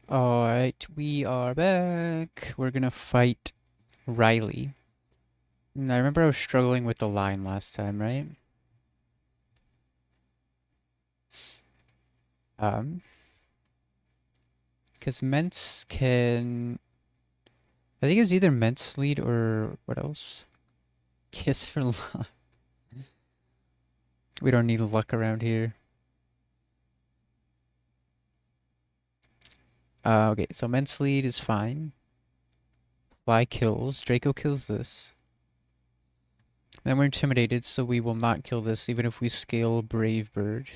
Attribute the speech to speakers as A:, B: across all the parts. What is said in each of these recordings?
A: Alright, we are back. We're gonna fight Riley. I remember I was struggling with the line last time, right? Um, because Ments can... I think it was either Ments lead or... what else? Kiss for luck. We don't need luck around here. Okay, so Ments lead is fine. Fly kills. Draco kills this. Then we're intimidated, so we will not kill this even if we scale Brave Bird.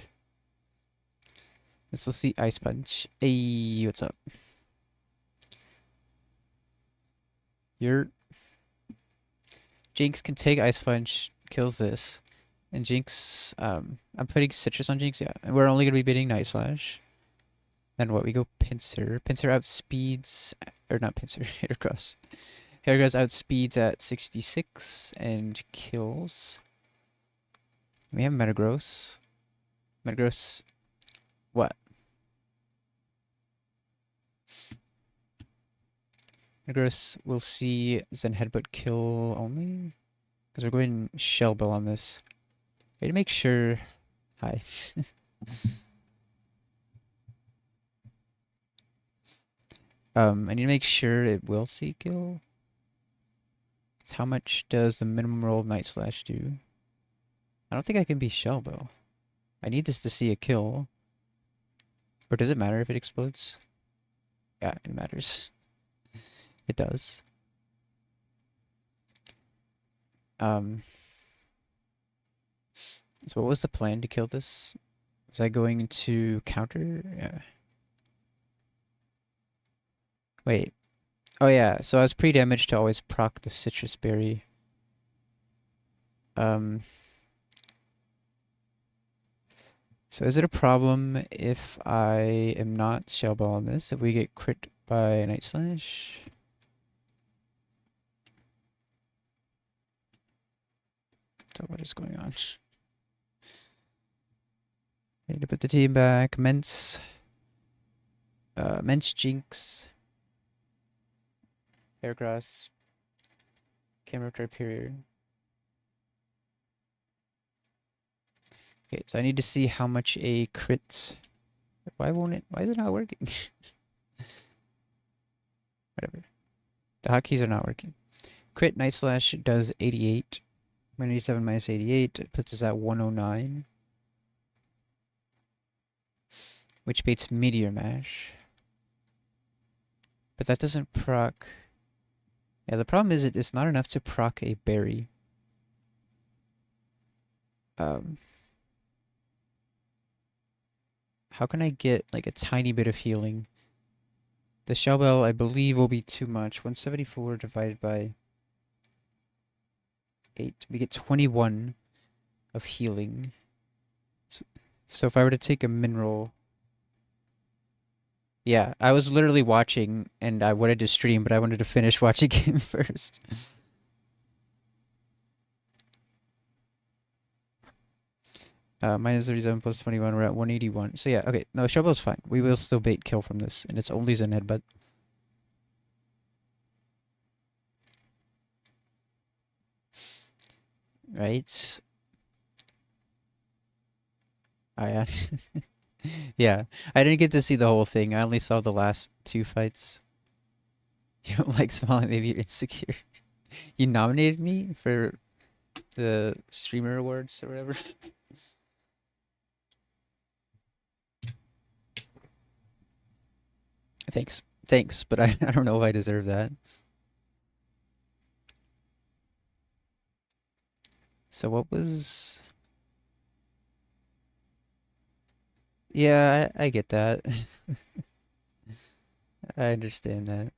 A: Let's see Ice Punch. Hey, what's up? You're... Jinx can take Ice Punch, kills this. And Jinx, I'm putting Citrus on Jinx, yeah. And we're only going to be bidding Night Slash. Then what? We go Pinsir. Pinsir outspeeds, or not Pinsir, Heracross. Heracross outspeeds at 66 and kills. We have Metagross. Metagross, what? Metagross will see Zen Headbutt kill only? Because we're going Shell Bill on this. I need to make sure. Hi. I need to make sure it will see kill. So how much does the minimum roll of Night Slash do? I don't think I can be Shell Bill. I need this to see a kill. Or does it matter if it explodes? Yeah, it matters. It does. Um. So what was the plan to kill this? Was I going to counter? Yeah. Wait. Oh yeah, so I was pre-damaged to always proc the Citrus Berry. Um, so is it a problem if I am not Shell Ball on this, if we get crit by Night Slash? So what is going on? I need to put the team back. Mence. Mence Jinx. Heracross. Camera Triperior. Okay, so I need to see how much a crit... Why is it not working? Whatever. The hotkeys are not working. Crit Night Slash does 88. 187 minus 88 puts us at 109. Which beats Meteor Mash. But that doesn't proc... Yeah, the problem is it's not enough to proc a berry. How can I get like a tiny bit of healing? The Shell Bell, I believe, will be too much. 174 divided by 8. We get 21 of healing. So if I were to take a mineral... Yeah, I was literally watching, and I wanted to stream, but I wanted to finish watching him first. Minus 37 plus 21, we're at 181. So yeah, okay, no, Shovel's fine. We will still bait kill from this, and it's only Zen Headbutt. Right? I yeah, I didn't get to see the whole thing. I only saw the last two fights. You don't like smiling, maybe you're insecure. You nominated me for the streamer awards or whatever. Thanks. Thanks, but I don't know if I deserve that. So what was... Yeah, I get that. I understand that.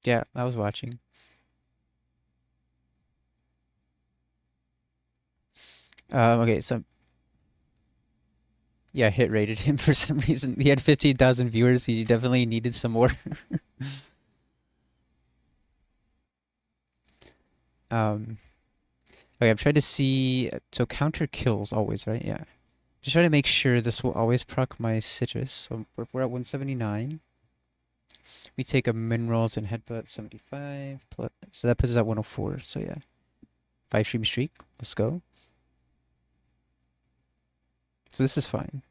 A: Yeah, I was watching. Okay, so yeah, hit rated him for some reason. He had 15,000 viewers. He definitely needed some more. Okay, I'm trying to see. So counter kills always, right? Yeah. Just trying to make sure this will always proc my citrus. So if we're at 179, we take a minerals and headbutt 75 plus. So that puts us at 104. So yeah, 5 stream streak. Let's go. So this is fine.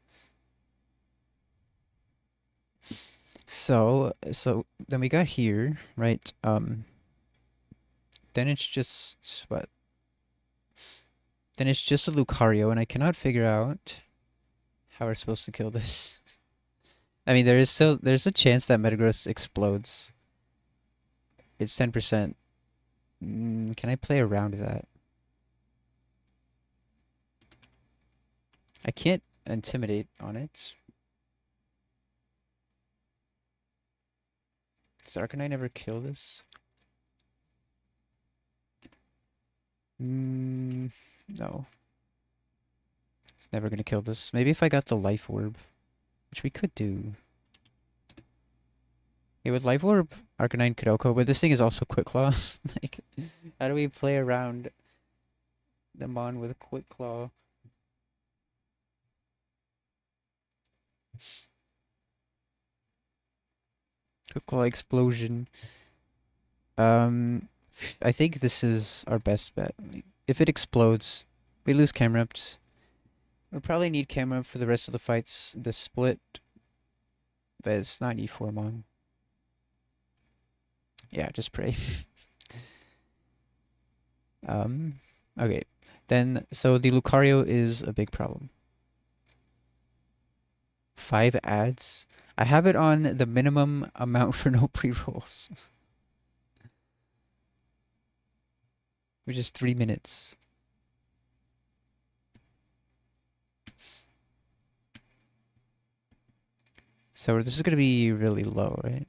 A: So then we got here, right? Then it's just what? Then it's just a Lucario, and I cannot figure out how we're supposed to kill this. I mean, there's a chance that Metagross explodes. It's 10%. Can I play around that? I can't intimidate on it. Does Arcanine ever kill this? No. It's never gonna kill this. Maybe if I got the Life Orb, which we could do. Yeah, with Life Orb, Arcanine could OHKO, but this thing is also Quick Claw. Like, how do we play around the Mon with a Quick Claw? Quick Claw Explosion. I think this is our best bet. If it explodes, we lose Camerupt. We'll probably need Camerupt for the rest of the fights. The split, but it's not E4 Mon. Yeah, just pray. Okay. Then, so the Lucario is a big problem. 5 ads. I have it on the minimum amount for no pre-rolls. Which is 3 minutes. So this is going to be really low, right?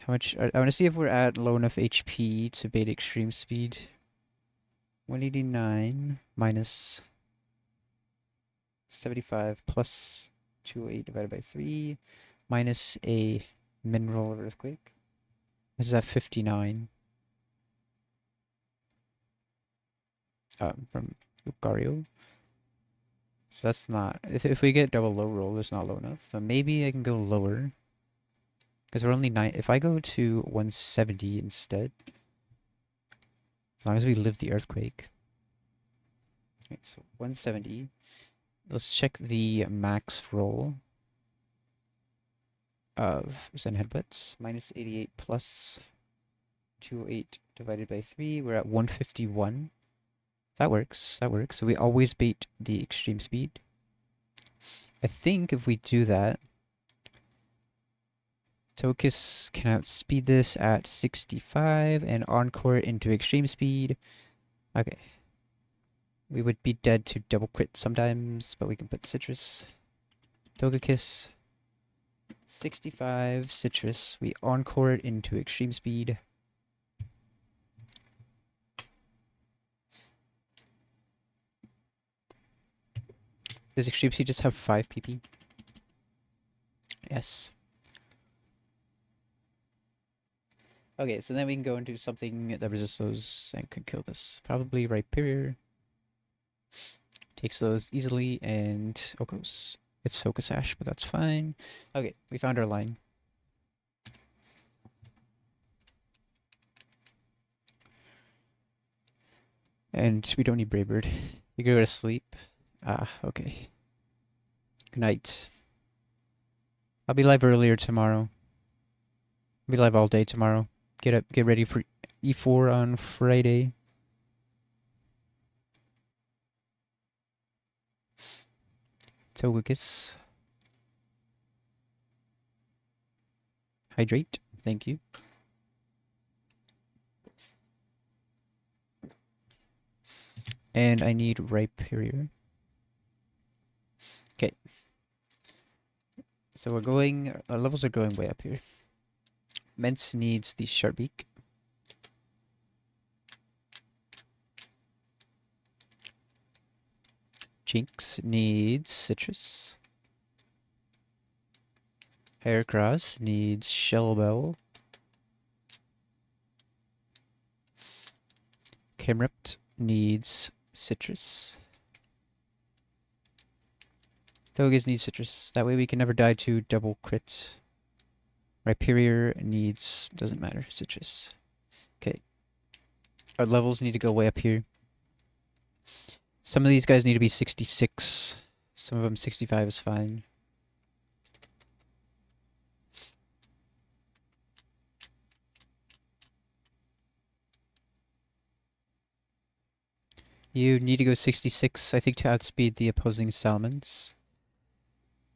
A: How much? I want to see if we're at low enough HP to bait extreme speed. 189 minus 75 plus 208 divided by 3 minus a mineral of earthquake. This is at 59. From Lucario. So that's not... If we get double low roll, it's not low enough. But maybe I can go lower. Because we're only 9... If I go to 170 instead, as long as we live the earthquake. Okay, so 170. Let's check the max roll of Zen Headbutts. Minus 88 plus 208 divided by 3. We're at 151. That works. That works. So we always bait the extreme speed. I think if we do that, Tokus can outspeed this at 65 and encore into extreme speed. Okay. We would be dead to double crit sometimes, but we can put Citrus. Togekiss. 65 Citrus. We encore it into extreme speed. Does extreme speed just have 5 PP? Yes. Okay, so then we can go into something that resists those and could kill this. Probably Rhyperior. Takes those easily and Okos. It's Focus Sash, but that's fine. Okay, we found our line. And we don't need Braybird. You can go to sleep. Okay. Good night. I'll be live earlier tomorrow. I'll be live all day tomorrow. Get ready for E4 on Friday. Togekiss. Hydrate. Thank you. And I need Rhyperior. Okay. So we're going... Our levels are going way up here. Mence needs the Sharpbeak. Jinx needs Citrus. Heracross needs Shell Bell. Camript needs citrus. Dogas needs citrus. That way we can never die to double crit. Rhyperior needs, doesn't matter, citrus. Okay. Our levels need to go way up here. Some of these guys need to be 66. Some of them 65 is fine. You need to go 66, I think, to outspeed the opposing Salmons.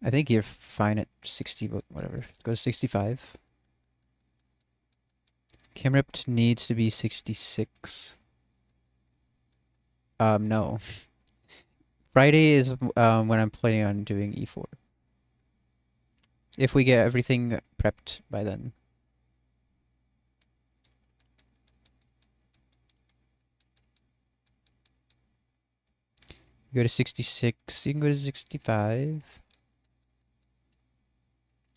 A: I think you're fine at 60, but whatever. Go to 65. Camript needs to be 66. No. Friday is when I'm planning on doing E4. If we get everything prepped by then. You go to 66, you can go to 65.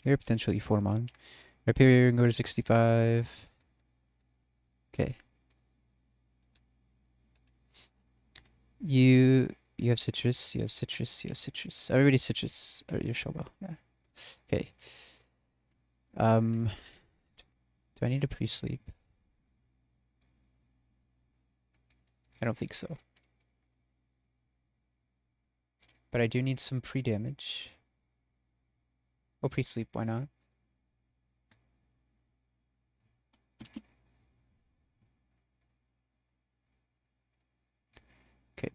A: Here, potential E4 mon. Rhyperior, you can go to 65. Okay. You have citrus, you have citrus, you have citrus. Everybody's citrus. Or your showbow, yeah. Okay. Do I need to pre-sleep? I don't think so. But I do need some pre-damage. Oh, pre-sleep, why not? Okay.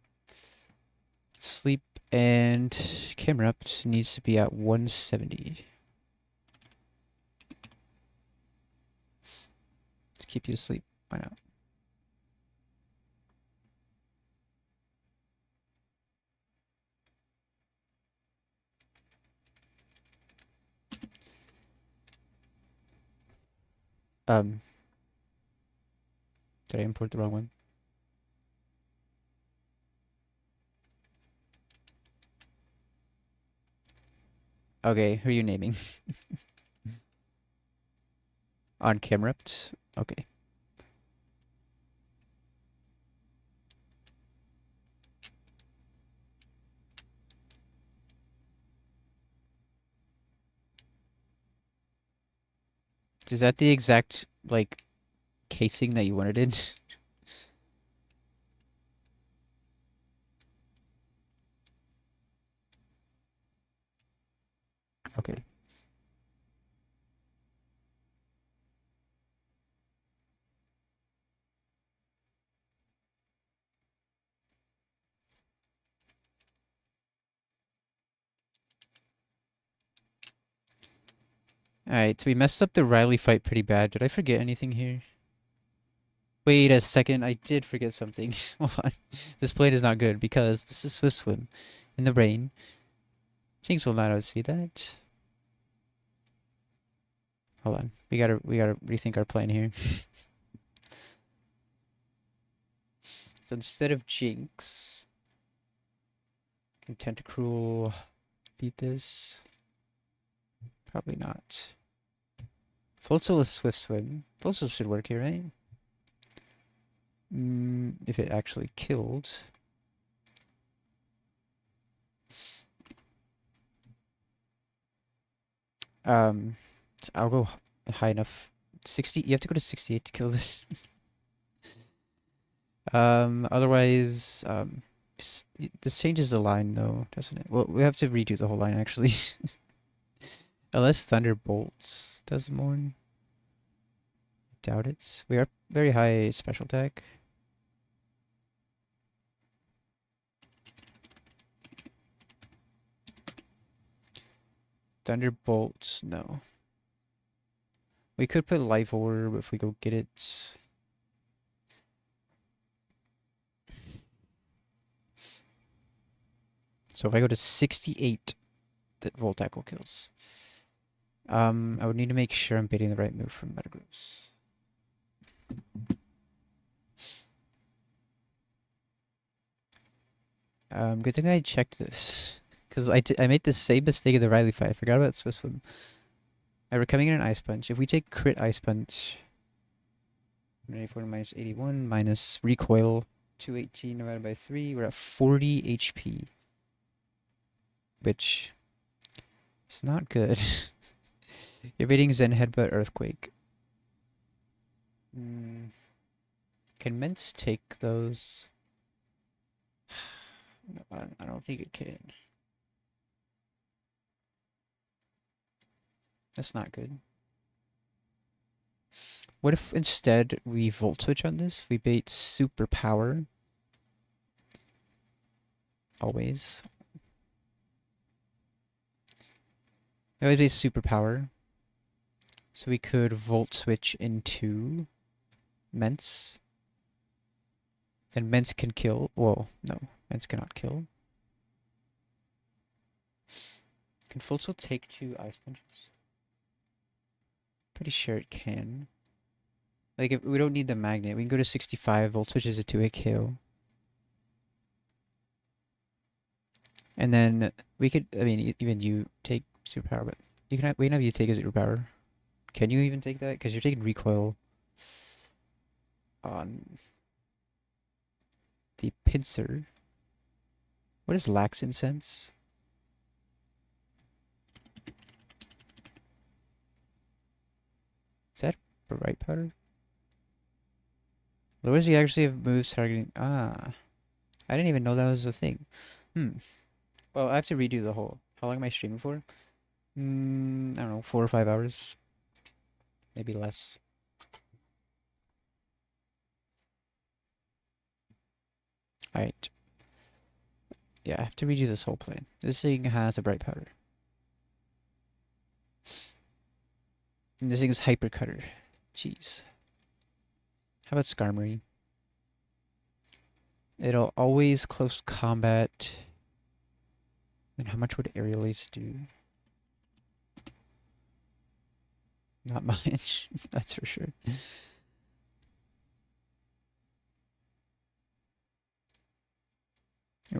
A: Sleep and Camript needs to be at 170. Let's keep you asleep. Why not? Did I import the wrong one? Okay, who are you naming? On Camript? Okay. Is that the exact, like, casing that you wanted in? Okay. Alright, so we messed up the Riley fight pretty bad. Did I forget anything here? Wait a second, I did forget something. Hold on. This plate is not good because this is Swift Swim in the rain. Jinx will not outspeed that. Hold on. We gotta rethink our plan here. So instead of Jinx, can Tentacruel beat this? Probably not. Floatzel is Swift Swim. Floatzel should work here, right? If it actually killed. So I'll go high enough. 60. You have to go to 68 to kill this. Otherwise, this changes the line, though, doesn't it? Well, we have to redo the whole line, actually. Unless Thunderbolts does more. Doubt it. We are very high special attack. Thunderbolts, no. We could put Life Orb if we go get it. So if I go to 68, that Volt Tackle kills. I would need to make sure I'm baiting the right move from Metagross. Good thing I checked this. Because I made the same mistake in the Riley fight. I forgot about Swiss Swim. We're coming in an Ice Punch. If we take crit Ice Punch... 184 minus 81 minus recoil 218 divided by 3. We're at 40 HP, which is not good. You're beating Zen Headbutt Earthquake. Can Mence take those? No, I don't think it can. That's not good. What if instead we Volt Switch on this? We bait Super Power. Always. We always bait Super Power. So we could Volt Switch into Mence. Then Mence can kill. Well, no. Mence cannot kill. Can Full Tilt take 2 Ice Punches? Pretty sure it can. Like, if we don't need the magnet. We can go to 65. Volt Switch is a 2-hit KO. And then we could, I mean, even you take Superpower, but we can have you take a Superpower. Can you even take that? Because you're taking recoil on the pincer. What is Lax Incense? Is that bright powder? Lowers the accuracy of moves targeting. Ah, I didn't even know that was a thing. Well, I have to redo the whole. How long am I streaming for? I don't know, 4 or 5 hours. Maybe less. Alright. Yeah, I have to redo this whole plan. This thing has a bright powder. And this thing is hyper cutter. Jeez. How about Skarmory? It'll always close combat. And how much would Aerial Ace do? Not much, that's for sure.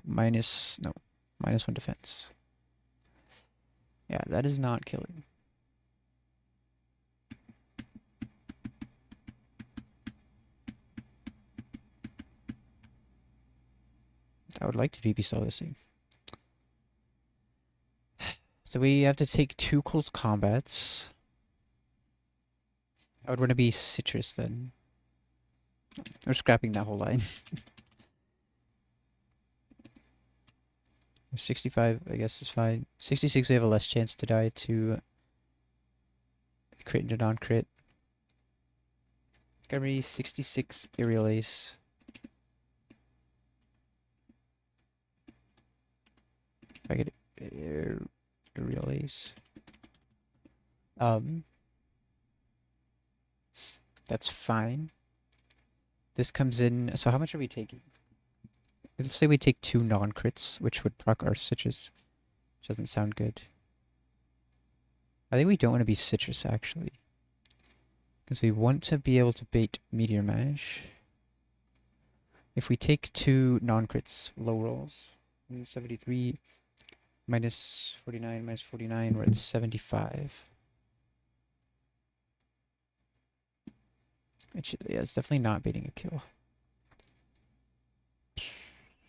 A: Minus 1 defense. Yeah, that is not killing. I would like to BB stall this thing. So we have to take 2 close combats. I would want to be Citrus then. We're scrapping that whole line. 65, I guess, is fine. 66, we have a less chance to die to crit into non-crit. Skarmory, 66, Aerial Ace. If I get Aerial Ace. That's fine. This comes in. So how much are we taking? Let's say we take 2 non-crits, which would proc our Citrus. Which doesn't sound good. I think we don't want to be Citrus, actually. Because we want to be able to bait Meteor Mash. If we take 2 non-crits, low rolls, 73, minus 49, minus 49, we're at 75. Yeah, it's definitely not baiting a kill.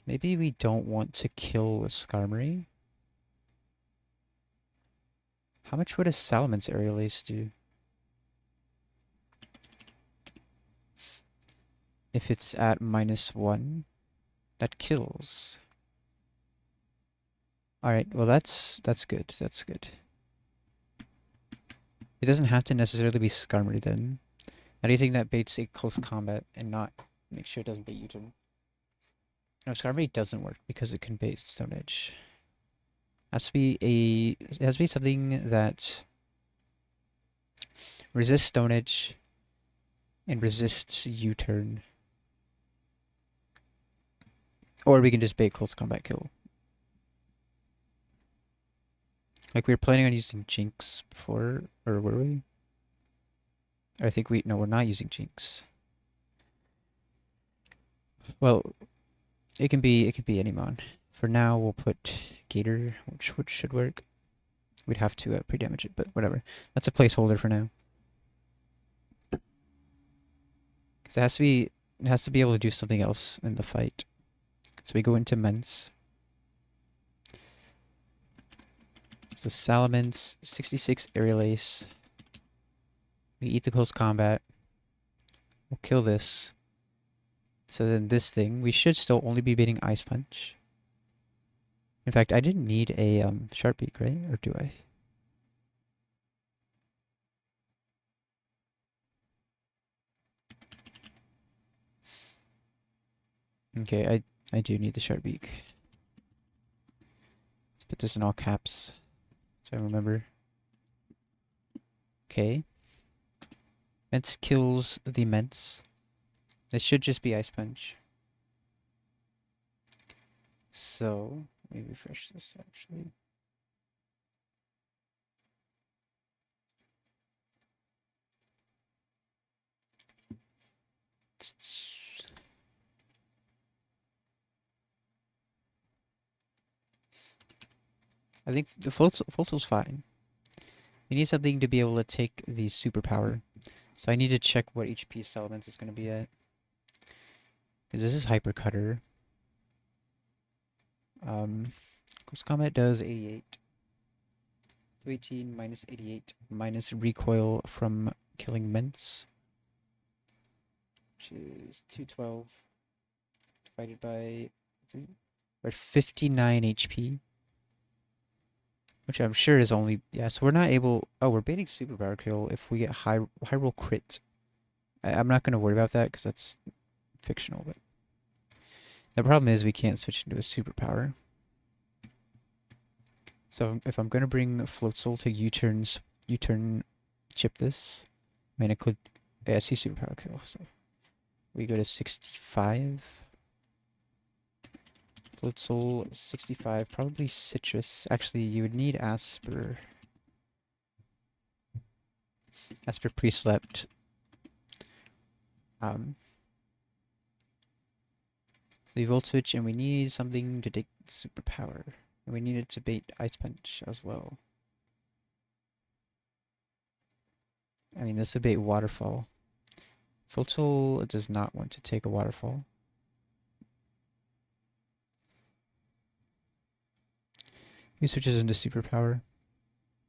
A: Maybe we don't want to kill with Skarmory. How much would a Salamence Aerial Ace do? If it's at -1, that kills. Alright, well that's good. That's good. It doesn't have to necessarily be Skarmory then. Anything that baits a close combat and not make sure it doesn't bait U-turn. No, Skarmory doesn't work because it can bait Stone Edge. It has to be something that resists Stone Edge and resists U-turn. Or we can just bait close combat kill. Like we were planning on using Jinx before, or were we? I think no, we're not using Jinx. Well, it can be any mon. For now, we'll put Gator, which should work. We'd have to pre-damage it, but whatever. That's a placeholder for now. Because it has to be able to do something else in the fight. So we go into Mence. So Salamence, 66 Aerial Ace. We eat the close combat. We'll kill this. So then this thing, we should still only be beating Ice Punch. In fact, I didn't need a Sharp Beak, right? Or do I? Okay, I do need the Sharp Beak. Let's put this in all caps so I remember. Okay. Mence kills the Mence. This should just be Ice Punch. So, let me refresh this actually. I think the Floatzel's fine. We need something to be able to take the superpower. So I need to check what HP Salamence is going to be at. Because this is Hyper Cutter. Close Combat does 88. 218 minus 88 minus recoil from killing Mence. Which is 212 divided by 3. We're at 59 HP. Which I'm sure is only... Yeah, so we're not able... Oh, we're baiting superpower kill if we get high roll crit. I'm not going to worry about that because that's fictional, but... The problem is we can't switch into a superpower. So if I'm going to bring Floatzel to U-turn chip this, I mean, I could... Yeah, I see superpower kill, so... We go to 65. Floatzel, 65. Probably Citrus. Actually, you would need Asper. Asper pre-slept. So we Volt Switch, and we need something to take superpower. And we needed to bait Ice Punch as well. I mean, this would bait Waterfall. Floatzel does not want to take a Waterfall. He switches into superpower.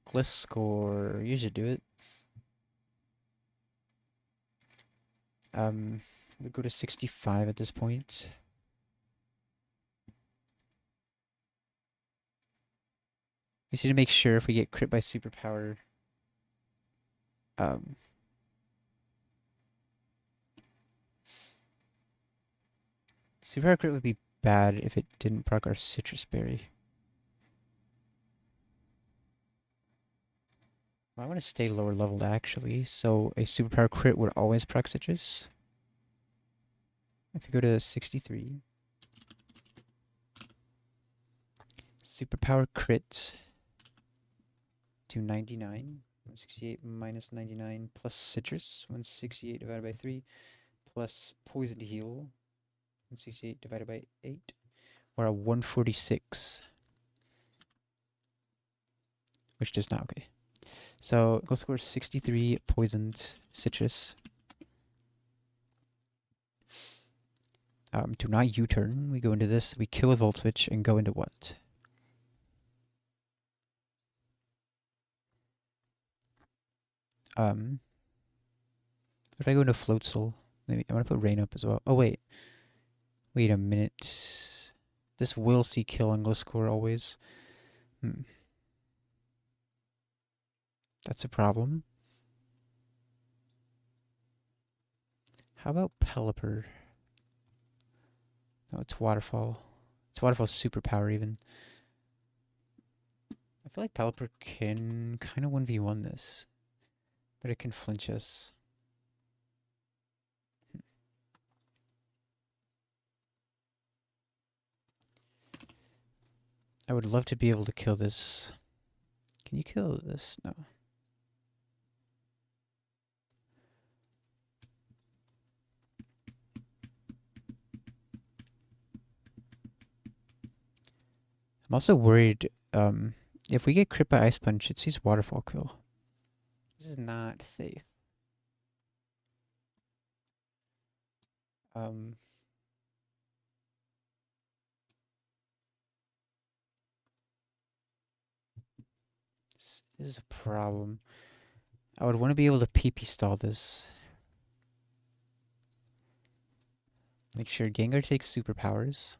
A: Gliscor, you should do it. We go to 65 at this point. We just need to make sure if we get crit by superpower, superpower crit would be bad if it didn't proc our Citrus Berry. I want to stay lower leveled actually, so a superpower crit would always proc Citrus. If you go to 63, superpower crit to 99, 168 minus 99 plus Citrus, 168 divided by 3, plus Poison Heal, 168 divided by 8, or a 146, which does not, okay. So, let's score 63 poisoned Citrus. Do not U-turn. We go into this, we kill with Volt Switch, and go into what? If I go into Floatzel, maybe I'm gonna put Rain up as well. Oh wait. Wait a minute. This will see kill on Gliscor always. That's a problem. How about Pelipper? No, it's Waterfall. It's Waterfall's superpower even. I feel like Pelipper can kind of 1v1 this. But it can flinch us. I would love to be able to kill this. Can you kill this? No. I'm also worried, if we get crit by Ice Punch, it sees Waterfall kill. This is not safe. Um, this is a problem. I would want to be able to PP stall this. Make sure Gengar takes superpowers.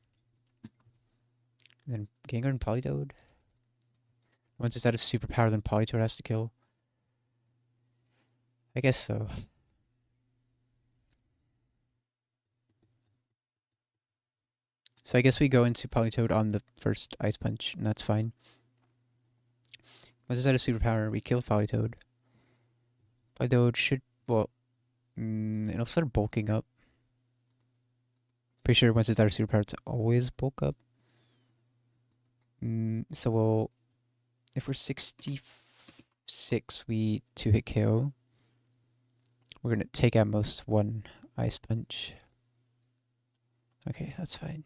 A: Then Gengar and Politoed. Once it's out of superpower, then Politoed has to kill. I guess so. So I guess we go into Politoed on the first Ice Punch, and that's fine. Once it's out of superpower, we kill Politoed. Politoed should, well, it'll start bulking up. Pretty sure once it's out of superpower, it's always bulk up. So we'll, if we're 66, we 2-hit KO. We're gonna take at most one Ice Punch. Okay, that's fine.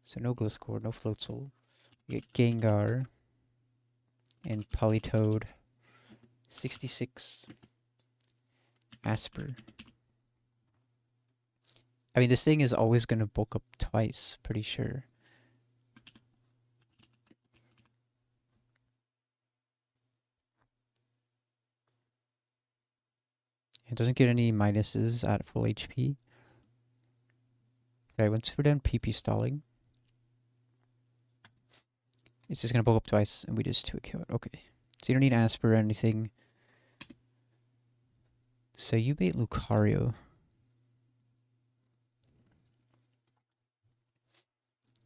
A: So no Gliscor, no Floatzel. We get Gengar and Politoed. 66. Asper. I mean, this thing is always going to bulk up twice, pretty sure. It doesn't get any minuses at full HP. Okay, once we're done PP stalling, it's just going to bulk up twice, and we just 2-hit KO it. Okay. So you don't need Asper or anything. So you bait Lucario.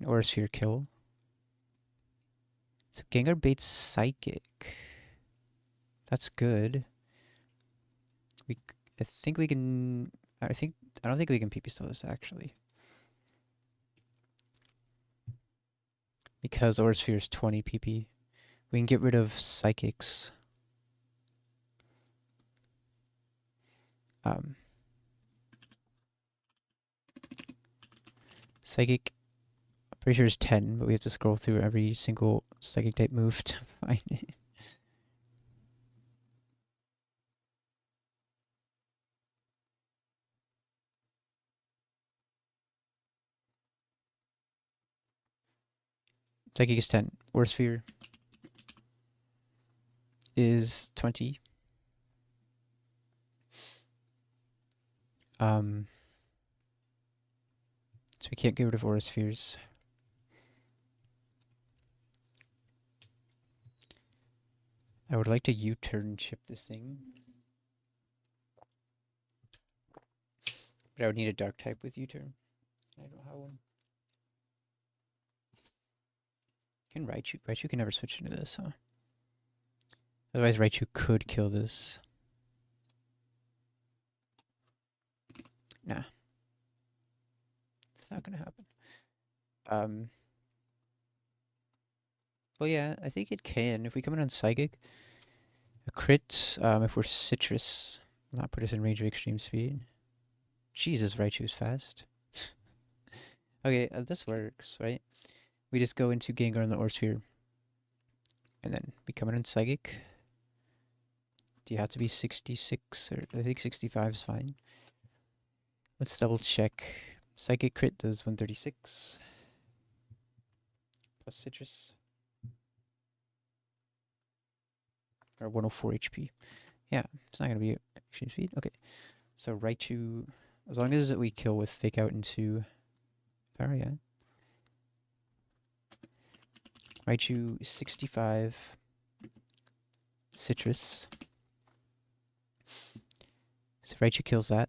A: Or Sphere kill. So Gengar baits Psychic. That's good. I think we can. I don't think we can PP stall this actually. Because Aura Sphere is 20 PP. We can get rid of Psychics. Psychic, I'm pretty sure is 10, but we have to scroll through every single Psychic type move to find it. Psychic is 10. Aura Sphere is 20. So we can't get rid of Aura Spheres. I would like to U-turn chip this thing. But I would need a dark type with U-turn. I don't have one. Can Raichu? Raichu can never switch into this, huh? Otherwise, Raichu could kill this. Nah. It's not gonna happen. Well, yeah, I think it can. If we come in on Psychic, a crit, if we're Citrus, will not put us in range of extreme speed. Jesus, Raichu's fast. Okay, this works, right? We just go into Gengar on the Aura Sphere. And then we come in on Psychic. Do you have to be 66? Or I think 65 is fine. Let's double check. Psychic crit does 136. Plus Citrus. Or 104 HP. Yeah, it's not going to be extreme speed. Okay, so Raichu, as long as we kill with Fake Out into power, yeah. Raichu 65. Citrus. So Raichu kills that.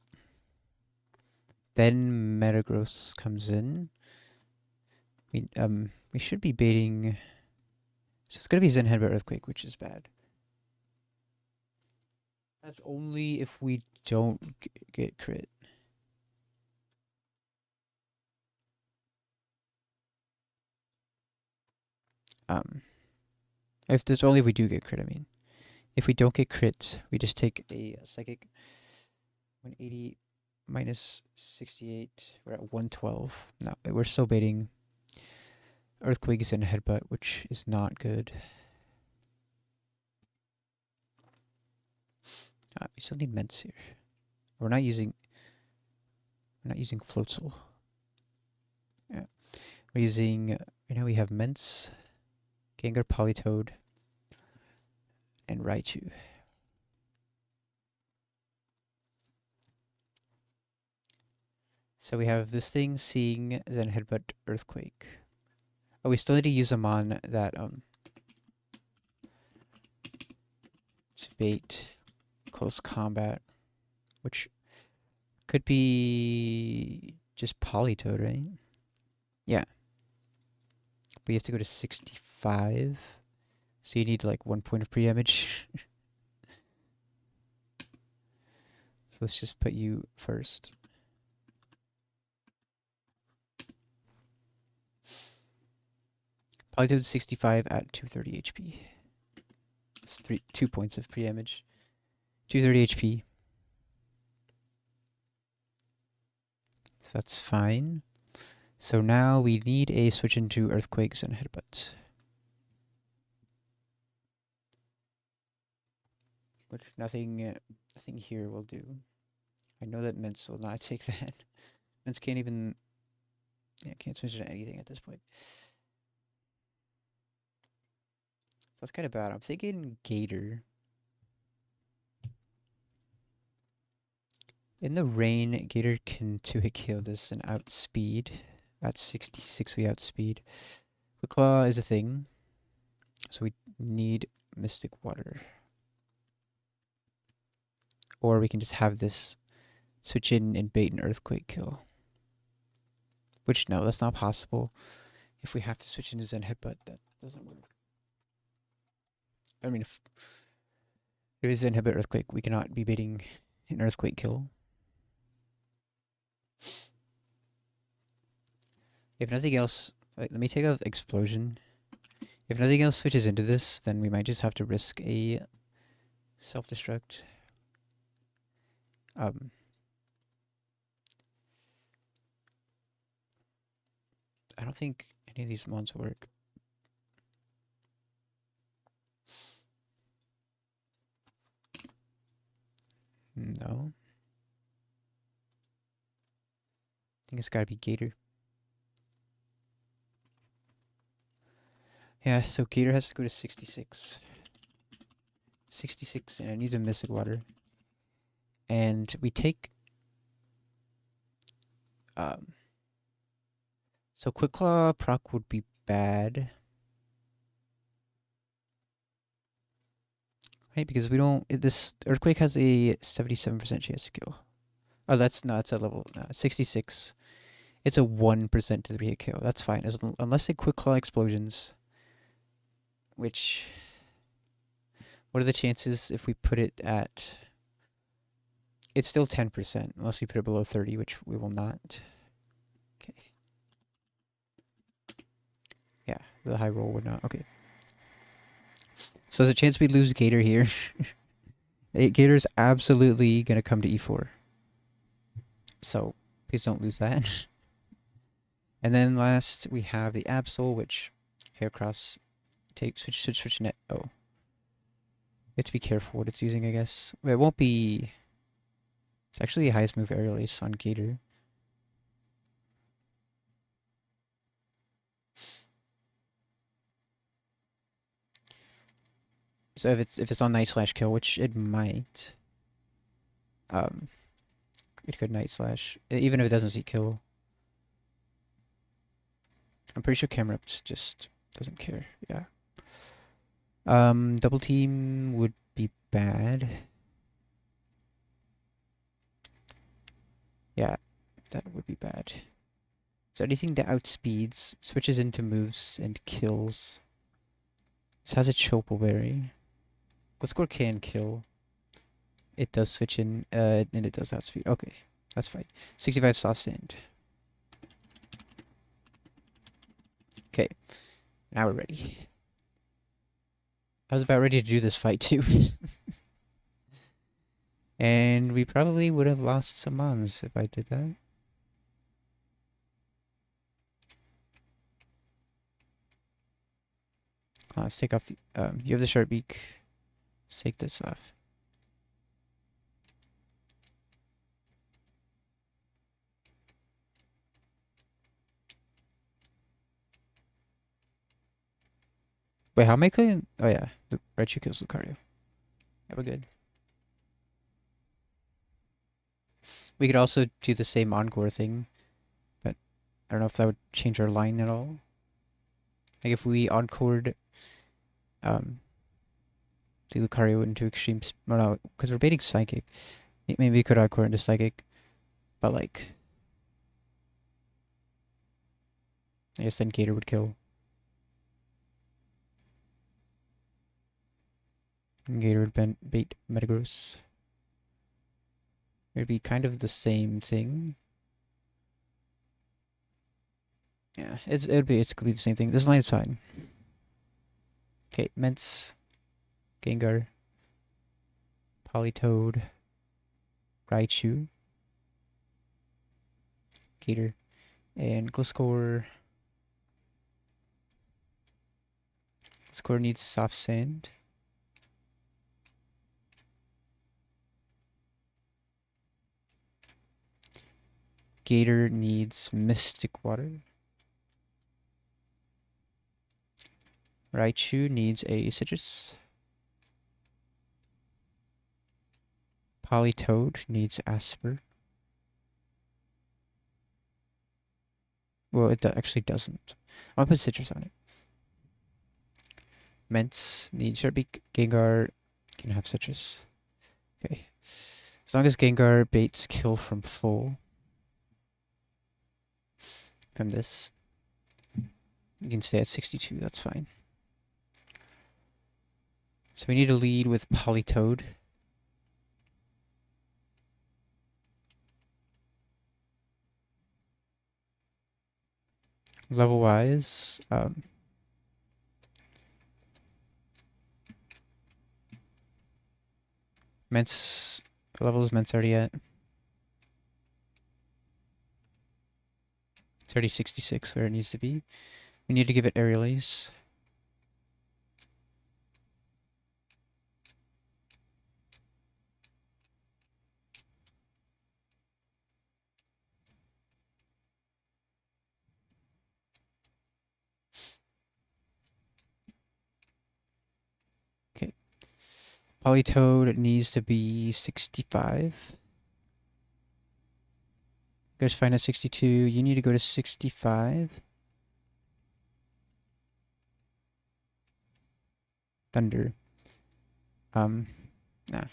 A: Then Metagross comes in. We should be baiting. So it's gonna be Zen Headbutt Earthquake, which is bad. That's only if we don't get crit. If there's only if we do get crit, I mean. If we don't get crit, we just take a Psychic 180 minus 68. We're at 112. No, we're still baiting Earthquakes and Headbutt, which is not good. We still need Ments here. We're not using. We're not using Floatzel. Yeah. We're using, we have Mence, Gengar, Politoed, and Raichu. So we have this thing, Seeing, Zen Headbutt, Earthquake. Oh, we still need to use them on that, Bait, Close Combat, which could be just Politoed, right? Yeah. But you have to go to 65. So you need like 1 point of pre-damage. So let's just put you first. Politoed 65 at 230 HP. It's 2 points of pre-damage. 230 HP. So that's fine. So now we need a switch into Earthquakes and Headbutts. Which nothing here will do. I know that Mence will not take that. Mence can't even... Yeah, can't switch into anything at this point. That's kind of bad. I'm thinking Gator. In the rain, Gator can 2-hit kill this and outspeed. At 66, we outspeed. Quick Claw is a thing. So we need Mystic Water. Or we can just have this switch in and bait an Earthquake kill. Which, no, that's not possible. If we have to switch into Zen Headbutt, that doesn't work. I mean, if it is Zen Headbutt Earthquake, we cannot be baiting an Earthquake kill. If nothing else, let me take out Explosion. If nothing else switches into this, then we might just have to risk a self-destruct. I don't think any of these mons work. No. I think it's gotta be Gator. Yeah, so Gator has to go to 66. 66, and it needs a Mystic Water. And we take... So Quick Claw proc would be bad. Right, because we don't... This Earthquake has a 77% chance to kill. Oh, that's a level... 66. It's a 1% to 3-hit KO. That's fine. Unless they Quick Claw Explosions. Which... What are the chances if we put it at... It's still 10%, unless we put it below 30, which we will not. Okay. Yeah, the high roll would not. Okay. So there's a chance we lose Gator here. Gator's absolutely going to come to E4. So please don't lose that. And then last, we have the Absol, which Haircross takes, switch net. Oh. You have to be careful what it's using, I guess. It won't be... It's actually the highest move Aerial Ace on Gator. So if it's on Night Slash kill, which it might, it could Night Slash, even if it doesn't see kill. I'm pretty sure Camerupt just doesn't care. Yeah. Double team would be bad. Yeah, that would be bad. So anything that outspeeds, switches into moves, and kills. This has a Chople Let's go can kill. It does switch in, and it does outspeed. Okay, that's fine. 65 soft sand. Okay, now we're ready. I was about ready to do this fight too. And we probably would have lost some mons if I did that. Let's take off the, you have the sharp beak. Let's take this off. Wait, how am I clean? Oh yeah, Raichu kills Lucario. Yeah, we're good. We could also do the same Encore thing, but I don't know if that would change our line at all. Like if we Encored um, the Lucario into Extreme... no, because we're baiting Psychic. Maybe we could Encore into Psychic, but like... I guess then Gator would kill. And Gator would bait Metagross. It'd be kind of the same thing. Yeah, it's gonna be the same thing. This line is fine. Okay, Mence, Gengar, Politoed, Raichu, Gator, and Gliscor. Gliscor needs Soft Sand. Gator needs Mystic Water. Raichu needs a Citrus. Politoed needs Asper. Well, it actually doesn't. I'll put Citrus on it. Mence needs Sharpie. Gengar can have Citrus. Okay. As long as Gengar baits kill from full. From this. You can stay at 62, that's fine. So we need to lead with Politoed. Level-wise, Mence, level is Mence already at? It's already 66 where it needs to be. We need to give it Aerial Ace. Okay. Politoed needs to be 65. Goes fine at 62. You need to go to 65. Thunder. Nah. Like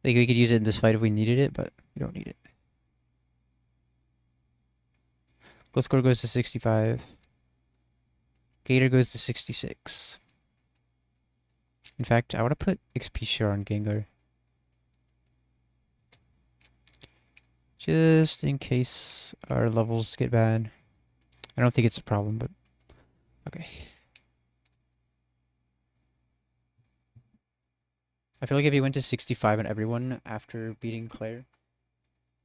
A: we could use it in this fight if we needed it, but we don't need it. Gliscor goes to 65. Gator goes to 66. In fact, I want to put XP share on Gengar. Just in case our levels get bad. I don't think it's a problem, but okay. I feel like if he went to 65 on everyone after beating Claire,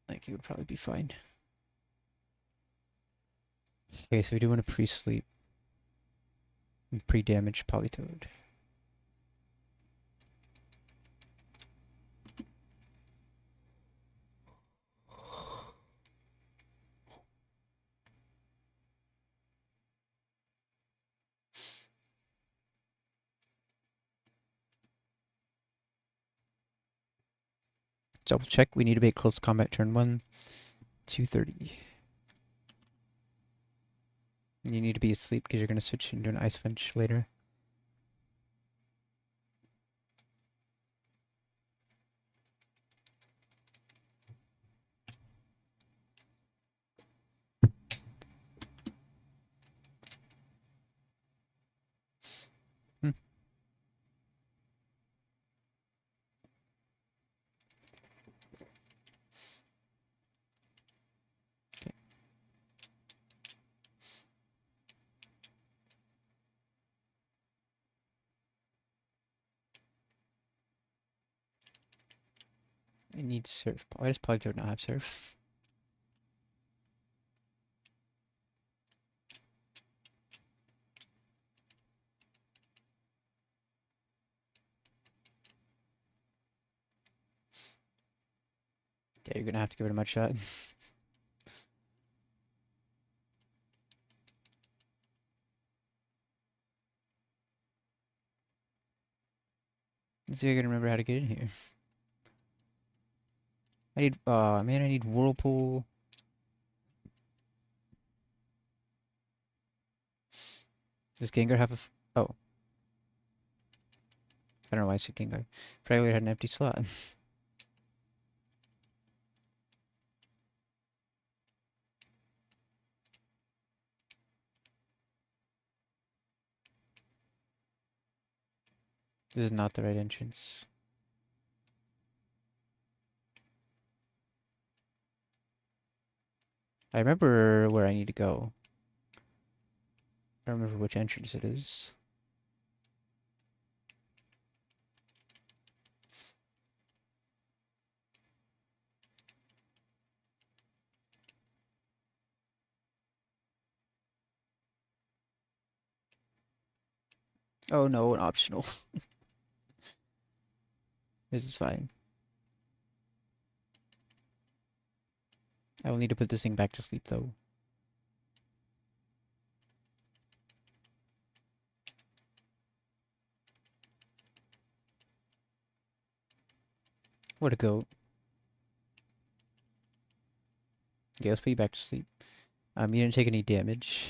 A: like he would probably be fine. Okay, so we do want to pre-sleep and pre-damage Politoed. Double check. We need to make close combat turn 1, 230. You need to be asleep because you're going to switch into an Ice Punch later. Hmm. Okay. I need Surf. Why does Politoed not have Surf? Yeah, you're going to have to give it a mud shot. Let's see if I can remember how to get in here. I need, man, I need whirlpool. Does Gengar have a, oh. I don't know why I said Gengar. Fragler had an empty slot. This is not the right entrance. I remember where I need to go. I don't remember which entrance it is. Oh no, an optional. This is fine. I will need to put this thing back to sleep though. What a goat. Okay, let's put you back to sleep. You didn't take any damage.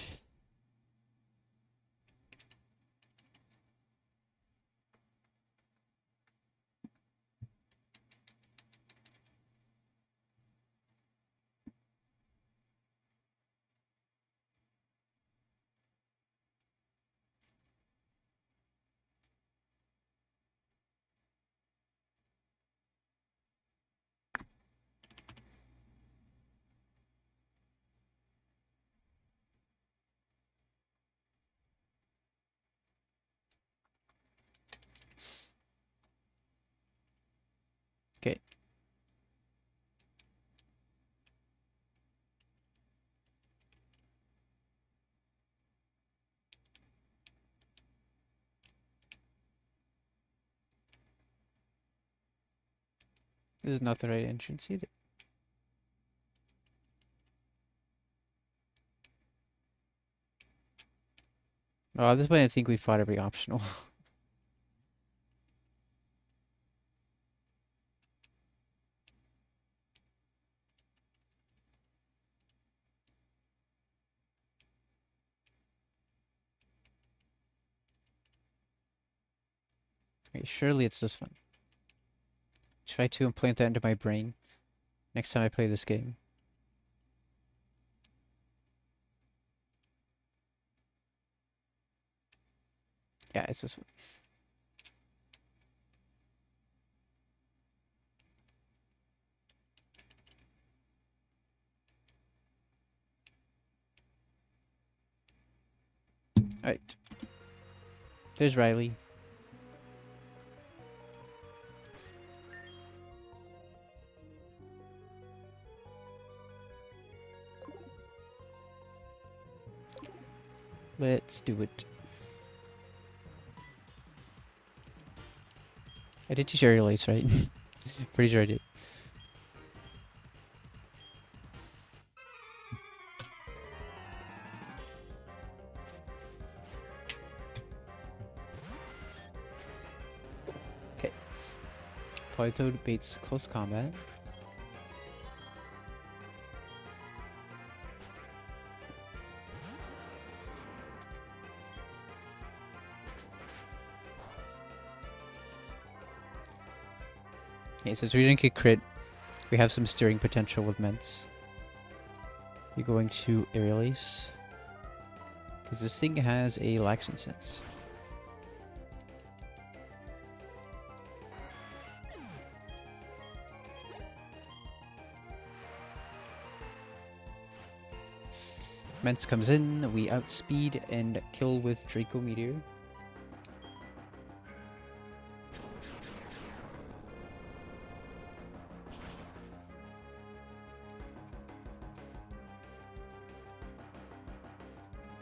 A: Okay. This is not the right entrance either. Oh, at this point I think we fought every optional. Okay, surely it's this one. Try to implant that into my brain next time I play this game. Yeah, it's this one. Alright. There's Riley. Let's do it. I did teach aerial ace, right? Pretty sure I did. Okay. Polytoad baits close combat. Okay, since we didn't get crit, we have some steering potential with Ments. You're going to aerial ace. Because this thing has a Laxin sense. Ments comes in, we outspeed and kill with Draco Meteor.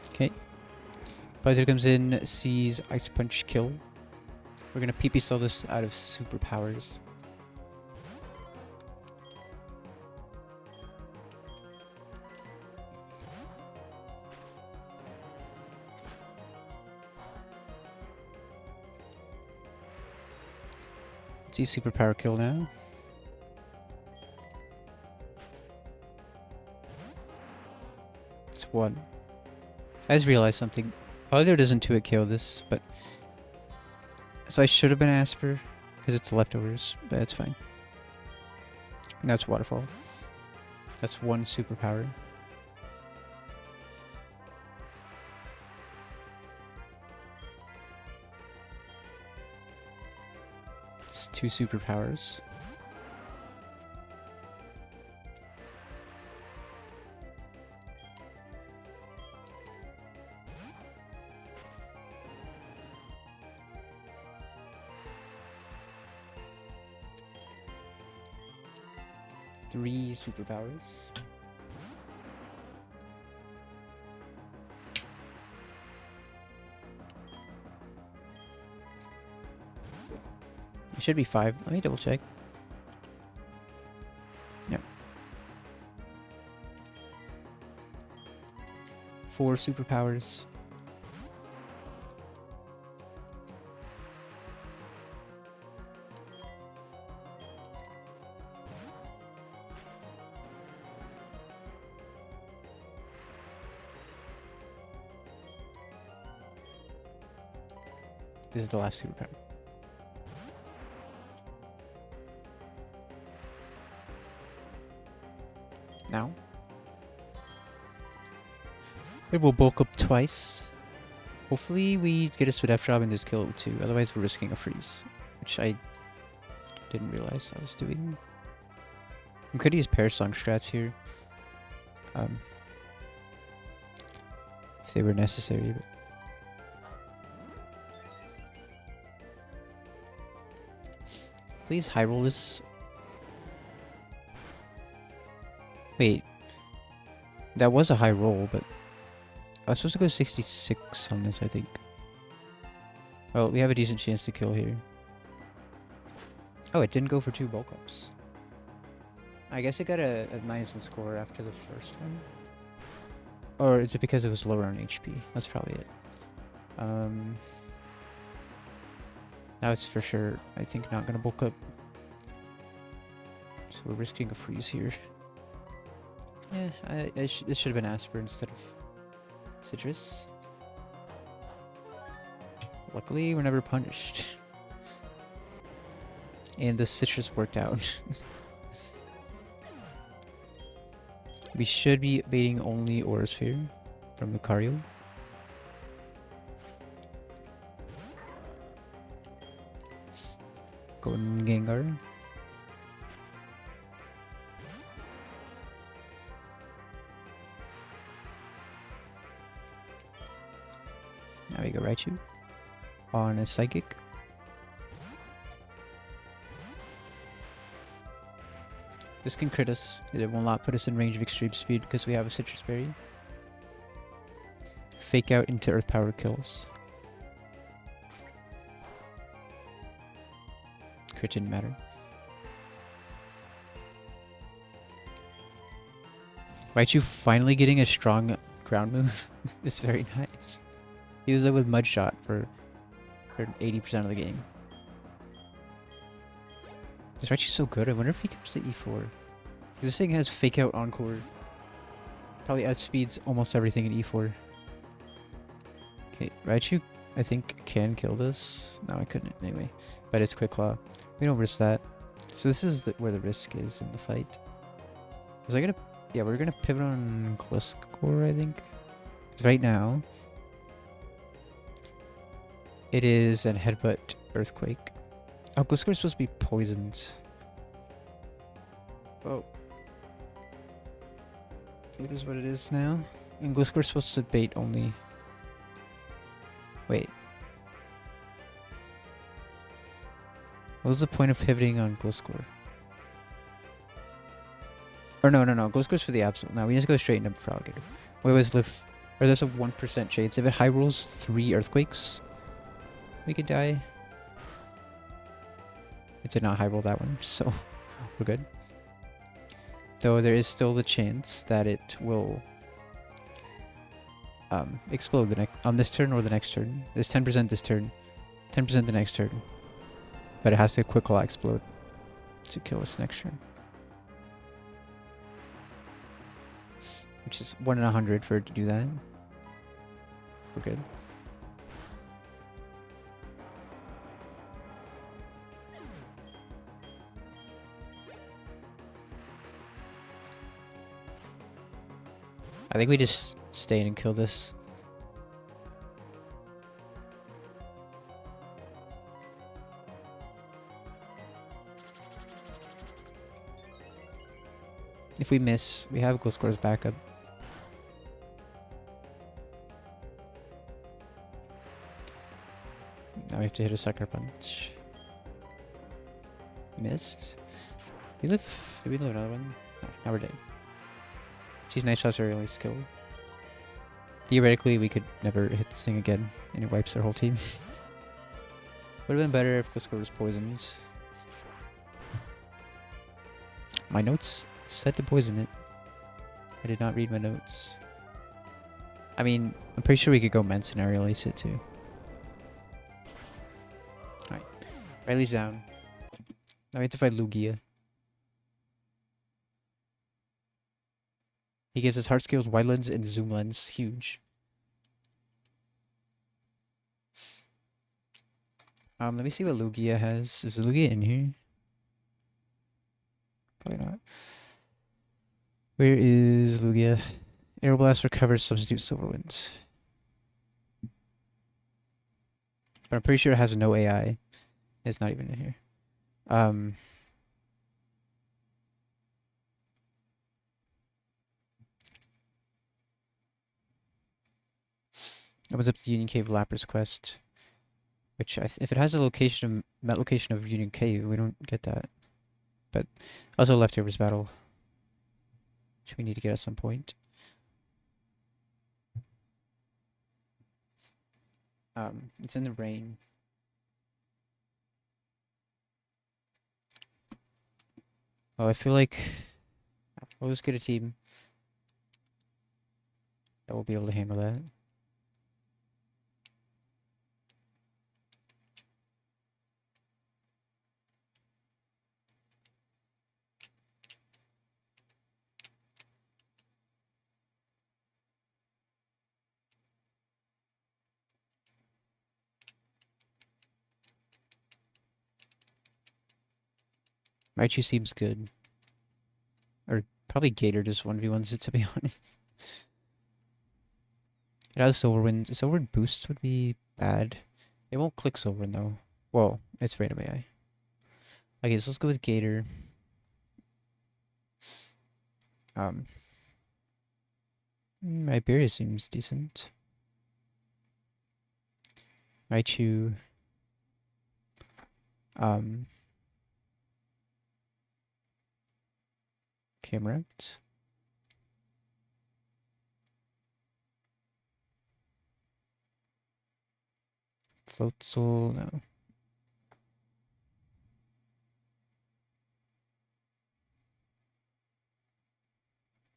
A: Okay. Python comes in, sees Ice Punch kill. We're gonna PP sell this out of superpowers. See superpower kill now. It's 1. I just realized something. Either doesn't 2-hit kill this, but... So I should have been Asper, because it's leftovers, but that's fine. And that's Waterfall. That's 1 superpower. It's 2 superpowers. Three superpowers. It should be 5. Let me double check. Yep. 4 superpowers. This is the last superpower. Now. It will bulk up twice. Hopefully we get a Swift job and just kill it with 2. Otherwise we're risking a freeze. Which I didn't realize I was doing. We could use Parasong strats here. If they were necessary. But please high roll this. Wait. That was a high roll, but I was supposed to go 66 on this, I think. Well, we have a decent chance to kill here. Oh, it didn't go for 2 bulk ups. I guess it got a minus in score after the first one. Or is it because it was lower on HP? That's probably it. Now it's for sure, I think, not gonna bulk up. So we're risking a freeze here. Yeah, this should have been Asper instead of Citrus. Luckily, we're never punished. And the Citrus worked out. We should be baiting only Aura Sphere from Lucario. Golden Gengar. Now we go Raichu on a Psychic. This can crit us. It will not put us in range of extreme speed because we have a Citrus Berry. Fake out into Earth Power kills. Crit didn't matter. Raichu finally getting a strong ground move is very nice. He was up with Mud Shot for 80% of the game. This Raichu's so good. I wonder if he comes to E4. This thing has Fake Out Encore. Probably outspeeds almost everything in E4. Okay, Raichu, I think, can kill this. No, I couldn't anyway. But it's Quick Claw. We don't risk that. So this is where the risk is in the fight. Was I gonna... Yeah, we're gonna pivot on Gliscor, I think. 'Cause right now... It is an Headbutt Earthquake. Oh, Gliscor is supposed to be poisoned. Oh. It is what it is now. And Gliscor is supposed to bait only. Wait. What was the point of pivoting on Gliscor? Or no. Gliscor's for the absolute. No, we just go straight into Froligator. We always live... Or there's a 1% chance. If it high rolls 3 Earthquakes, we could die. It did not high roll that one, so we're good. Though there is still the chance that it will explode on this turn or the next turn. There's 10% this turn, 10% the next turn. but it has to quick claw explode to kill us next turn. Which is 1 in 100 for it to do that. We're good. I think we just stay in and kill this. If we miss, we have Gliscor's backup. Now we have to hit a sucker punch. Missed. We live. Did we live another one? No, now we're dead. These night shots are really skilled. Theoretically, we could never hit this thing again, and it wipes our whole team. Would have been better if Gliscor was poisoned. My notes said to poison it. I did not read my notes. I mean, I'm pretty sure we could go Menson and release it too. Alright. Riley's down. Now we have to fight Lugia. He gives us Heart Scales, Wide Lens, and Zoom Lens. Huge. Let me see what Lugia has. Is Lugia in here? Probably not. Where is Lugia? Aeroblast recovers, substitute Silver Winds. But I'm pretty sure it has no AI. It's not even in here. Opens up the Union Cave Lapras quest. Which, if it has a location, met location of Union Cave, we don't get that. But also Leftovers Battle, which we need to get at some point. It's in the rain. Well, I feel like we'll just get a team that will be able to handle that. Raichu seems good. Or probably Gator just 1v1s it, to be honest. It has Silver Wind. Silver Wind boost would be bad. It won't click Silver Wind though. Well, it's random AI. Okay, so let's go with Gator. Iberia seems decent. Raichu. Camerat. Floatzel, no.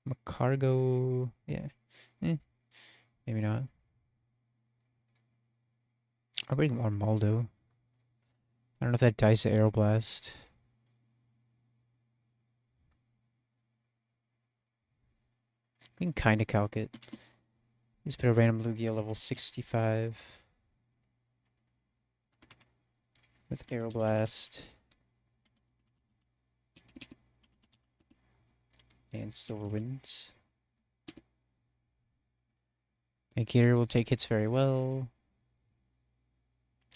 A: Macargo, yeah. Maybe not. I'll bring Armaldo. I don't know if that dies to Aeroblast. We can kind of calc it. Just put a random Lugia level 65 with Aeroblast and Silver Winds. And Gator will take hits very well.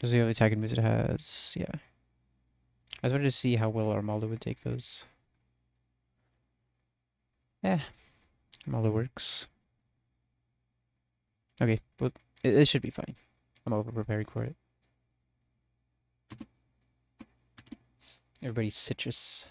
A: Those are the only attacking moves it has. Yeah. I just wanted to see how well Armaldo would take those. Yeah. Armaldo works. Okay, but it should be fine. I'm over preparing for it. Everybody's citrus.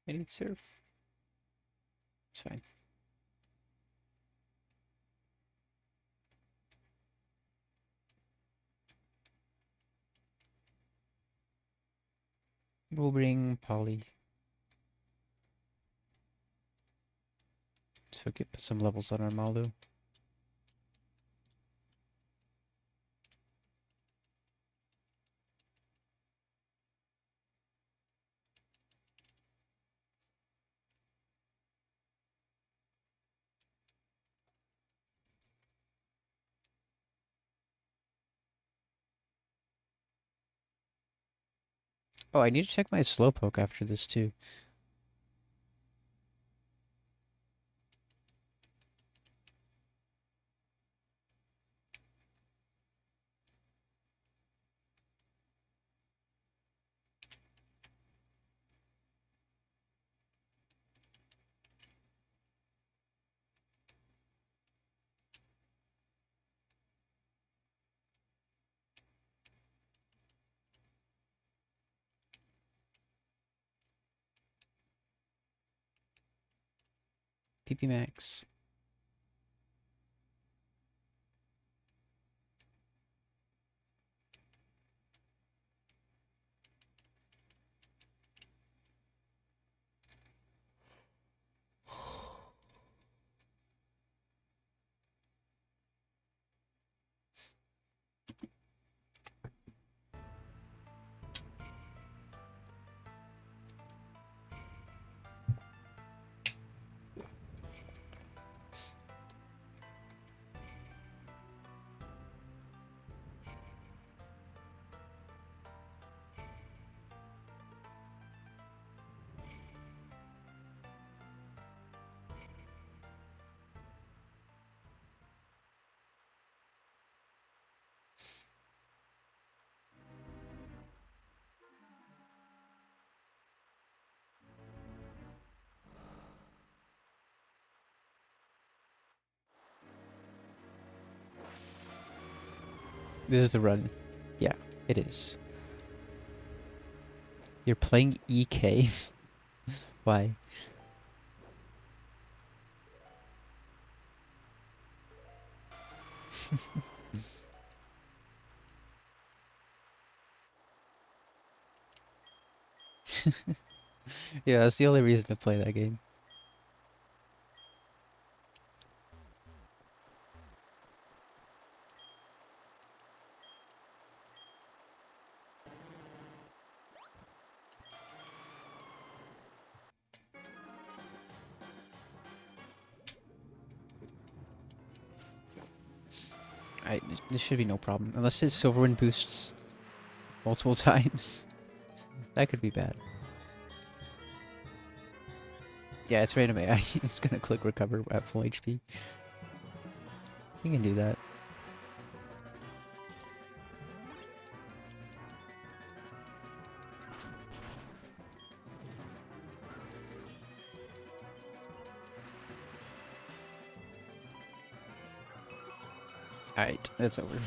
A: I need surf. It's fine. We'll bring Polly. So get some levels on Armaldo. Oh, I need to check my slowpoke after this too. PP Max. This is the run. Yeah, it is. You're playing EK? Why? Yeah, that's the only reason to play that game. This should be no problem. Unless his Silverwind boosts multiple times. That could be bad. Yeah, it's random AI. It's gonna click recover at full HP. You can do that. Alright, that's over.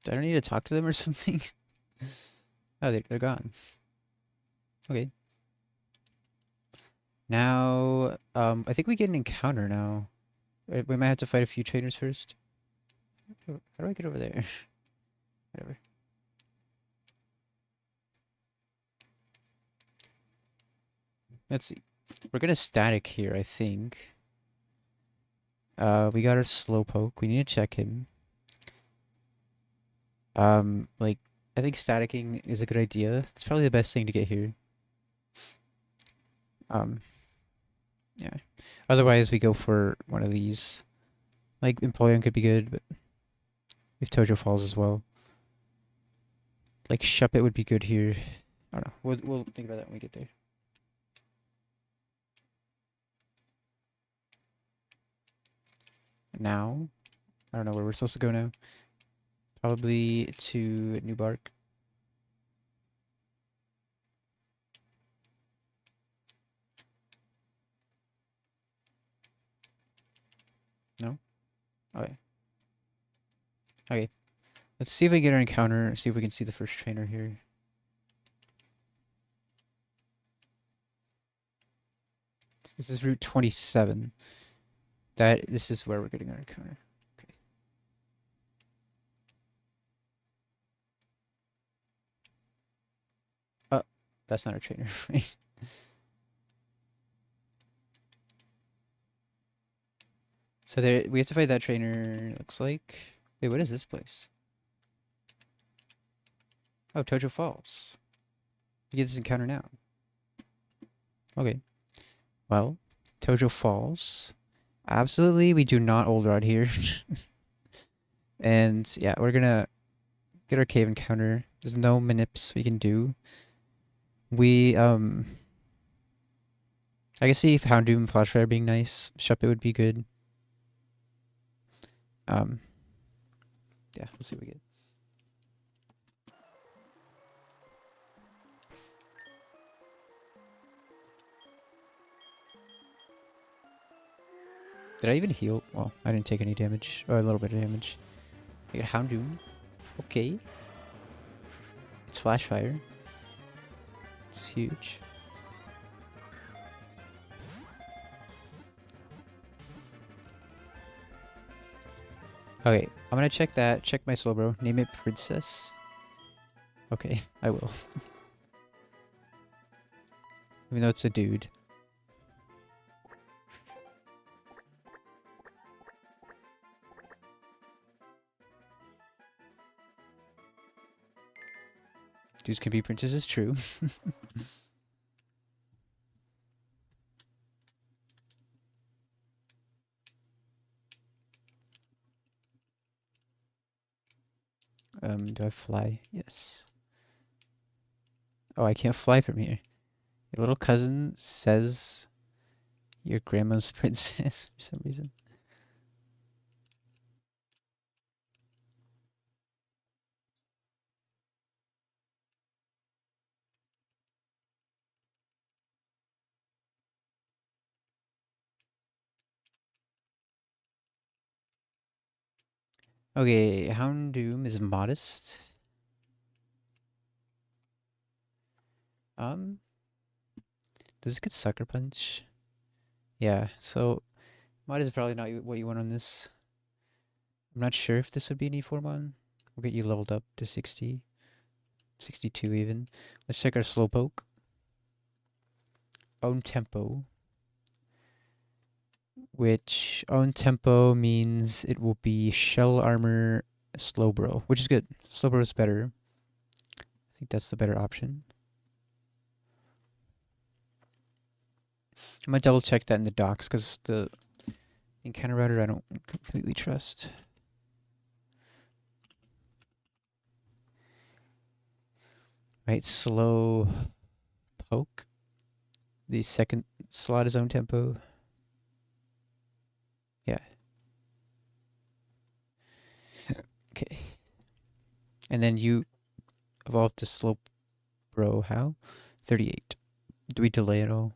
A: Do I don't need to talk to them or something? Oh, they're gone. Okay. Now, I think we get an encounter now. We might have to fight a few trainers first. How do I get over there? Whatever. Let's see. We're gonna static here, I think. We got our slowpoke. We need to check him. Like, I think staticking is a good idea. It's probably the best thing to get here. Yeah. Otherwise, we go for one of these. Like, Empoleon could be good, but if Tojo falls as well. Like, Shuppet would be good here. I don't know. We'll think about that when we get there. Now, I don't know where we're supposed to go now. Probably to New Bark. No? Okay. Okay. Let's see if we get our encounter. See if we can see the first trainer here. This is Route 27. This is where we're getting our encounter. Okay. Oh, that's not our trainer. So there, we have to fight that trainer. Looks like. Wait, what is this place? Oh, Tojo Falls. We get this encounter now. Okay. Well, Tojo Falls. Absolutely, we do not old rod here. And yeah, we're gonna get our cave encounter. There's no manips we can do. We I can see if Houndoom Flashfire being nice. Shuppet would be good. Yeah, we'll see what we get. Did I even heal? Well, I didn't take any damage. Or a little bit of damage. I get Houndoom. Okay. It's Flashfire. It's huge. Okay, I'm gonna check that. Check my Slowbro. Name it Princess. Okay, I will. Even though it's a dude. Dudes can be princesses, true. Do I fly? Yes. Oh, I can't fly from here. Your little cousin says your grandma's princess for some reason. Okay, Houndoom is modest. Does it get Sucker Punch? Yeah, so mod is probably not what you want on this. I'm not sure if this would be an E4 We'll get you leveled up to 60. 62 even. Let's check our Slowpoke. Own Tempo. Which own Tempo means it will be Shell Armor Slowbro, which is good. Slowbro is better. I think that's the better option. I'm gonna double check that in the docs because the encounter router I don't completely trust. Right, slow poke. The second slot is own tempo. Yeah. Okay. And then you evolve to slope bro. How? 38. Do we delay at all?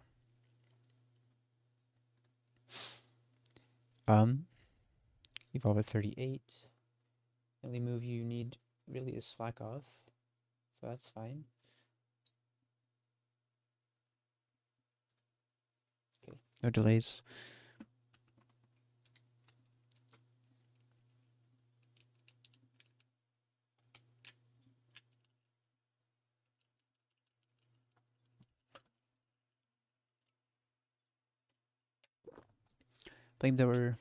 A: Evolve at 38. The only move you need really is slack off. So that's fine. Okay. No delays. Flamethrower.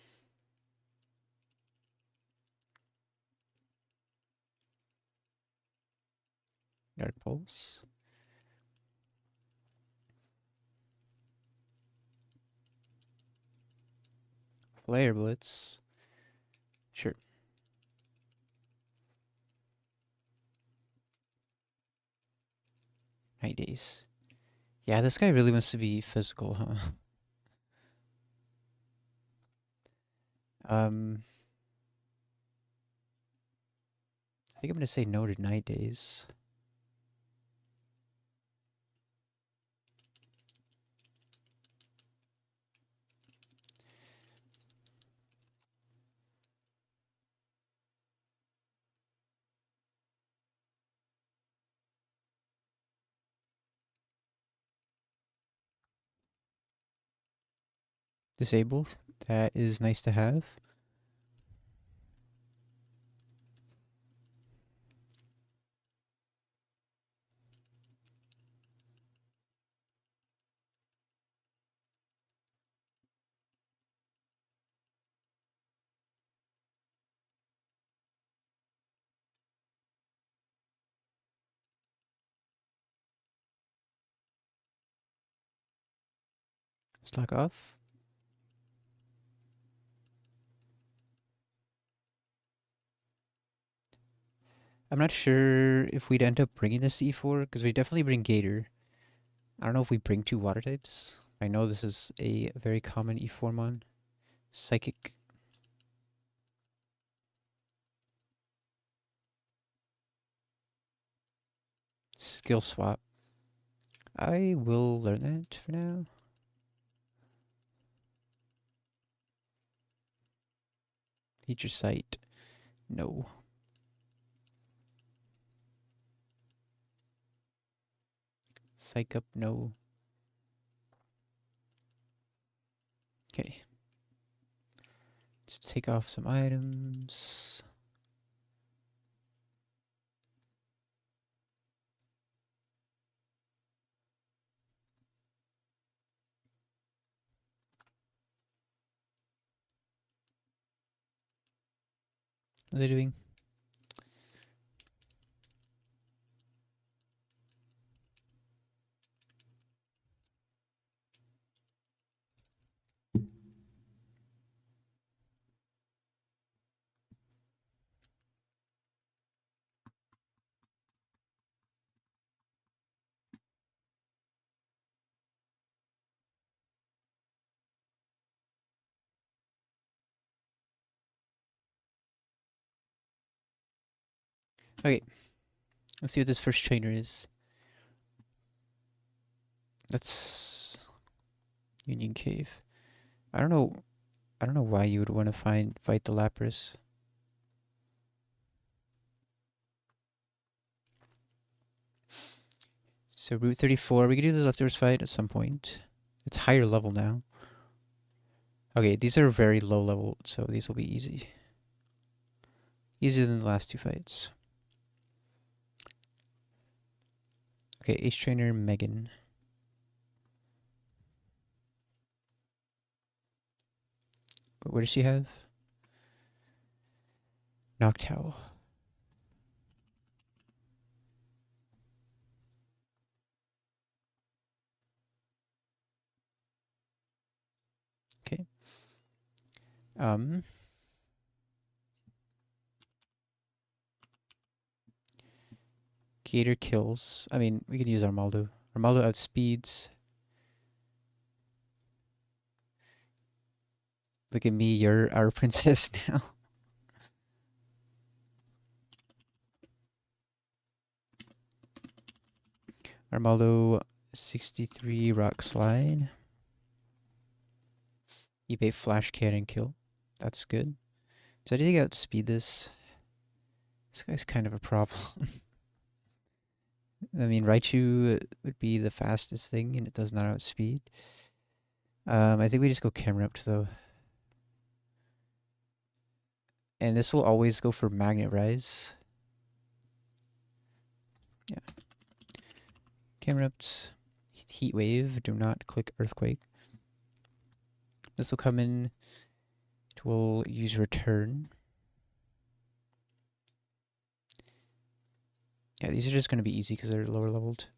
A: Dark Pulse. Flare Blitz. Sure. Night Days. Yeah, this guy really wants to be physical, huh? I think I'm gonna say no to Night Days. disabled. That is nice to have. Slack off. I'm not sure if we'd end up bringing this E4, because we definitely bring Gator. I don't know if we bring two water types. I know this is a very common E4 mon. Psychic. Skill swap. I will learn that for now. Feature sight. No. Psych up. No. Okay. Let's take off some items. What are they doing? Okay. Let's see what this first trainer is. That's Union Cave. I don't know. I don't know why you would want to fight the Lapras. So Route 34, we could do the leftovers fight at some point. It's higher level now. Okay, these are very low level, so these will be easy. Easier than the last two fights. Okay, Ace Trainer Megan. What does she have? Noctowl. Okay. Gator kills. I mean, we could use Armaldo. Armaldo outspeeds. Look at me, you're our princess now. Armaldo 63 Rock Slide. eBay Flash Cannon kill. That's good. Does anything outspeed this? This guy's kind of a problem. I mean, Raichu would be the fastest thing, and it does not outspeed. I think we just go Camerupt, though. And this will always go for Magnet Rise. Yeah. Camerupt. Heat Wave. Do not click Earthquake. This will come in. It will use Return. Yeah, these are just going to be easy because they're lower leveled.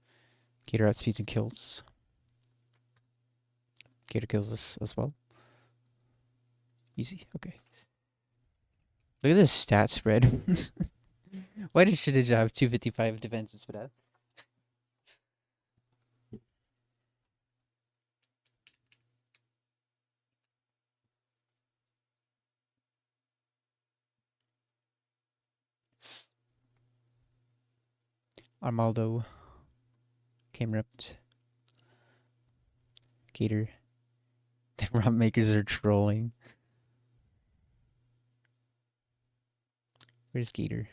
A: Gator outspeeds and kills. Gator kills this as well. Easy. Okay. Look at this stat spread. Why did Shedinja have 255 defense instead of? Armaldo. Camerupt. Gator. The ROM makers are trolling. Where's Gator?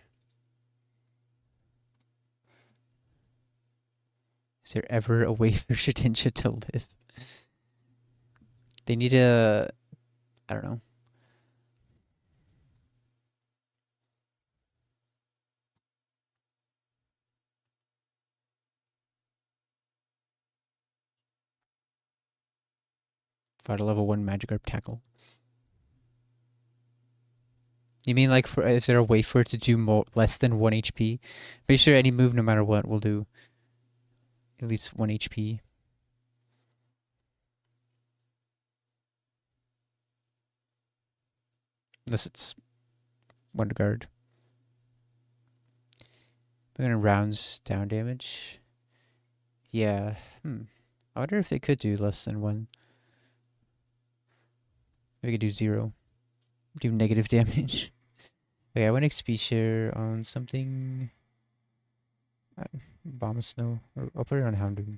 A: Is there ever a way for Shedinja to live? They need a, I don't know. Fight a level 1 Magikarp tackle. You mean like for is there a way for it to do less than 1 HP? Pretty sure any move, no matter what, will do at least 1 HP. Unless it's Wonder Guard. We're gonna rounds down damage. Yeah. I wonder if it could do less than 1. We could do 0. Do negative damage. Okay, I want XP share on something. Bomb Snow. Or I'll put it on Houndoom.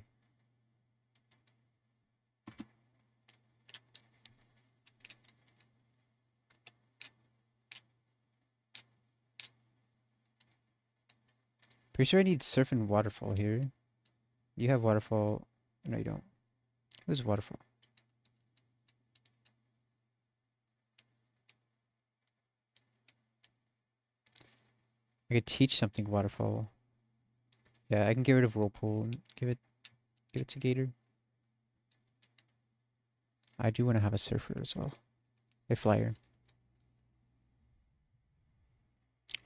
A: Pretty sure I need Surf and Waterfall here. You have Waterfall. No, you don't. Who's Waterfall? I could teach something Waterfall. Yeah, I can get rid of Whirlpool and give it to Gator. I do want to have a Surfer as well. A Flyer.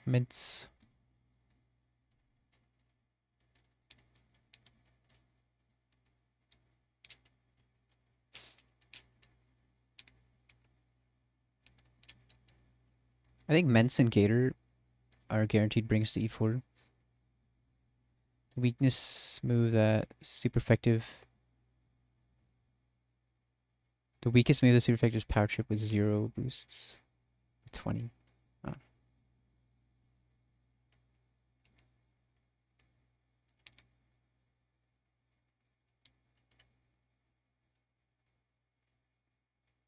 A: Mints. I think Mints and Gator are guaranteed brings to E4. Weakness move that super effective. The weakest move that's super effective is Power Trip with 0 boosts. 20. Oh. What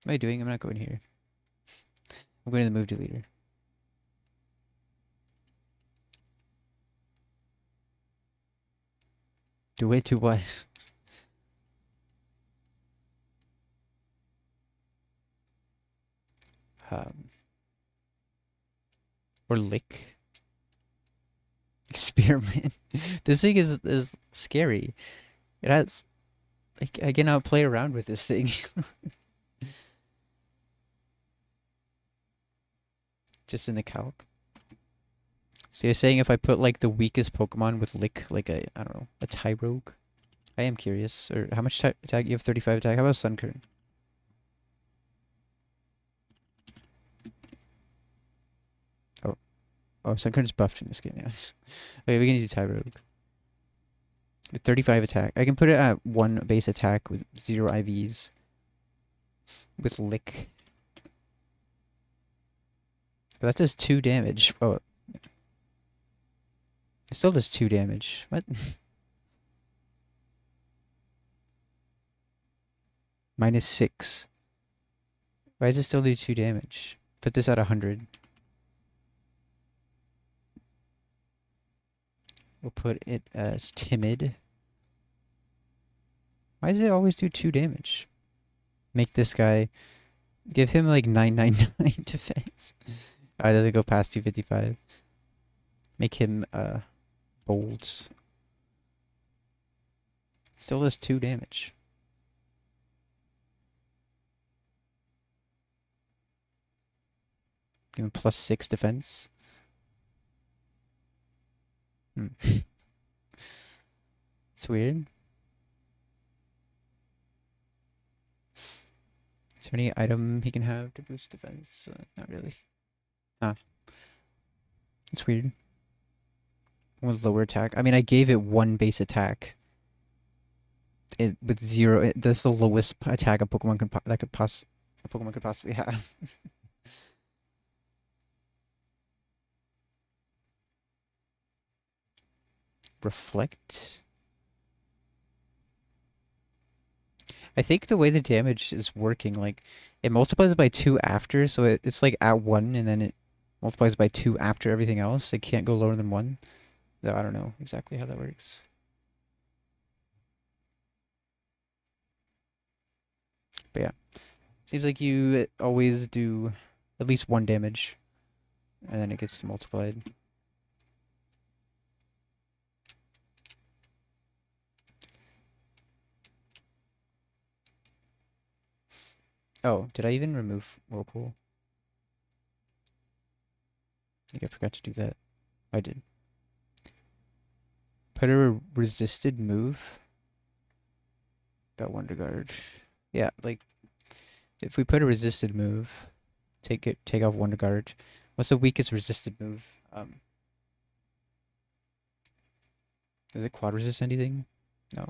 A: am I doing? I'm not going here. I'm going to the move deleter. Do it to what? Or lick. Experiment. This thing is scary. It has like I cannot play around with this thing. Just in the calc. So you're saying if I put like the weakest Pokemon with lick, like a I don't know, a Tyrogue? I am curious. Or how much attack? You have 35 attack. How about Sunkern? Oh, Sunkern's buffed in this game, yes. Okay, we can do Tyrogue. With 35 attack. I can put it at 1 base attack with 0 IVs. With lick. But that does 2 damage. Oh. It still does 2 damage. What? -6. Why does it still do 2 damage? Put this at 100. We'll put it as timid. Why does it always do 2 damage? Make this guy... Give him like 999 defense. Alright, doesn't go past 255. Make him bold. Still does 2 damage. Give him +6 defense. It's weird. Is there any item he can have to boost defense? Not really. It's weird. With lower attack. I mean, I gave it 1 base attack. With 0. That's the lowest attack a Pokemon could possibly have. Reflect. I think the way the damage is working, like, it multiplies by 2 after, so it's like at 1, and then it multiplies by 2 after everything else. It can't go lower than 1. Though I don't know exactly how that works. But yeah. Seems like you always do at least 1 damage, and then it gets multiplied. Oh, did I even remove Whirlpool? I think I forgot to do that. I did. Put a resisted move. About Wonder Guard. Yeah, like if we put a resisted move, take off Wonder Guard. What's the weakest resisted move? Does it quad resist anything? No.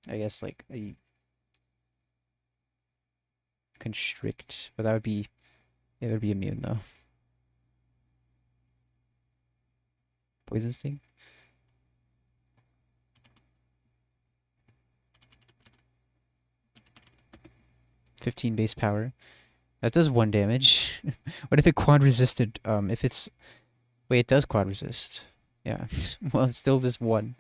A: I guess like a constrict, but that would be it would be immune though. Poison sting. 15 base power. That does 1 damage. What if it quad resisted? If it's wait, it does quad resist. Yeah. Well, it's still just 1.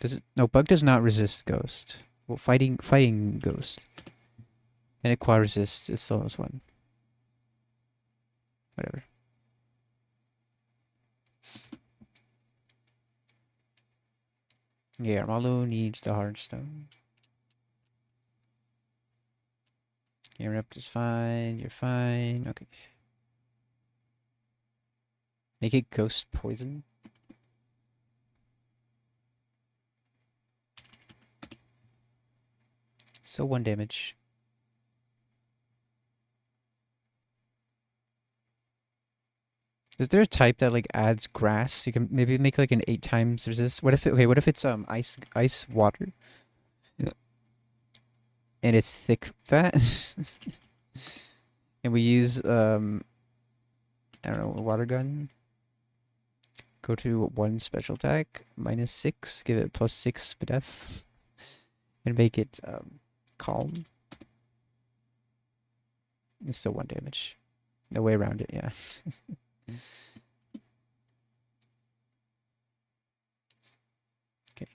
A: Does it? No, bug does not resist ghost. Well, fighting ghost. And it quad resists. It still has 1. Whatever. Yeah, Armalo needs the hardstone. Erupt is fine. You're fine. Okay. Make it ghost poison. Still 1 damage. Is there a type that like adds grass? You can maybe make like an 8 times resist. What if what if it's ice water? Yeah. And it's thick fat? And we use I don't know, a water gun. Go to 1 special attack, -6, give it +6 def, and make it calm. It's still 1 damage. No way around it, yeah. Okay.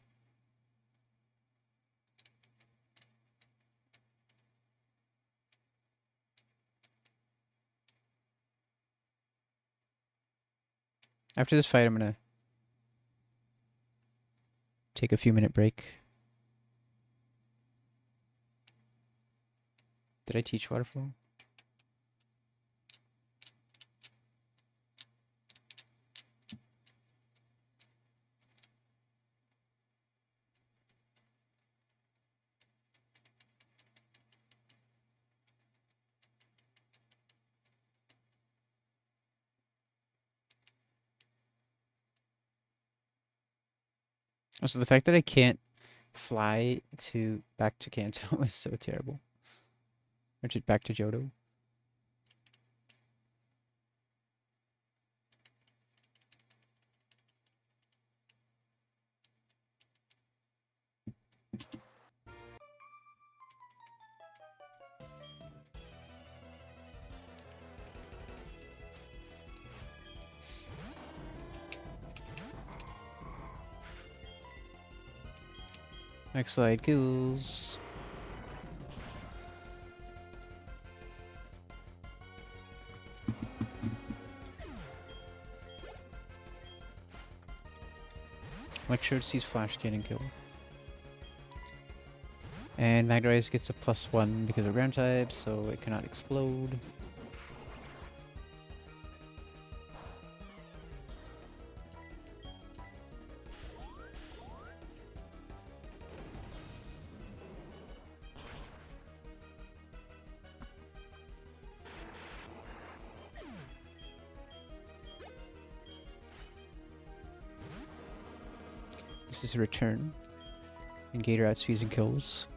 A: After this fight, I'm gonna take a few minute break. Did I teach waterfall? Also, the fact that I can't fly back to Kanto is so terrible. Or back to Johto. Next slide kills. Lecture sees Flash getting killed. And Magdarius gets a +1 because of ground type, so it cannot explode. This is a return. And Gator outspeeds and kills.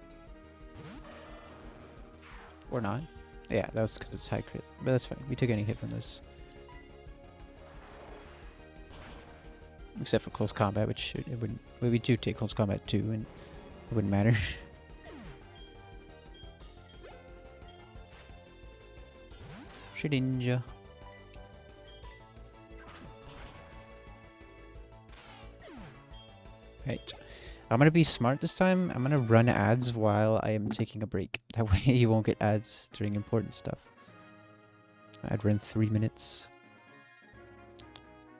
A: Or not. Yeah, that was because it's high crit. But that's fine. We took any hit from this. Except for close combat, which it wouldn't. Well, we do take close combat too, and it wouldn't matter. Shedinja. Right. I'm gonna be smart this time. I'm gonna run ads while I am taking a break. That way you won't get ads during important stuff. I'd run 3 minutes.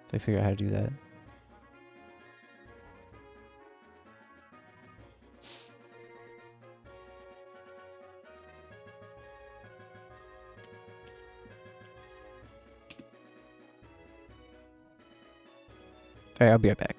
A: If I figure out how to do that. Alright, I'll be right back.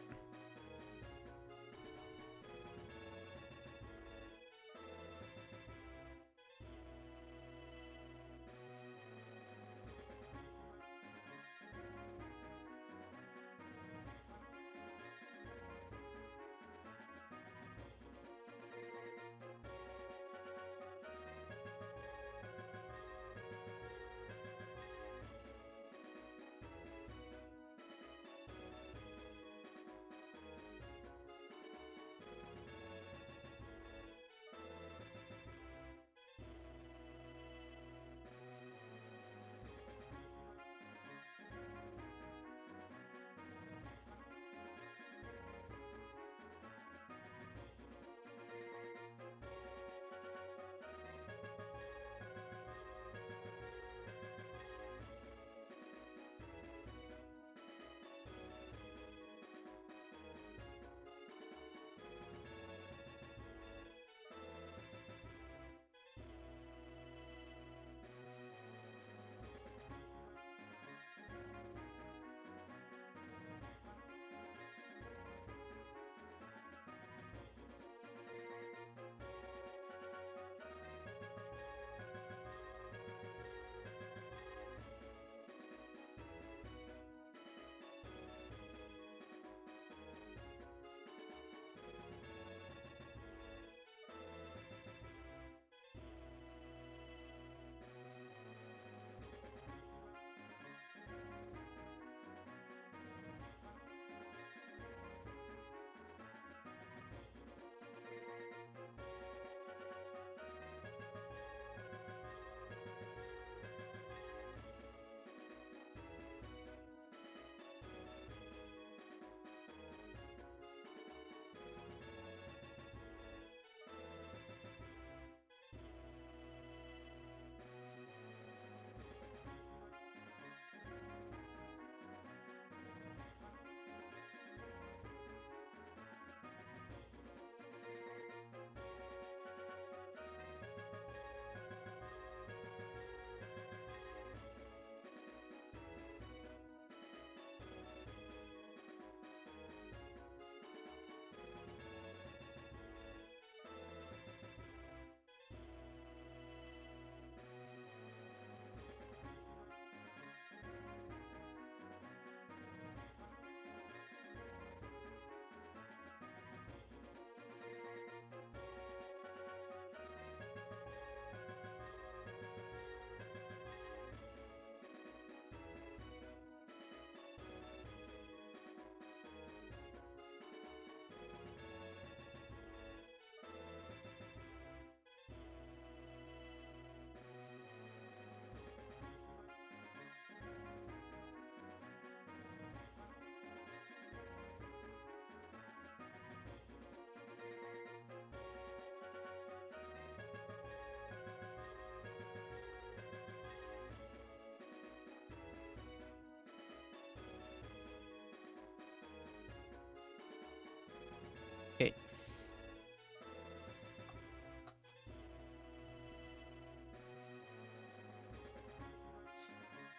A: Okay.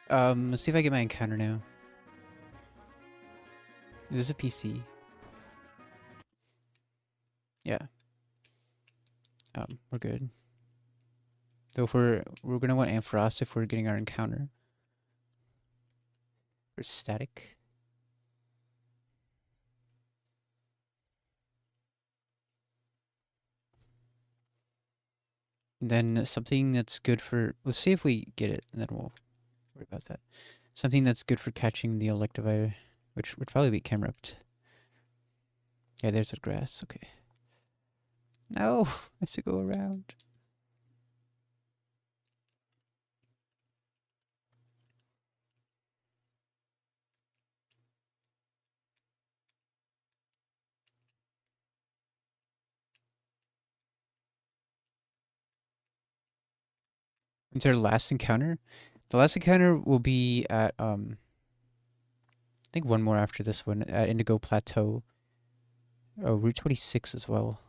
A: Let's see if I get my encounter now. Is this a PC? Yeah. We're good. So if we're gonna want Ampharos if we're getting our encounter. Or static. Then something that's good for, let's see if we get it, and then we'll worry about that. Something that's good for catching the Electivire, which would probably be Camerupt. Yeah, there's the grass. Okay. No, I have to go around. It's our last encounter. The last encounter will be at I think one more after this one at Indigo Plateau. Oh, Route 26 as well.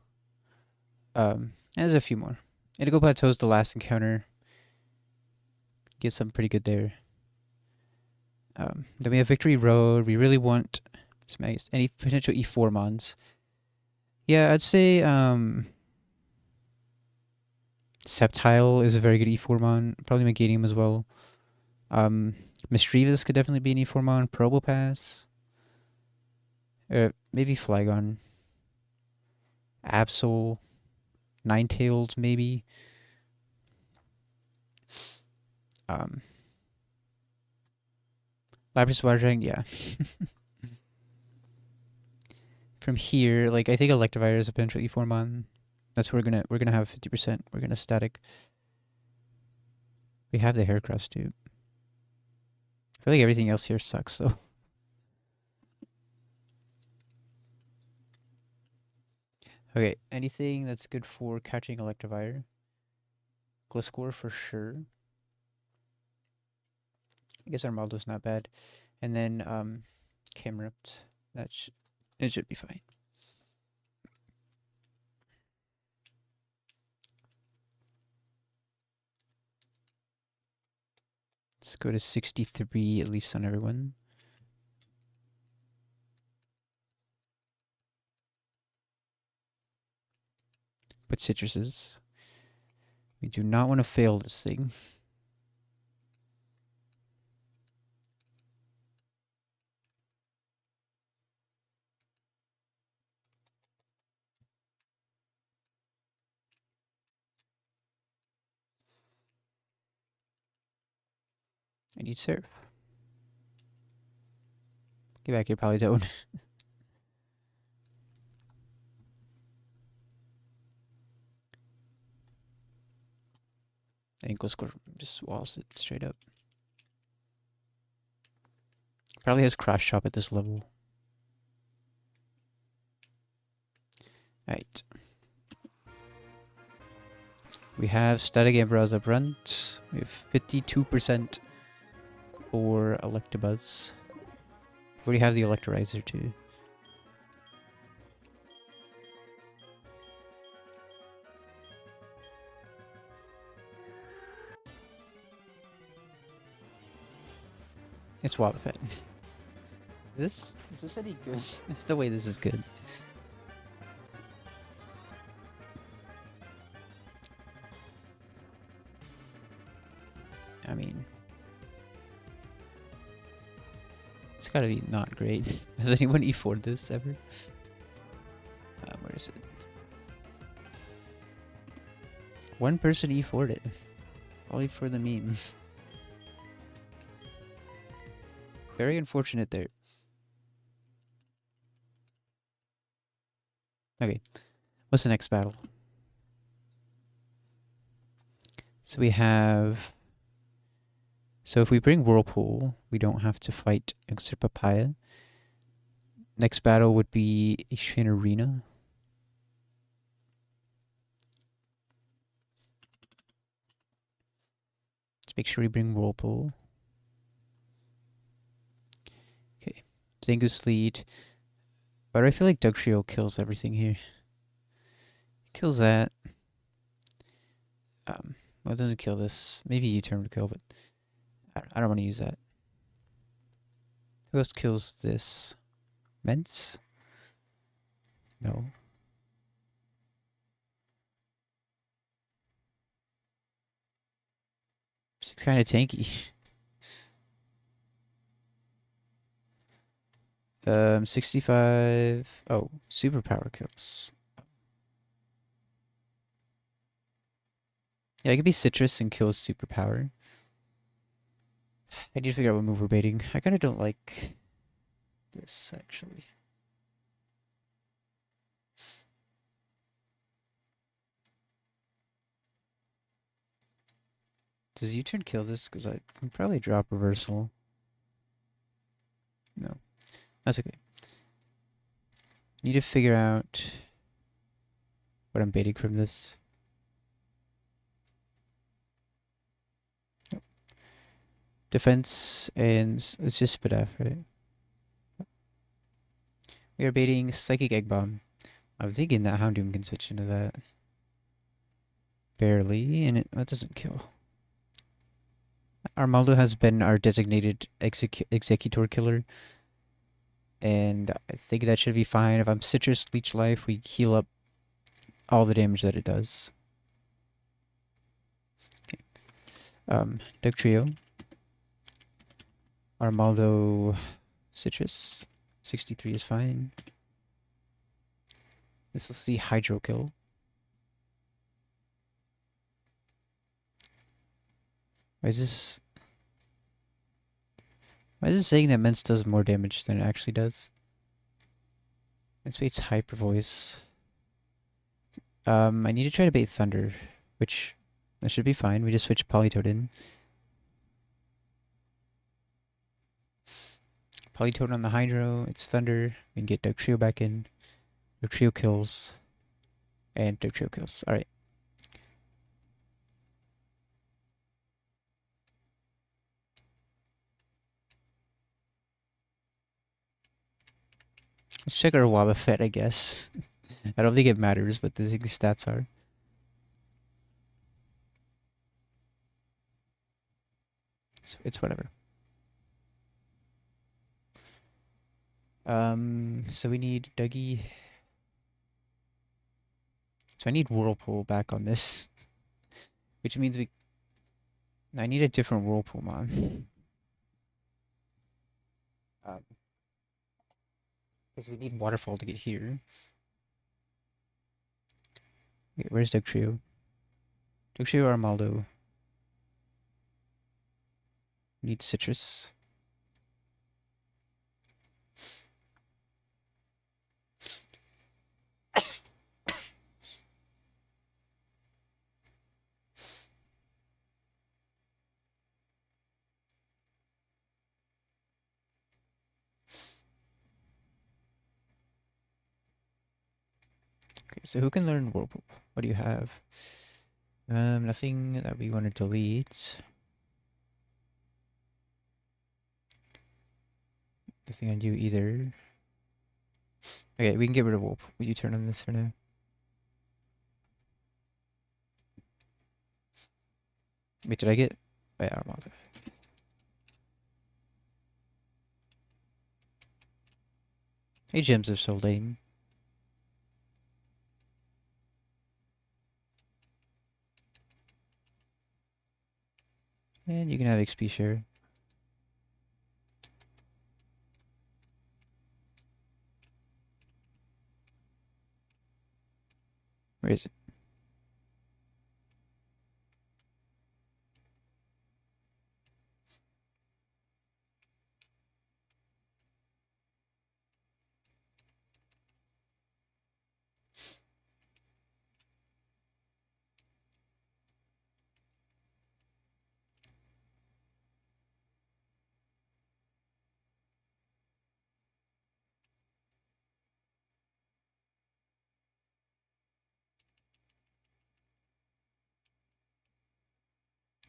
A: There's a few more. Indigo Plateau is the last encounter. Get something pretty good there. Then we have Victory Road. We really want any potential E4 mons. Yeah, I'd say Septile is a very good E4 mon. Probably Meganium as well. Mischievous could definitely be an E4 mon. Probopass. Maybe Flygon. Absol. Ninetales, maybe. Lapras Water Dragon, yeah. From here, like I think Electivire is a potential E4 mon. That's where we're gonna have 50%. We're gonna static. We have the Heracross too. I feel like everything else here sucks though. Okay, anything that's good for catching Electivire? Gliscor for sure. I guess Armaldo's not bad. And then Camerupt. It should be fine. Let's go to 63 at least on everyone. Put citruses. We do not want to fail this thing. I need Surf. Get back here, Polydone. I think Gliscor just walls it straight up. Probably has Cross Chop at this level. Alright. We have Static Ambroise up front. We have 52% for Electabuzz. We already have the Electorizer too. It's Wobbuffet. Is this any good? There's no way this is good. I mean, it's gotta be not great. Has anyone E4'd this ever? Where is it? One person E4'd it. Probably for the meme. Very unfortunate there. Okay, what's the next battle? So we have... So if we bring Whirlpool, we don't have to fight Extra Papaya. Next battle would be a Arena. Let's make sure we bring Whirlpool. Okay, Zangoose lead. But I feel like Dugtrio kills everything here. Kills that. Well, it doesn't kill this. Maybe U-turn would kill, but I don't want to use that. Who else kills this? Mence? No. It's kind of tanky. 65. Oh, superpower kills. Yeah, it could be citrus and kills superpower. I need to figure out what move we're baiting. I kind of don't like this, actually. Does U-turn kill this? Because I can probably drop reversal. No. That's okay. Need to figure out what I'm baiting from this. Defense and let's just spit F, right? We are baiting Psychic Egg Bomb. I was thinking that Houndoom can switch into that. Barely, and that doesn't kill. Armaldo has been our designated executor killer. And I think that should be fine. If I'm Citrus Leech Life, we heal up all the damage that it does. Okay. Doug Trio. Armaldo Citrus. 63 is fine. This will see Hydro Kill. Why is this saying that Mence does more damage than it actually does? Let's bait Hyper Voice. I need to try to bait Thunder, which that should be fine. We just switch Polytoad in. Polytoad on the Hydro, it's Thunder. We can get Doug Trio back in. Doug Trio kills. And Doug Trio kills. Alright. Let's check our Wobbuffet, I guess. I don't think it matters what the stats are. It's whatever. So we need Dougie. So I need Whirlpool back on this. Which means I need a different Whirlpool, man. Because we need Waterfall to get here. Wait, where's Doug Trio? Doug Trio Armaldo. Need Citrus. Okay, so who can learn Whirlpool? What do you have? Nothing that we want to delete. Nothing on you either. Okay, we can get rid of Whirlpool. Will you turn on this for now? Wait, did I get... Wait, Armaldo. Hey, gems are so lame. And you can have XP share. Where is it?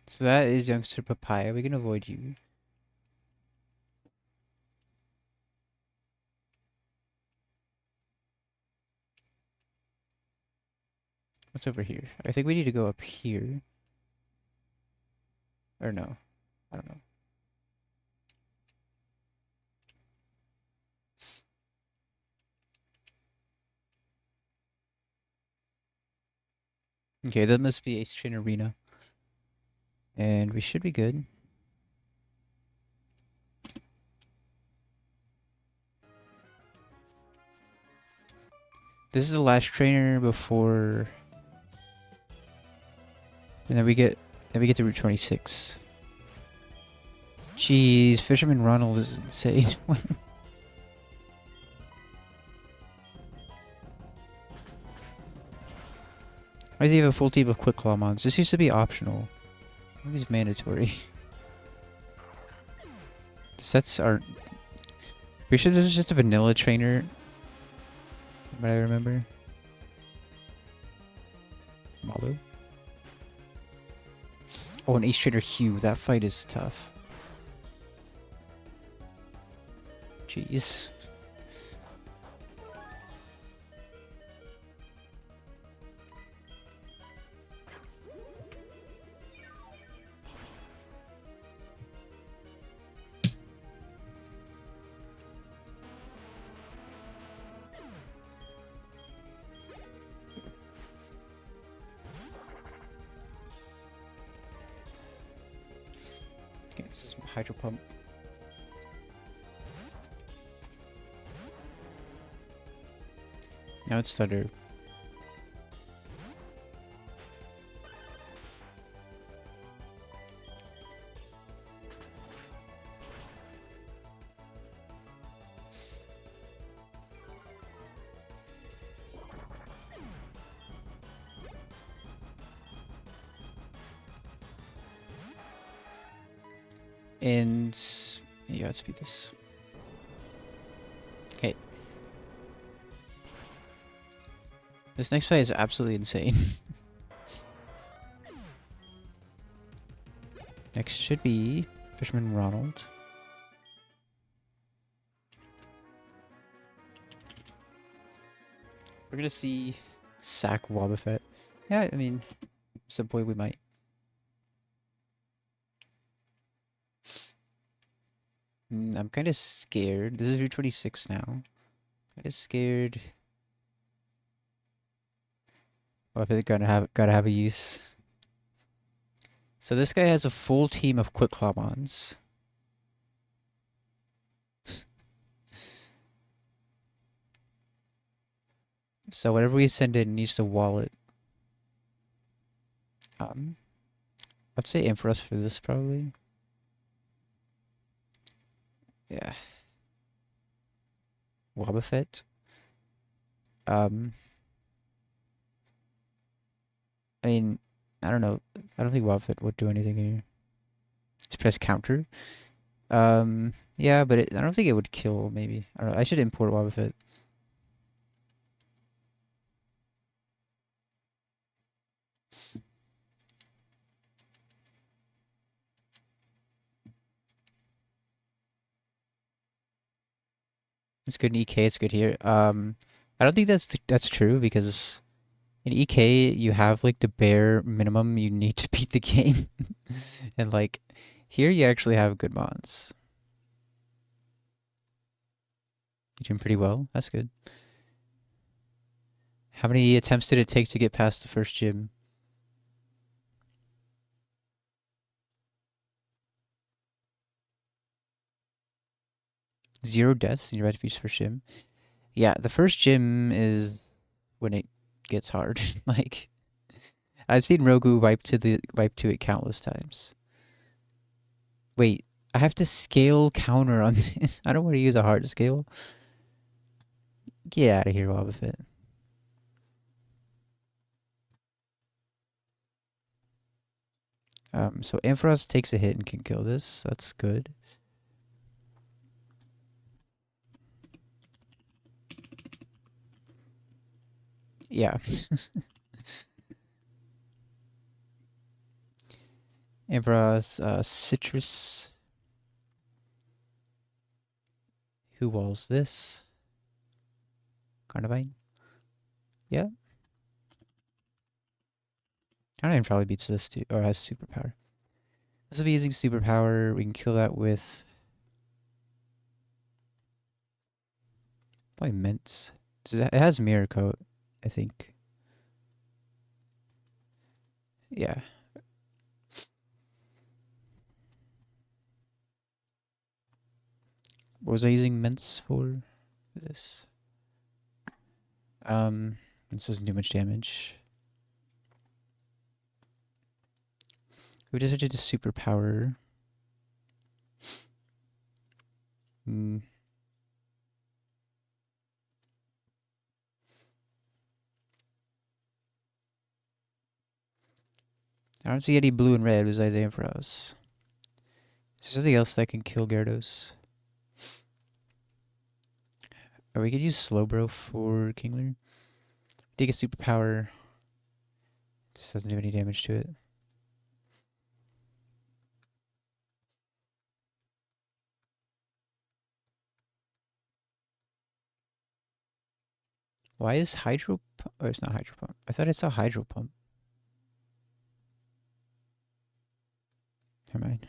A: So that is Youngster Papaya. We can avoid you. What's over here? I think we need to go up here. Or no. I don't know. Okay, that must be Ace Train Arena. And we should be good. This is the last trainer before... And then we get to Route 26. Jeez, Fisherman Ronald is insane. Why does he have a full team of Quick Claw mons? This used to be optional. I think it's mandatory. The sets are... Pretty sure this is just a vanilla trainer. What I remember. Malo. Oh, an Ace Trainer Hugh. That fight is tough. Jeez. Okay, this is hydro pump. Now it's thunder. And yeah, let's beat this. Okay. This next fight is absolutely insane. Next should be Fisherman Ronald. We're gonna see sack Wobbuffet. Yeah, I mean, some point we might. I'm kind of scared. This is Route 26 now. Kind of scared. Oh, I think gotta have a use. So this guy has a full team of Quick Clawmons. So whatever we send in needs to wallet. I'd say aim for us for this probably. Yeah. Wobbuffet. I mean, I don't know. I don't think Wobbuffet would do anything here. Just press counter. Yeah, but I don't think it would kill, maybe. I don't know. I should import Wobbuffet. It's good in EK, it's good here. I don't think that's true because in EK you have like the bare minimum you need to beat the game. And like here you actually have good mons. You're doing pretty well. That's good. How many attempts did it take to get past the first gym? Zero deaths and you're about to reach the first gym. Yeah, the first gym is when it gets hard. Like I've seen Rogu wipe to it countless times. Wait, I have to scale counter on this. I don't want to use a hard scale. Get out of here, Wobbuffet. So Ampharos takes a hit and can kill this. That's good. Yeah. Ampharos, Citrus. Who walls this? Carnivine. Yeah. Carnivine probably beats this too, or has superpower. This will be using superpower. We can kill that with probably Mints. It has Mirror Coat, I think. Yeah. What was I using Mints for? This. This doesn't do much damage. We just did a superpower. I don't see any blue and red besides Ampharos. Is there something else that can kill Gyarados? Or we could use Slowbro for Kingler. Take a superpower. Just doesn't do any damage to it. Why is hydro? Oh, it's not hydro pump. I thought it's a hydro pump. Never mind.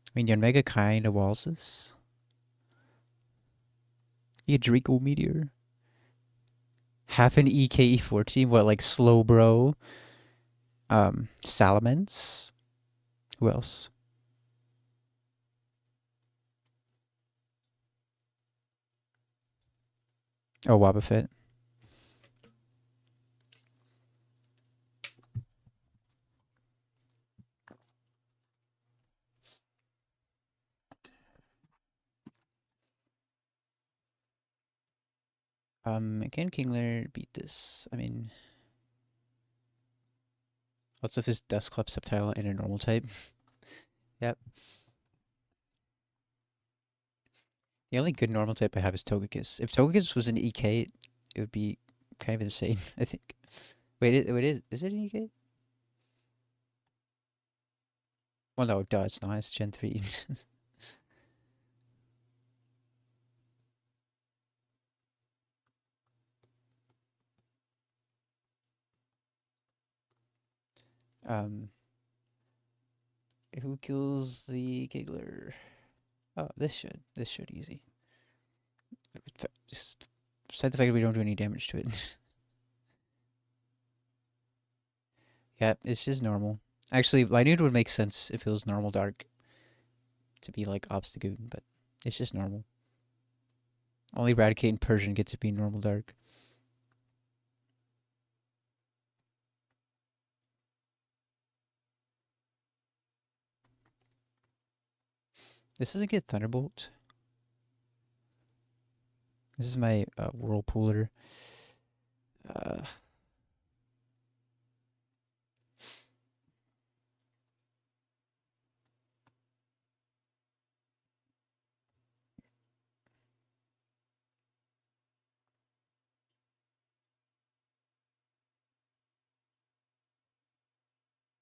A: I mean, your mega kind of walls this. You Draco Meteor. Half an EKE14. What, like slow bro? Salamence. Who else? Oh, Wobbuffet. Can Kingler beat this? I mean, what's if this Dustclap Sceptile in a normal type? Yep. The only good normal type I have is Togekiss. If Togekiss was an EK, it would be kind of insane, I think. Wait, is it an EK? Well, no, duh, it's not. It's Gen 3. um, who kills the Giggler? Oh, this should easy. Just besides the fact that we don't do any damage to it. Yeah, it's just normal. Actually, Lineage would make sense if it was normal dark to be like Obstagoon, but it's just normal. Only Raticate and Persian get to be normal dark. This doesn't get Thunderbolt. This is my Whirlpooler. Uh,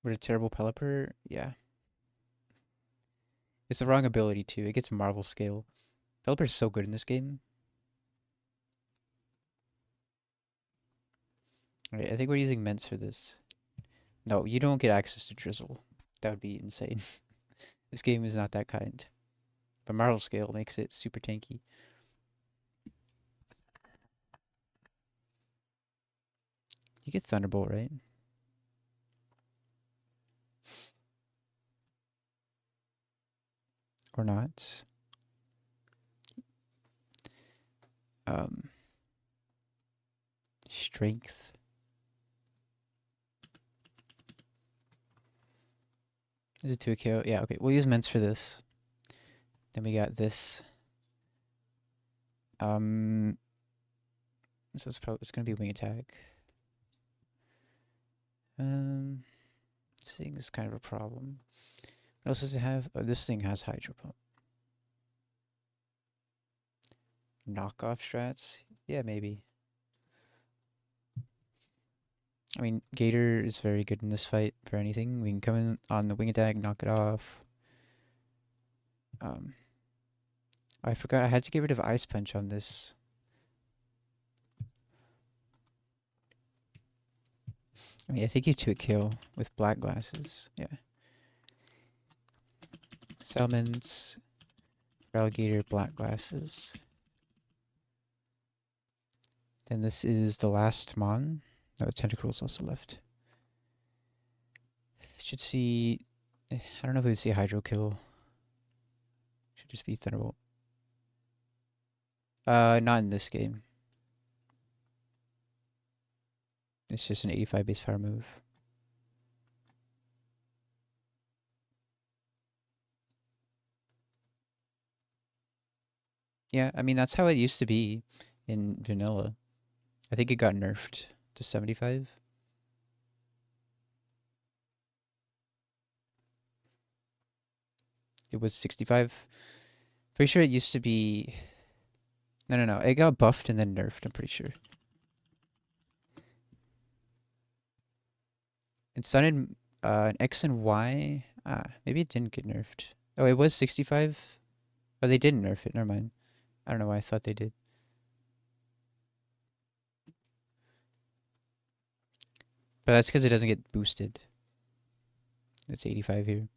A: with a terrible Pelipper, yeah. It's the wrong ability too. It gets Marvel Scale. Pelipper's so good in this game. Alright, I think we're using Ments for this. No, you don't get access to Drizzle. That would be insane. This game is not that kind. But Marvel Scale makes it super tanky. You get Thunderbolt, right? Or not? Um, Strength. Is it 2 KO? Yeah, okay. We'll use Ments for this. Then we got this. So it's gonna be Wing Attack. This thing is kind of a problem. What else does it have? Oh, this thing has Hydro Pump. Knockoff strats? Yeah, maybe. I mean, Gator is very good in this fight for anything. We can come in on the Wing Attack, knock it off. I forgot I had to get rid of Ice Punch on this. I mean, I think you 2 kill with Black Glasses. Yeah. Salmons, Alligator, Black Glasses. Then this is the last Mon. No, Tentacruel's also left. Should see... I don't know if we would see a Hydro kill. Should just be Thunderbolt. Not in this game. It's just an 85 base power move. Yeah, I mean, that's how it used to be in vanilla. I think it got nerfed to 75. It was 65. Pretty sure it used to be... No. It got buffed and then nerfed, I'm pretty sure. It started an X and Y. Ah, maybe it didn't get nerfed. Oh, it was 65? Oh, they didn't nerf it. Never mind. I don't know why I thought they did. But that's because it doesn't get boosted. It's 85 here.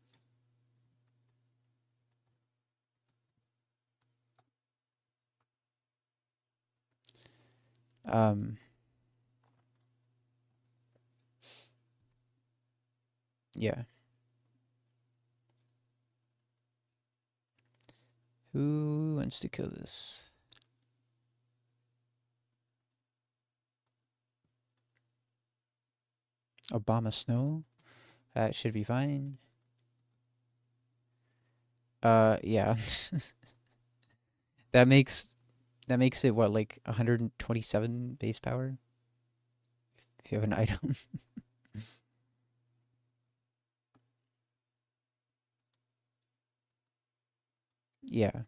A: Um, yeah. Who wants to kill this? Obama Snow? That should be fine. Yeah. That makes it what, like 127 base power if you have an item. Yeah.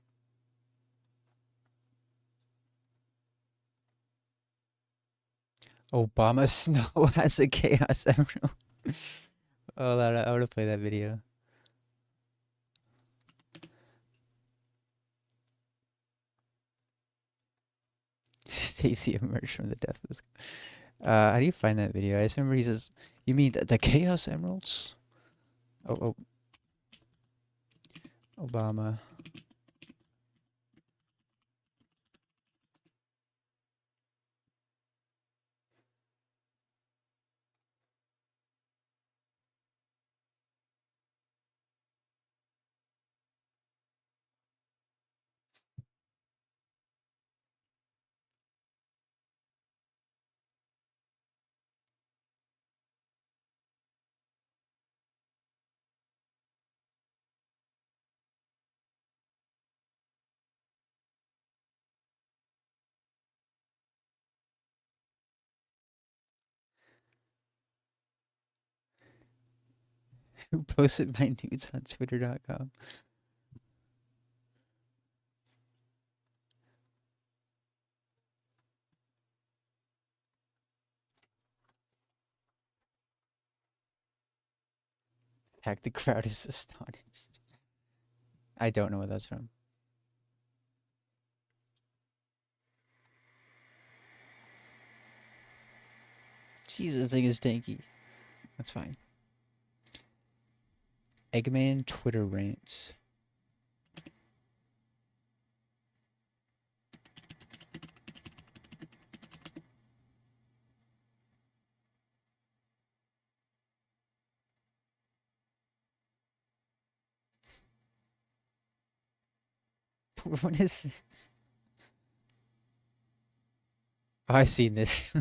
A: Obama Snow has a Chaos Emerald. Oh, that I want to play that video. Stacy emerged from the deathless. How do you find that video? I just remember he says, "You mean the Chaos Emeralds?" Oh, Obama. Who posted my nudes on Twitter.com? Heck, the crowd is astonished. I don't know what that's from. Jesus, this thing is tanky. That's fine. Eggman Twitter rants. What is this? Oh, I've seen this.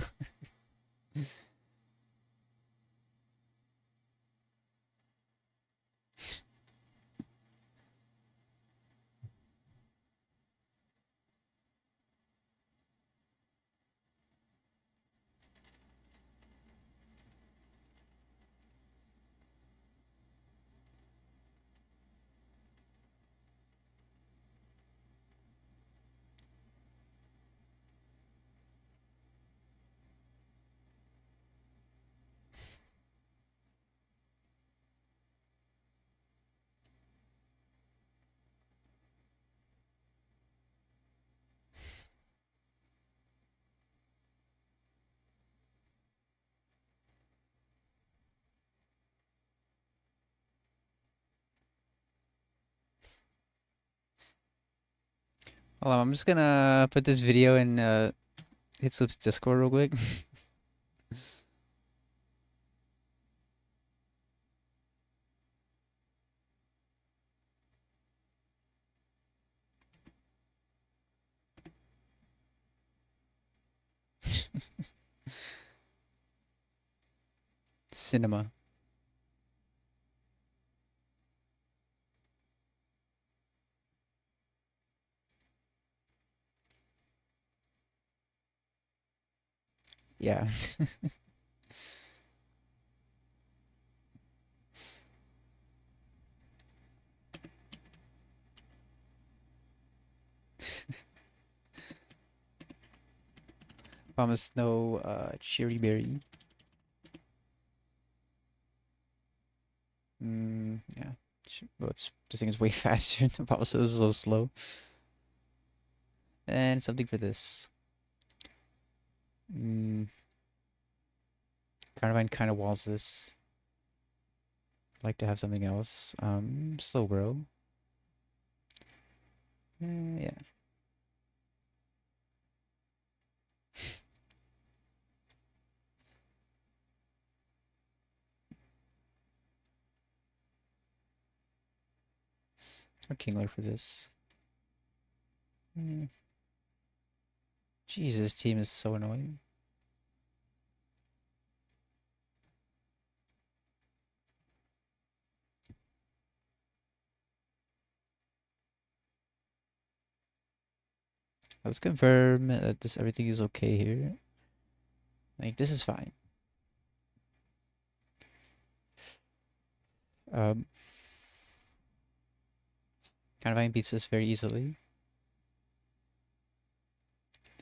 A: Hold on, I'm just gonna put this video in Hitslip's Discord real quick. Cinema. Yeah. Obama Snow, Cherry Berry. Yeah. Well, this thing is way faster. The power is so slow. And something for this. Carnivine kind of walls this. I'd like to have something else. Slow bro. Yeah. Or Kingler for this. Jesus, this team is so annoying. Let's confirm that everything is okay here. Like, this is fine. Carnivine beats this very easily.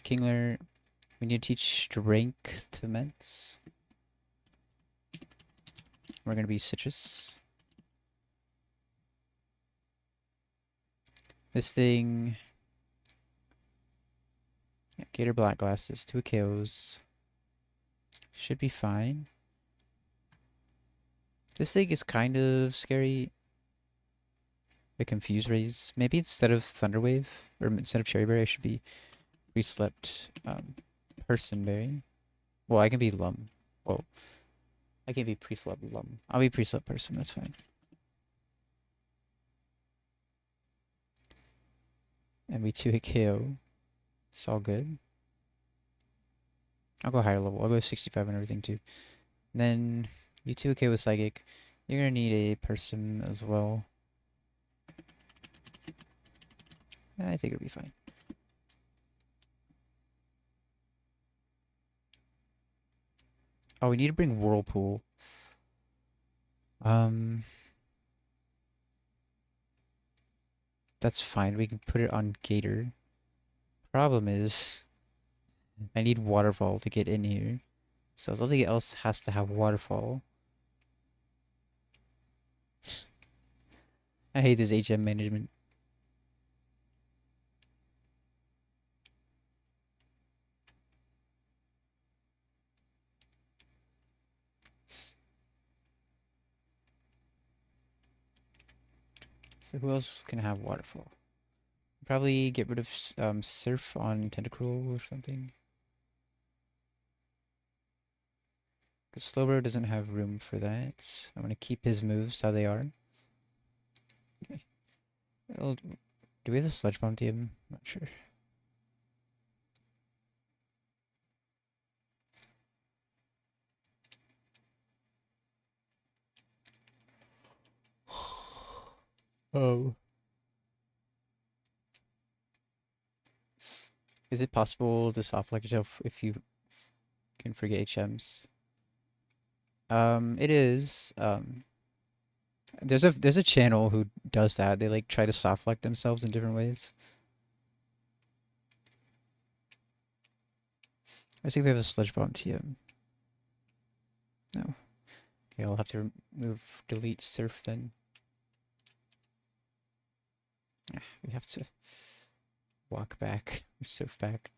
A: Kingler, we need to teach strength to Ments. We're gonna be Citrus. This thing... Yeah, Gator Black Glasses, 2 KOs. Should be fine. This thing is kind of scary. The Confuse Raise. Maybe instead of Thunderwave, or instead of Cherry Berry, I should be Pre-Slept Personberry. Well, I can be Lum. Well, I can be Pre-Slept Lum. I'll be Pre-Slept Person, that's fine. And we 2-hit KO. It's all good. I'll go higher level. I'll go 65 and everything too. And then you 2-hit KO with Psychic. You're gonna need a Person as well. I think it'll be fine. Oh, we need to bring Whirlpool. That's fine. We can put it on Gator. Problem is, I need Waterfall to get in here. So something else has to have Waterfall. I hate this HM management. So who else can have Waterfall? Probably get rid of Surf on Tentacruel or something. Because Slowbro doesn't have room for that. I'm going to keep his moves how they are. Okay. Well, do we have a Sludge Bomb team? I'm not sure. Oh. Is it possible to soft lock yourself if you can forget HMs? It is. There's a channel who does that. They like try to soft lock themselves in different ways. I think we have a Sludge Bomb TM. No. Okay, I'll have to delete Surf then. We have to walk back, Surf back.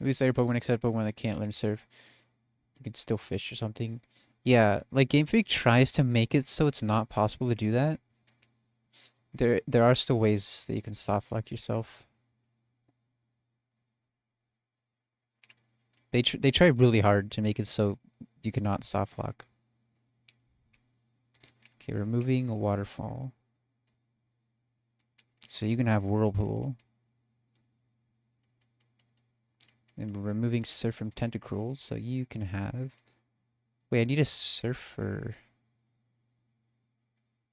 A: At least later Pokemon except Pokemon that can't learn Surf. You can still fish or something. Yeah, like Game Freak tries to make it so it's not possible to do that. There are still ways that you can soft lock yourself. They try really hard to make it so you cannot soft lock. Okay, removing a Waterfall. So you can have Whirlpool. And we're removing Surf from Tentacruel, so you can have... Wait, I need a Surfer.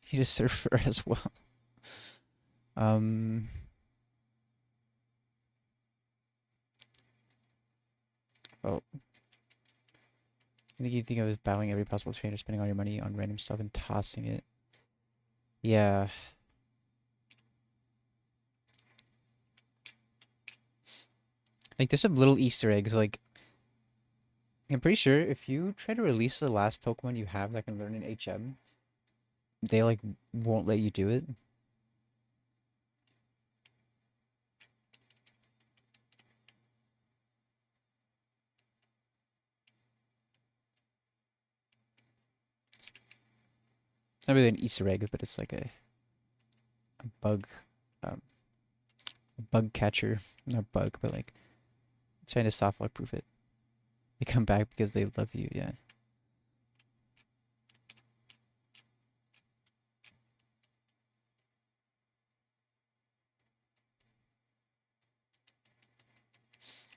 A: I need a Surfer as well. Oh. I think you think I was battling every possible trainer, spending all your money on random stuff and tossing it. Yeah. Like there's some little Easter eggs. Like I'm pretty sure if you try to release the last Pokemon you have that can learn in HM, they like won't let you do it. It's not really an Easter egg, but it's like a bug, um, a bug catcher. Not bug, but like trying to soft lock proof it. They come back because they love you. Yeah.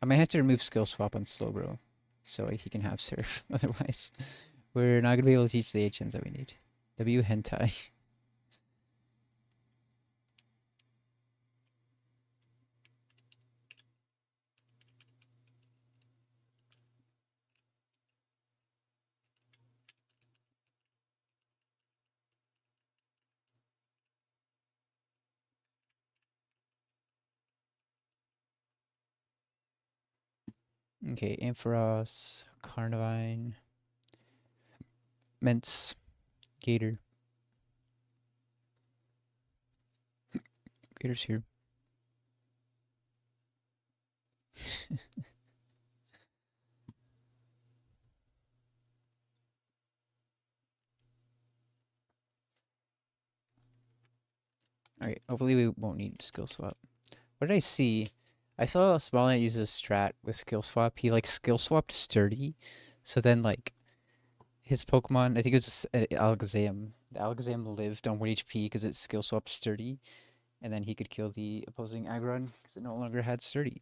A: I might have to remove skill swap on Slowbro, so he can have surf. Otherwise, we're not gonna be able to teach the HMs that we need. W hentai. Okay, Ampharos, Carnivine, Mence, Gator. Gator's here. Alright, hopefully we won't need skill swap. What did I see? I saw Smallnet use a strat with skill swap. He like skill swapped sturdy, so then like his Pokemon, I think it was Alakazam. The Alakazam lived on 1 HP because it skill swapped sturdy, and then he could kill the opposing Aggron because it no longer had sturdy.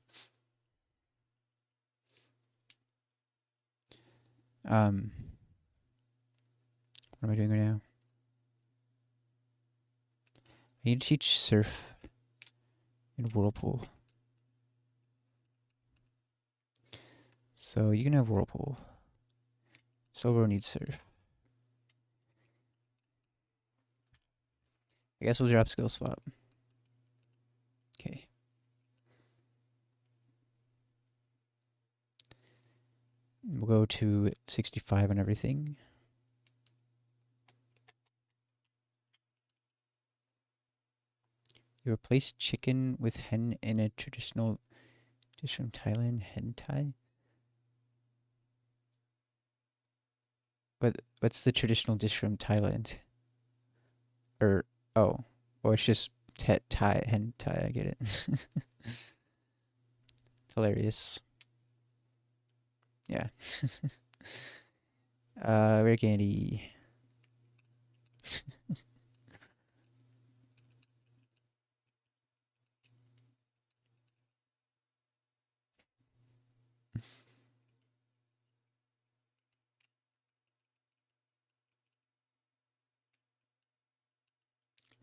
A: Um, what am I doing right now? I need to teach Surf and Whirlpool. So you can have Whirlpool. Silver needs Surf. I guess we'll drop skill swap. Okay. We'll go to 65 on everything. You replace chicken with hen in a traditional dish from Thailand, hentai? What's the traditional dish from Thailand? Or oh, or it's just Thai hentai. I get it. Hilarious. Yeah. Rare candy.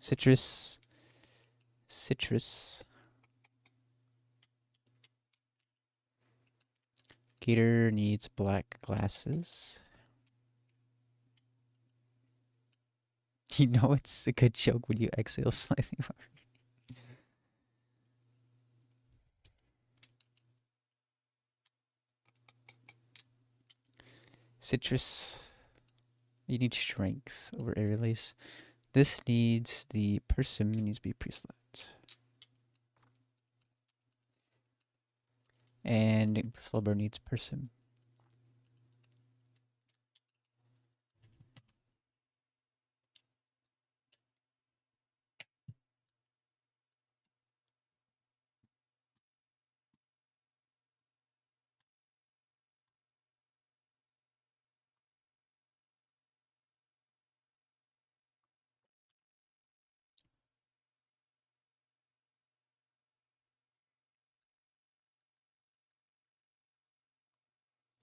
A: Citrus. Citrus. Gator needs black glasses. You know it's a good joke when you exhale slightly more. Citrus. You need strength over air release. This needs the person needs to be pre-select. And Slowbro needs person.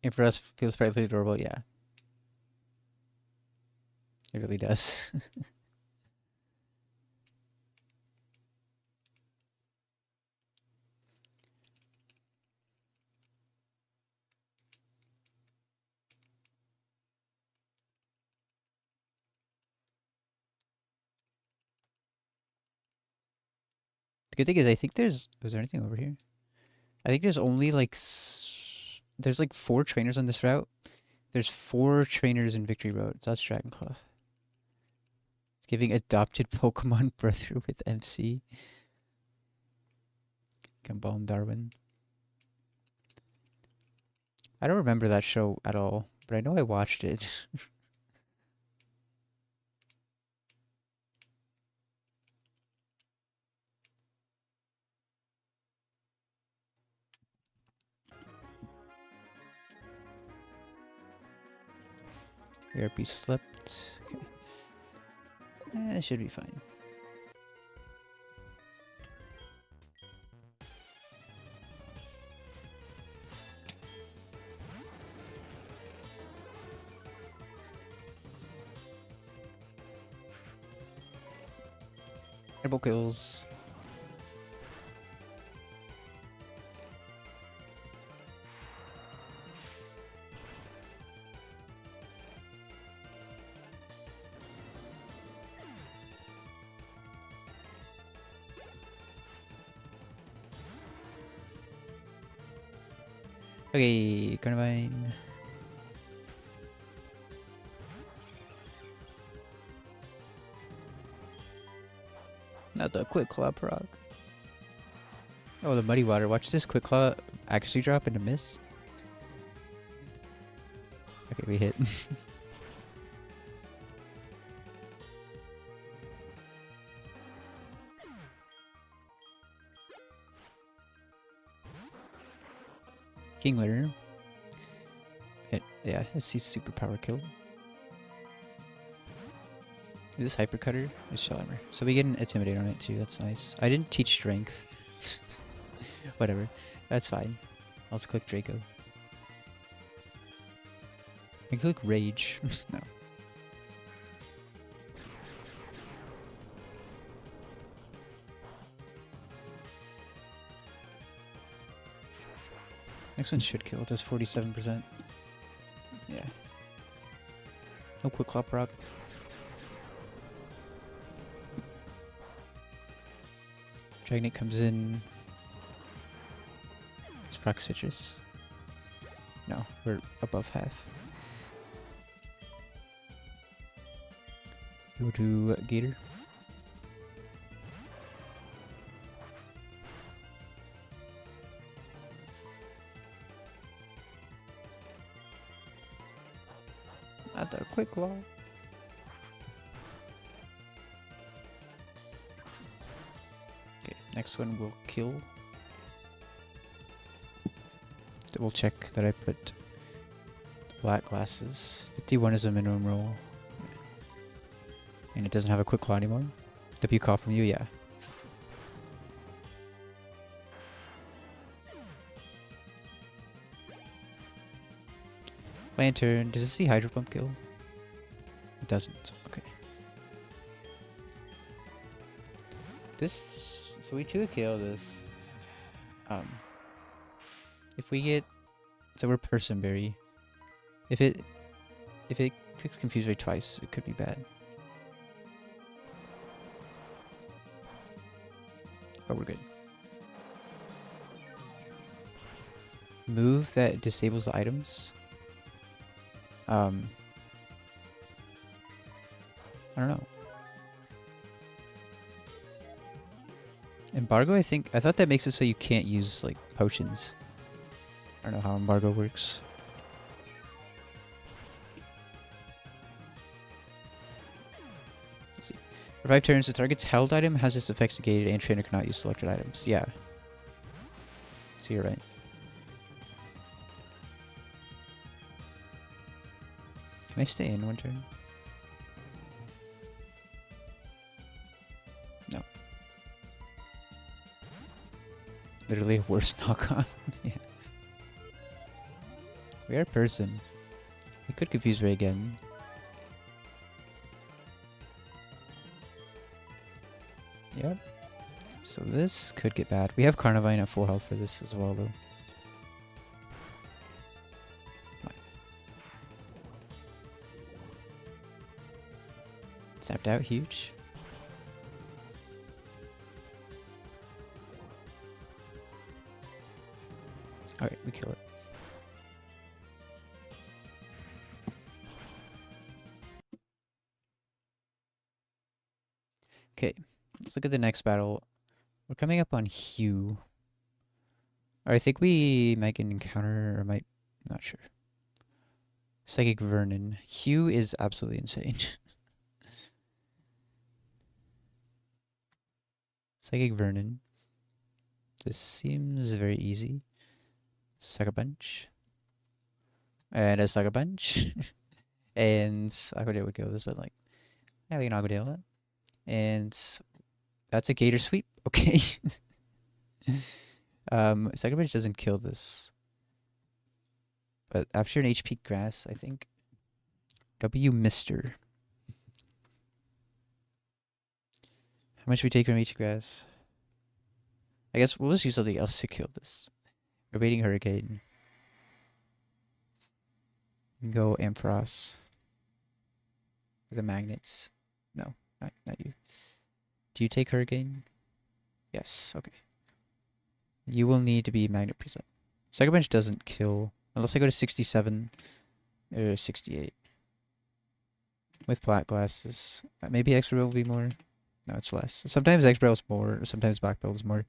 A: And for us, feels fairly adorable. Yeah, it really does. The good thing is I think there's... Was there anything over here? I think there's only like... There's like 4 trainers on this route. There's 4 trainers in Victory Road. So that's Dragonclaw. It's giving adopted Pokemon brother with MC. Gumball and Darwin. I don't remember that show at all, but I know I watched it. ERP slept. Okay. It should be fine. Double kills. Okay, Carnivine. Not the Quick Claw proc. Oh, the Muddy Water. Watch this Quick Claw actually drop into miss. Okay, we hit. Kingler. Yeah, let's see superpower kill. Is this Hyper Cutter? It's Shell Armor. So we get an Intimidate on it too, that's nice. I didn't teach Strength. Whatever, that's fine. I'll just click Draco. I can click Rage. No. Next one should kill, it does 47%. Yeah. No Quick Claw proc. Dragonite comes in. Let's proc Citrus. No, we're above half. Go to Gator. Not the Quick Claw. Okay, next one will kill. Double check that I put the black glasses. 51 is the minimum roll. And it doesn't have a Quick Claw anymore. W call from you, yeah. Lantern, does this see Hydro Pump kill? It doesn't, okay. This, so we 2-kill this. If we get, so we're Personberry. If it clicks Confuse Ray twice, it could be bad. But we're good. Move that disables the items. I don't know. Embargo, I thought that makes it so you can't use like potions. I don't know how embargo works. Let's see. For 5 turns, the target's held item has its effects negated and trainer cannot use selected items. Yeah. So you're right. Can I stay in one turn? No. Literally a worse knockoff. Yeah. We are Person. We could Confuse Ray again. Yep. So this could get bad. We have Carnivine at full health for this as well, though. Tapped out, huge. Alright, we kill it. Okay, let's look at the next battle. We're coming up on Hugh. I think we might get an encounter, or might... not sure. Psychic Vernon. Hugh is absolutely insane. Psychic Vernon. This seems very easy. Sucker Punch. And a Sucker Punch. And Agudale would kill this, but like, yeah, we can Agudale it. And that's a Gator Sweep. Okay. Sucker Punch doesn't kill this. But after an HP Grass, I think. W Mister. How much we take from each grass? I guess we'll just use something else to kill this. We're baiting Hurricane. Go Ampharos. The magnets. No, not you. Do you take Hurricane? Yes, okay. You will need to be Magnet Preset. Sucker Punch doesn't kill unless I go to 67 or 68. With Black Glasses. Maybe X-Ray will be more. No, it's less. Sometimes X-Ray is more, sometimes Black Belt is more.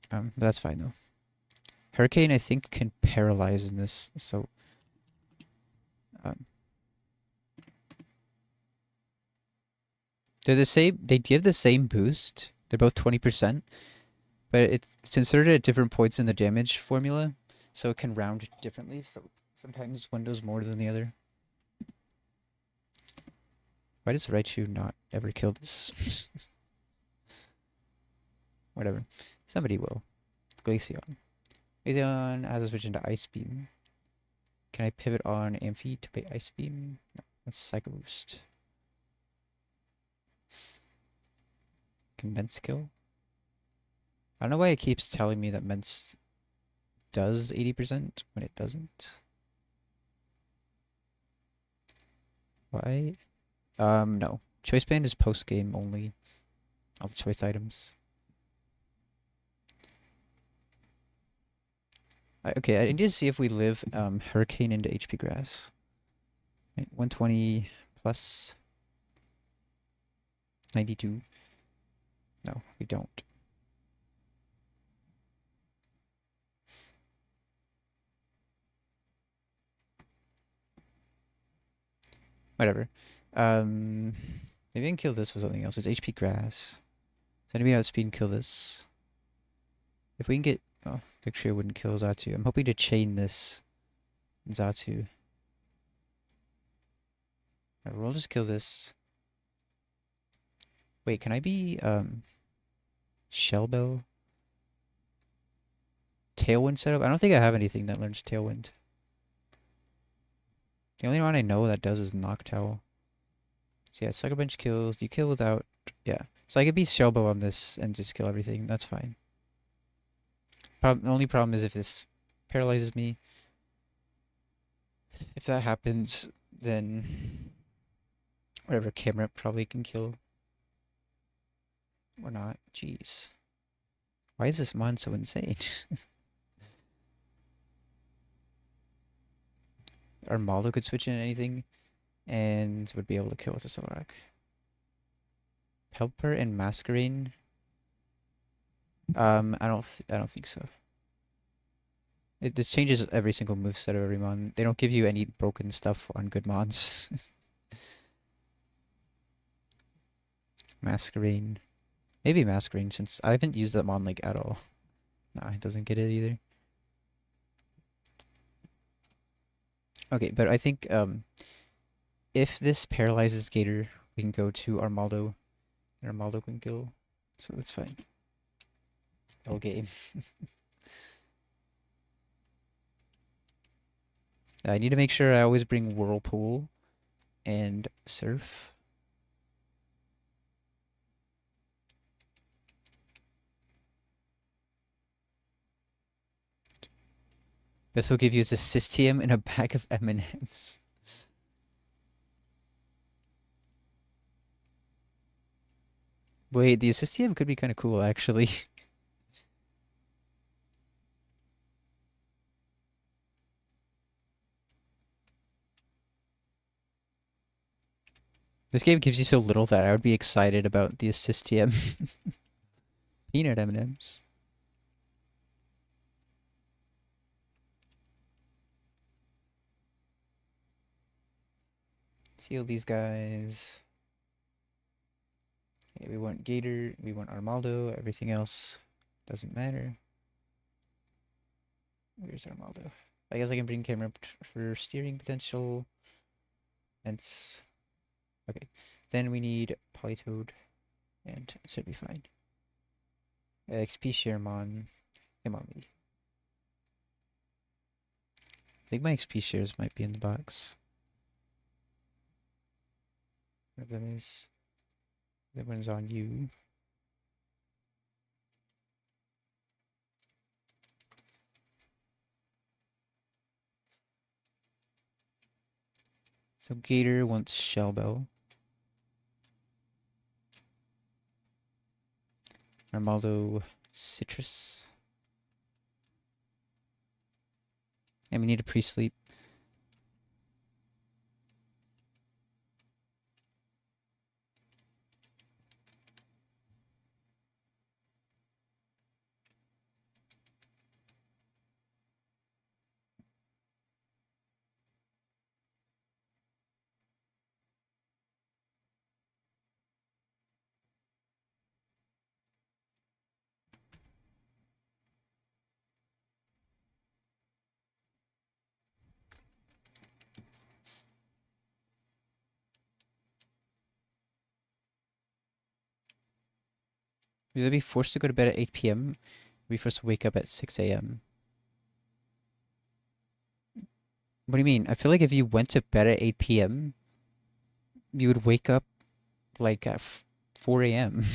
A: But that's fine though. Hurricane, I think, can paralyze in this, so... they're the same, they give the same boost. They're both 20%, but it's inserted at different points in the damage formula, so it can round differently, so sometimes one does more than the other. Why does Raichu not ever kill this? Whatever. Somebody will. Glaceon. Glaceon has a switch into Ice Beam. Can I pivot on Amphi to pay Ice Beam? No, that's Psycho Boost. Can Mence kill? I don't know why it keeps telling me that Mence does 80% when it doesn't. Why? No. Choice Band is post-game only. All the choice items. Okay, I need to see if we live Hurricane into HP Grass. Right, 120 plus 92. No, we don't. Whatever. Maybe I can kill this with something else. It's HP Grass. Does anybody outspeed and kill this? If we can get... oh, Victoria wouldn't kill Zatu. I'm hoping to chain this Zatu. Alright, we'll just kill this. Wait, can I be, Shell Bell? Tailwind setup? I don't think I have anything that learns Tailwind. The only one I know that does is Noctowl. So yeah, Sucker Punch kills. You kill without... yeah. So I could be Shell Bell on this and just kill everything. That's fine. The only problem is if this paralyzes me. If that happens, then... whatever, Camerupt probably can kill. Or not. Jeez. Why is this mon so insane? Armaldo could switch in anything and would be able to kill with a Solrock. Pelper and Masquerain? I don't think so. This changes every single moveset of every mon. They don't give you any broken stuff on good mons. Masquerain. Maybe Masquerain, since I haven't used that mon like at all. Nah, it doesn't get it either. Okay, but I think if this paralyzes Gator, we can go to Armaldo. And Armaldo can kill. So that's fine. Whole game. I need to make sure I always bring Whirlpool and Surf. This will give you a Cystium and a bag of M&Ms. Wait, the Cystium could be kind of cool, actually. This game gives you so little that I would be excited about the assist TM. Peanut M&Ms. Heal these guys. Okay, we want Gator, we want Armaldo, everything else doesn't matter. Where's Armaldo? I guess I can bring camera up for steering potential. That's okay. Then we need Polytoad, and it should be fine. XP Sharemon, come on me. I think my XP shares might be in the box. One of them is. That one's on you. So Gator wants Shell Bell. Armaldo Citrus. And we need a pre-sleep. We'll be forced to go to bed at 8 p.m. We'll be forced to wake up at 6 a.m. What do you mean? I feel like if you went to bed at 8 p.m., you would wake up like at 4 a.m.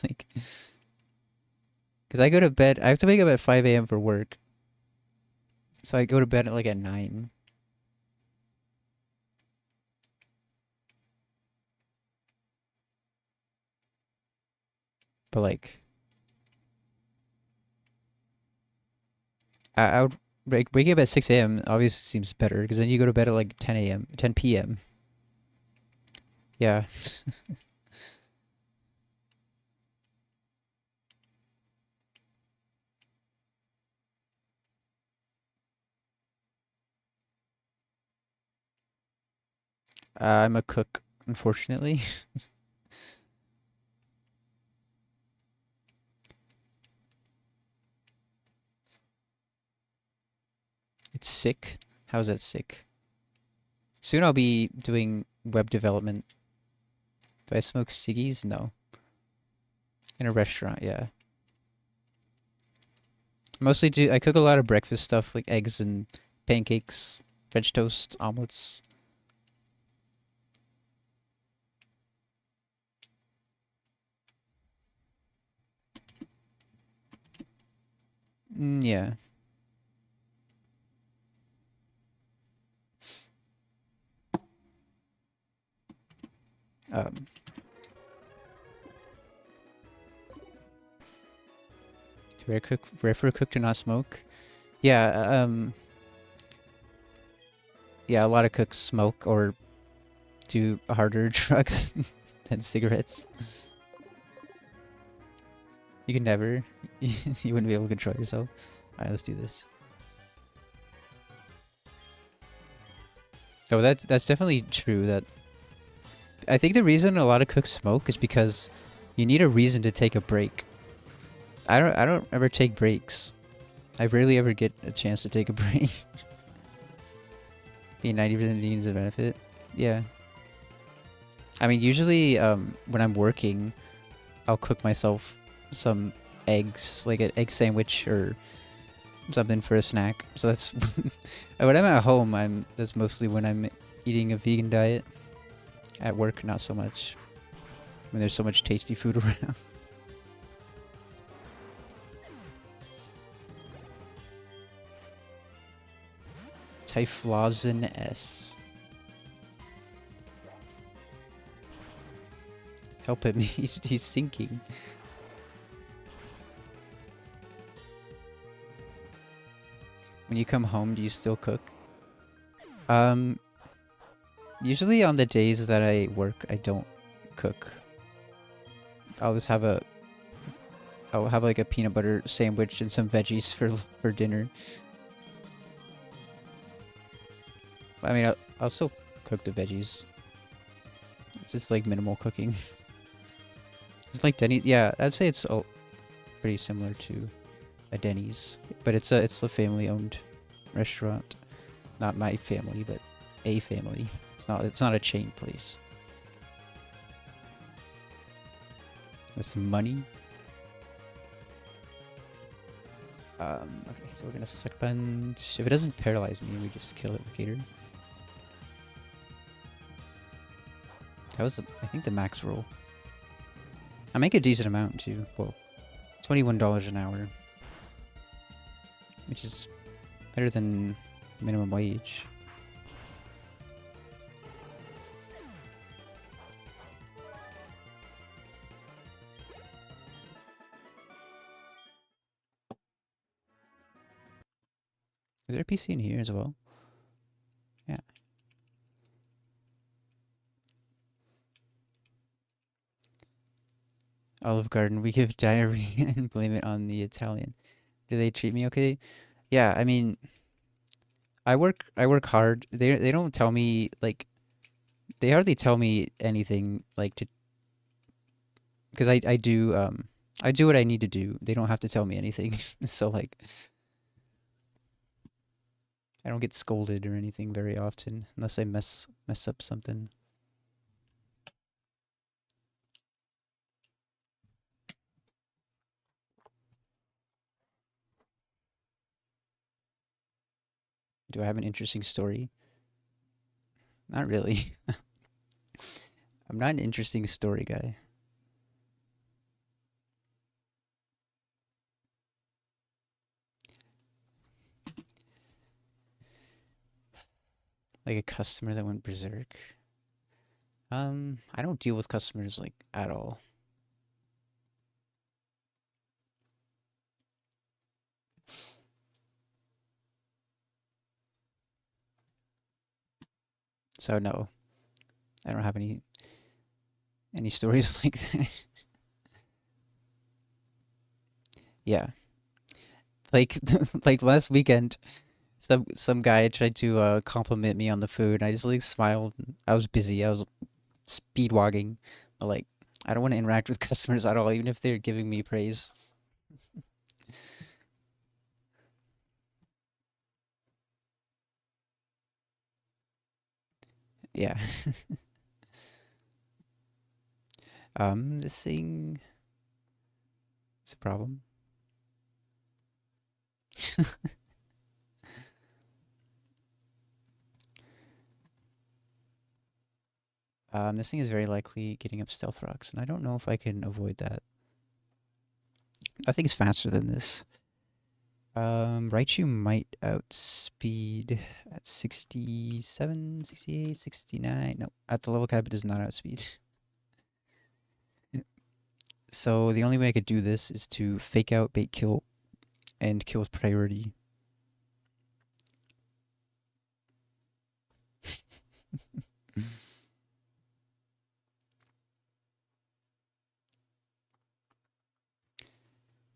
A: Like, because I go to bed, I have to wake up at 5 a.m. for work. So I go to bed at like at 9. But like, I would waking up at 6 a.m. obviously seems better because then you go to bed at like 10 a.m., 10 p.m. Yeah. I'm a cook, unfortunately. It's sick. How's that sick? Soon I'll be doing web development. Do I smoke ciggies? No. In a restaurant, yeah. I cook a lot of breakfast stuff like eggs and pancakes, French toast, omelets. Yeah. Um, rare for a cook to not smoke. Yeah, yeah, a lot of cooks smoke or do harder drugs than cigarettes. You can never. You wouldn't be able to control yourself. Alright, let's do this. Oh, that's definitely true. That I think the reason a lot of cooks smoke is because you need a reason to take a break. I don't ever take breaks. I rarely ever get a chance to take a break. Being 90% needs a benefit. Yeah. I mean, usually when I'm working, I'll cook myself some eggs, like an egg sandwich or something for a snack. So that's when I'm at home. That's mostly when I'm eating a vegan diet. At work, not so much. When there's so much tasty food around. Typhlosin S. Help him, he's sinking. When you come home, do you still cook? Usually on the days that I work, I don't cook. I'll just have a I'll have like a peanut butter sandwich and some veggies for dinner. I mean, I'll still cook the veggies. It's just like minimal cooking. It's like Denny's. Yeah, I'd say it's pretty similar to a Denny's, but it's a family-owned restaurant. Not my family, but a family. It's not a chain place. That's some money. Okay, so we're gonna suck punch. If it doesn't paralyze me, we just kill it with Gator. That was, I think, the max roll. I make a decent amount too. Well, $21 an hour, which is better than minimum wage. Is there a PC in here as well? Yeah. Olive Garden, we give diarrhea and blame it on the Italian. Do they treat me okay? Yeah, I mean, I work hard. They don't tell me like they hardly tell me anything like to because I do what I need to do. They don't have to tell me anything. So like I don't get scolded or anything very often unless I mess up something. Do I have an interesting story? Not really. I'm not an interesting story guy. Like a customer that went berserk. I don't deal with customers like at all. So no, I don't have any stories like that. Yeah, like like last weekend, some guy tried to compliment me on the food. And I just like smiled. I was busy. I was speed walking. But, like I don't want to interact with customers at all, even if they're giving me praise. Yeah. This thing is a problem. This thing is very likely getting up stealth rocks, and I don't know if I can avoid that. I think it's faster than this. Raichu might outspeed at 67, 68, 69. No, at the level cap, it does not outspeed. So the only way I could do this is to fake out, bait kill, and kill with priority.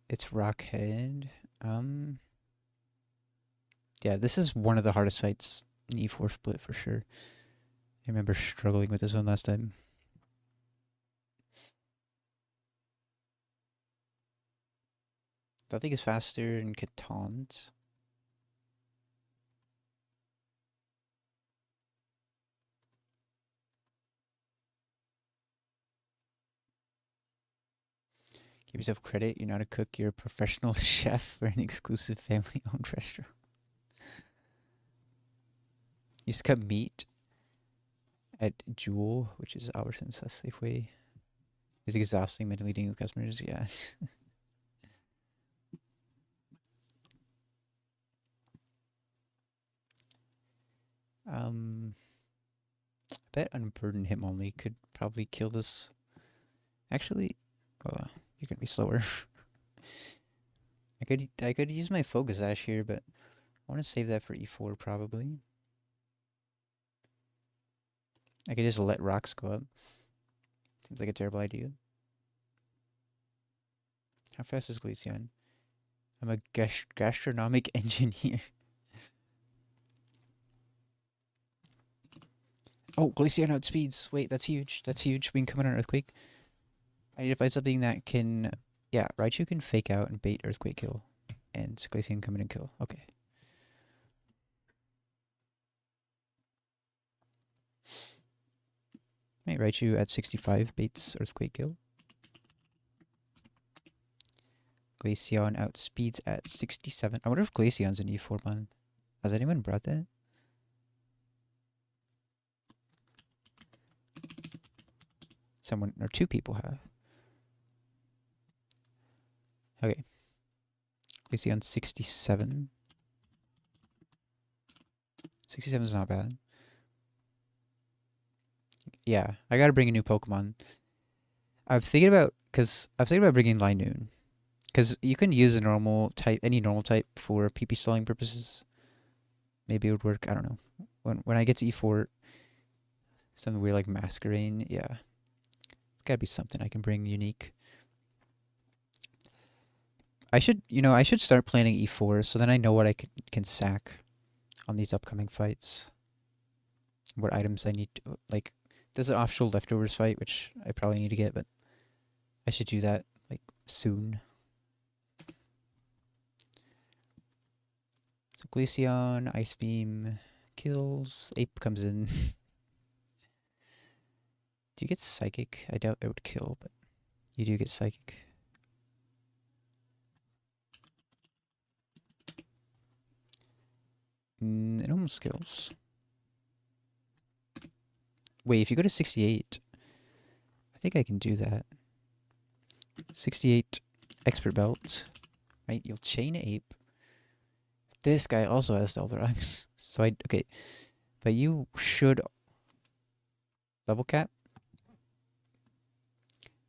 A: It's Rockhead. Um, yeah, this is one of the hardest fights in E4 split for sure. I remember struggling with this one last time. That thing is faster in Catons. Give yourself credit. You're not a cook. You're a professional chef for an exclusive family-owned restaurant. You just cut meat at Jewel, which is Albertson's less safe way. It's exhausting mentally dealing with customers. Yeah. I bet unburden him only could probably kill this. Actually, you're gonna be slower. I could use my focus ash here, but I want to save that for E4 probably. I could just let rocks go up. Seems like a terrible idea. How fast is Glaceon? I'm a gastronomic engineer. Oh, Glaceon outspeeds. Wait, that's huge. That's huge. We can come in an Earthquake. I need to find something that can... Yeah, Raichu can fake out and bait Earthquake kill. And Glaceon come in and kill. Okay. Right, Raichu at 65 baits Earthquake kill. Glaceon outspeeds at 67. I wonder if Glaceon's an E4 mon. Has anyone brought that? Someone or two people have. Okay. Glaceon 67. 67 is not bad. Yeah, I gotta bring a new Pokemon. I'm thinking about bringing Linoon, because you can use a normal type, any normal type for PP stalling purposes. Maybe it would work. I don't know. When I get to E4, something weird like Masquerain, yeah, it's gotta be something I can bring unique. I should start planning E4 so then I know what I can sack on these upcoming fights. What items I need to, like, there's an optional leftovers fight, which I probably need to get, but I should do that, like, soon. So Glaceon, Ice Beam, kills. Ape comes in. Do you get Psychic? I doubt it would kill, but you do get Psychic. It almost kills. Wait, if you go to 68, I think I can do that. 68 Expert Belt, right? You'll chain Ape. This guy also has Stealth Rocks. So okay. But you should level cap.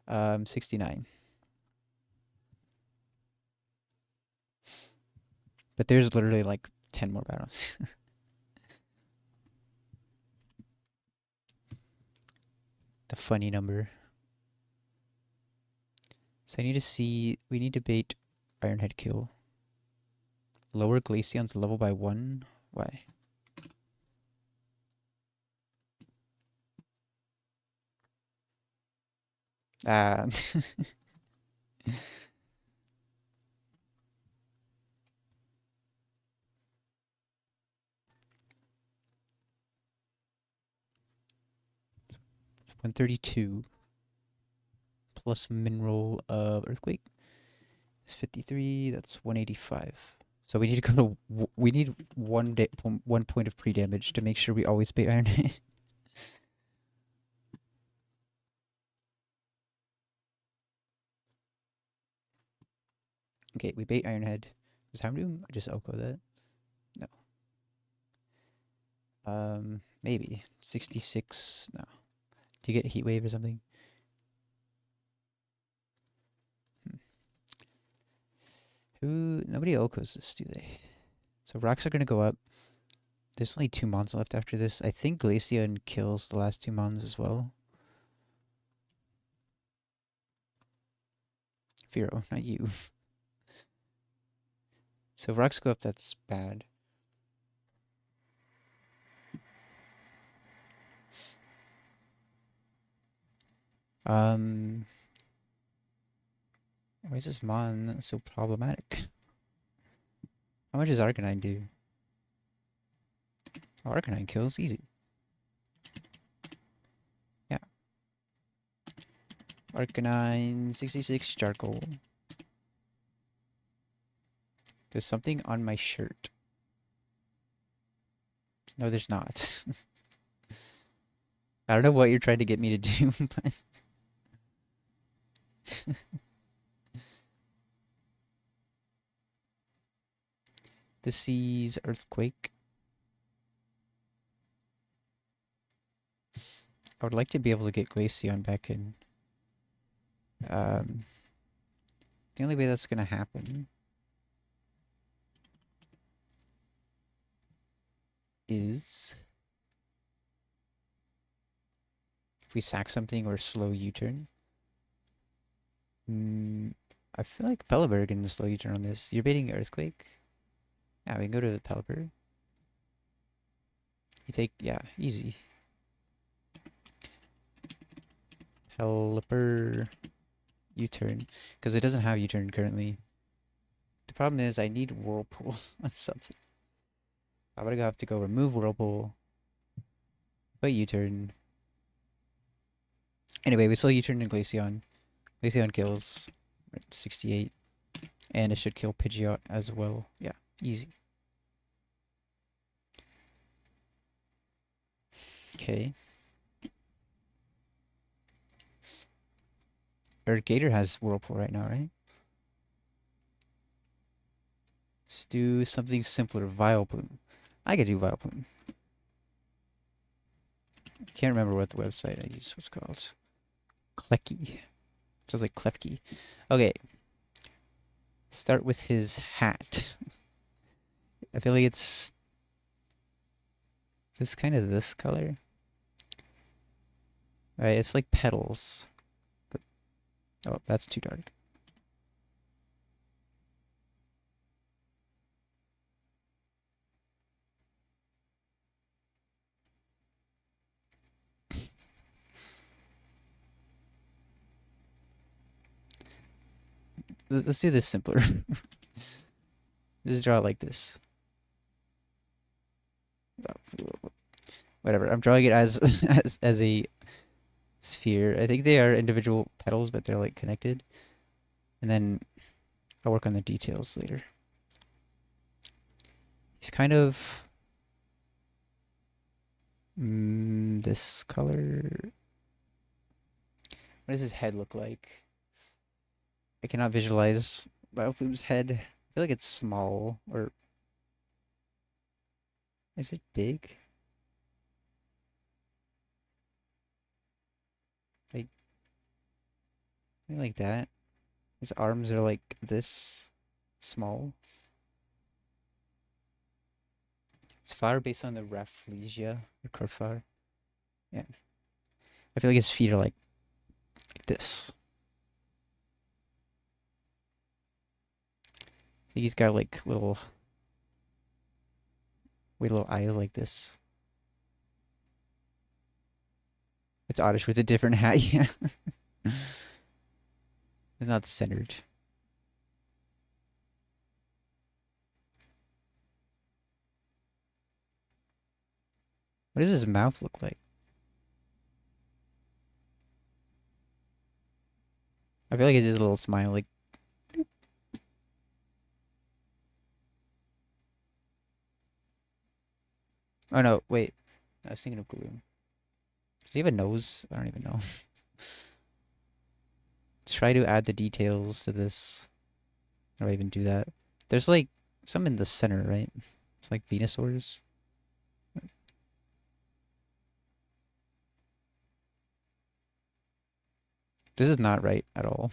A: 69. But there's literally like 10 more battles. The funny number. So I need to see, we need to bait Ironhead kill. Lower Glaceon's level by 1. Why? Ah. 132 plus mineral of Earthquake is 53. That's 185. So we need to go to we need 1 point of pre-damage to make sure we always bait Ironhead. Okay, we bait Ironhead. Does Houndoom just Oko that? No. Maybe 66. No. Do you get Heat Wave or something? Nobody Okos this, do they? So rocks are gonna go up. There's only 2 mons left after this. I think Glaceon kills the last 2 mons as well. Firo, not you. So if rocks go up, that's bad. Why is this mon so problematic? How much does Arcanine do? Oh, Arcanine kills easy. Yeah. Arcanine, 66 charcoal. There's something on my shirt. No, there's not. I don't know what you're trying to get me to do, but... The seas, earthquake. I would like to be able to get Glaceon back in. The only way that's gonna happen is we sack something or slow U-turn. I feel like Pelipper can slow U-turn on this. You're baiting Earthquake? Yeah, we can go to the Pelipper. You take, yeah, easy. Pelipper U-turn. Because it doesn't have U-turn currently. The problem is I need Whirlpool on something. I'm gonna have to go remove Whirlpool. But U-turn. Anyway, we still U-turn in Glaceon. Glaceon kills 68. And it should kill Pidgeot as well. Yeah, easy. Okay. Or Gator has Whirlpool right now, right? Let's do something simpler. Vileplume. I could do Vileplume. Can't remember what the website I used was called. Klecky. Sounds like Klefki. Okay. Start with his hat. I feel like it's this kind of this color. Alright, it's like petals. But, oh, that's too dark. Let's do this simpler. Just draw it like this. Whatever. I'm drawing it as as a sphere. I think they are individual petals, but they're like connected. And then I'll work on the details later. He's kind of this color. What does his head look like? I cannot visualize Bioflume's head. I feel like it's small, or is it big? Like, maybe like that. His arms are like this small. It's flower based on the Rafflesia or curved flower. Yeah. I feel like his feet are like this. I think he's got like little eyes like this. It's Oddish with a different hat, yeah. It's not centered. What does his mouth look like? I feel like it's just a little smile, like. Oh no, wait. I was thinking of Gloom. Does he have a nose? I don't even know. Try to add the details to this. How do I even do that? There's like some in the center, right? It's like Venusaurs. This is not right at all.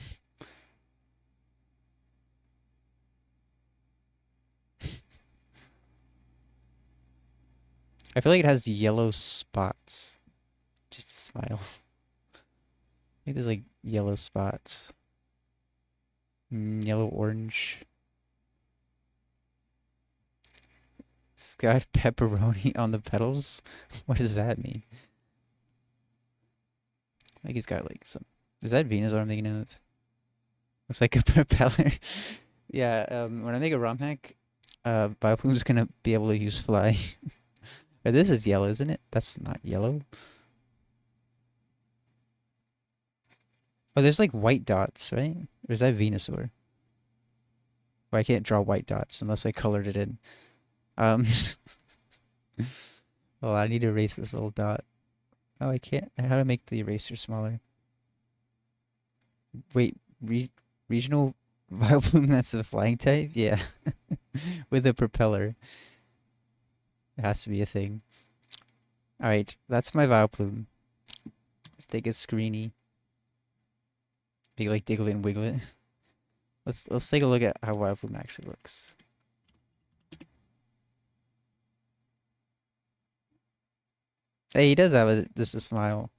A: I feel like it has yellow spots. Just a smile. I think there's like yellow spots. Yellow, orange. It's got pepperoni on the petals. What does that mean? I think he's got like some. Is that Venusaur I'm thinking of? Looks like a propeller. Yeah, when I make a ROM hack, Bioplume's gonna be able to use fly. Or this is yellow, isn't it? That's not yellow. Oh, there's like white dots, right? Or is that Venusaur? Well, I can't draw white dots unless I colored it in. Well, I need to erase this little dot. Oh, I can't. How to make the eraser smaller? Wait, regional Vileplume that's a flying type? Yeah. With a propeller. It has to be a thing. Alright, that's my Vileplume. Let's take a screeny. Be like Diglett and Wiglet. Let's take a look at how Vileplume actually looks. Hey, he does have just a smile.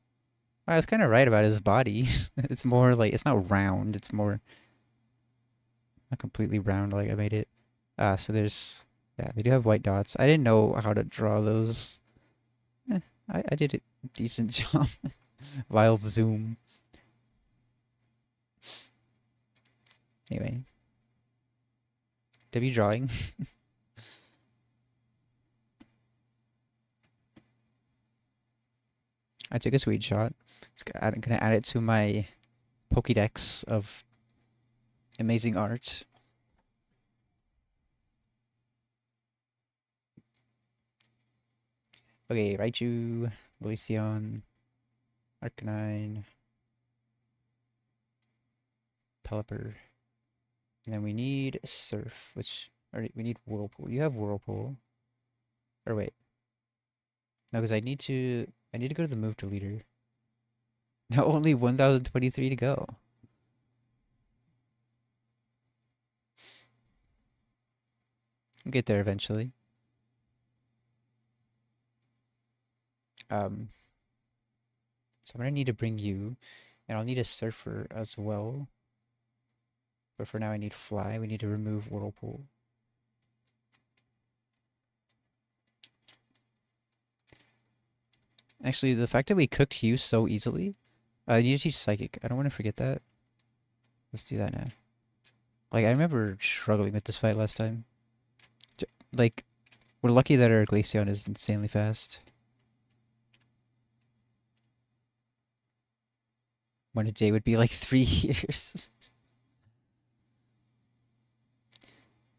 A: I was kind of right about his body. It's more like it's not round. It's more not completely round like I made it. So there's yeah, they do have white dots. I didn't know how to draw those. Eh, I did a decent job. Wild zoom. Anyway, W drawing. I took a screenshot. I'm gonna add it to my Pokédex of amazing art. Okay, Raichu, Glaceon, Arcanine, Pelipper. And then we need Surf, which or we need Whirlpool. You have Whirlpool. Or wait. No, because I need to go to the move deleter. Now only 1023 to go. We'll get there eventually. Um so I'm gonna need to bring you, and I'll need a Surfer as well. But for now I need Fly. We need to remove Whirlpool. Actually, the fact that we cooked Hugh so easily, I need to teach Psychic. I don't want to forget that. Let's do that now. Like, I remember struggling with this fight last time. Like, we're lucky that our Glaceon is insanely fast. When a day would be like 3 years.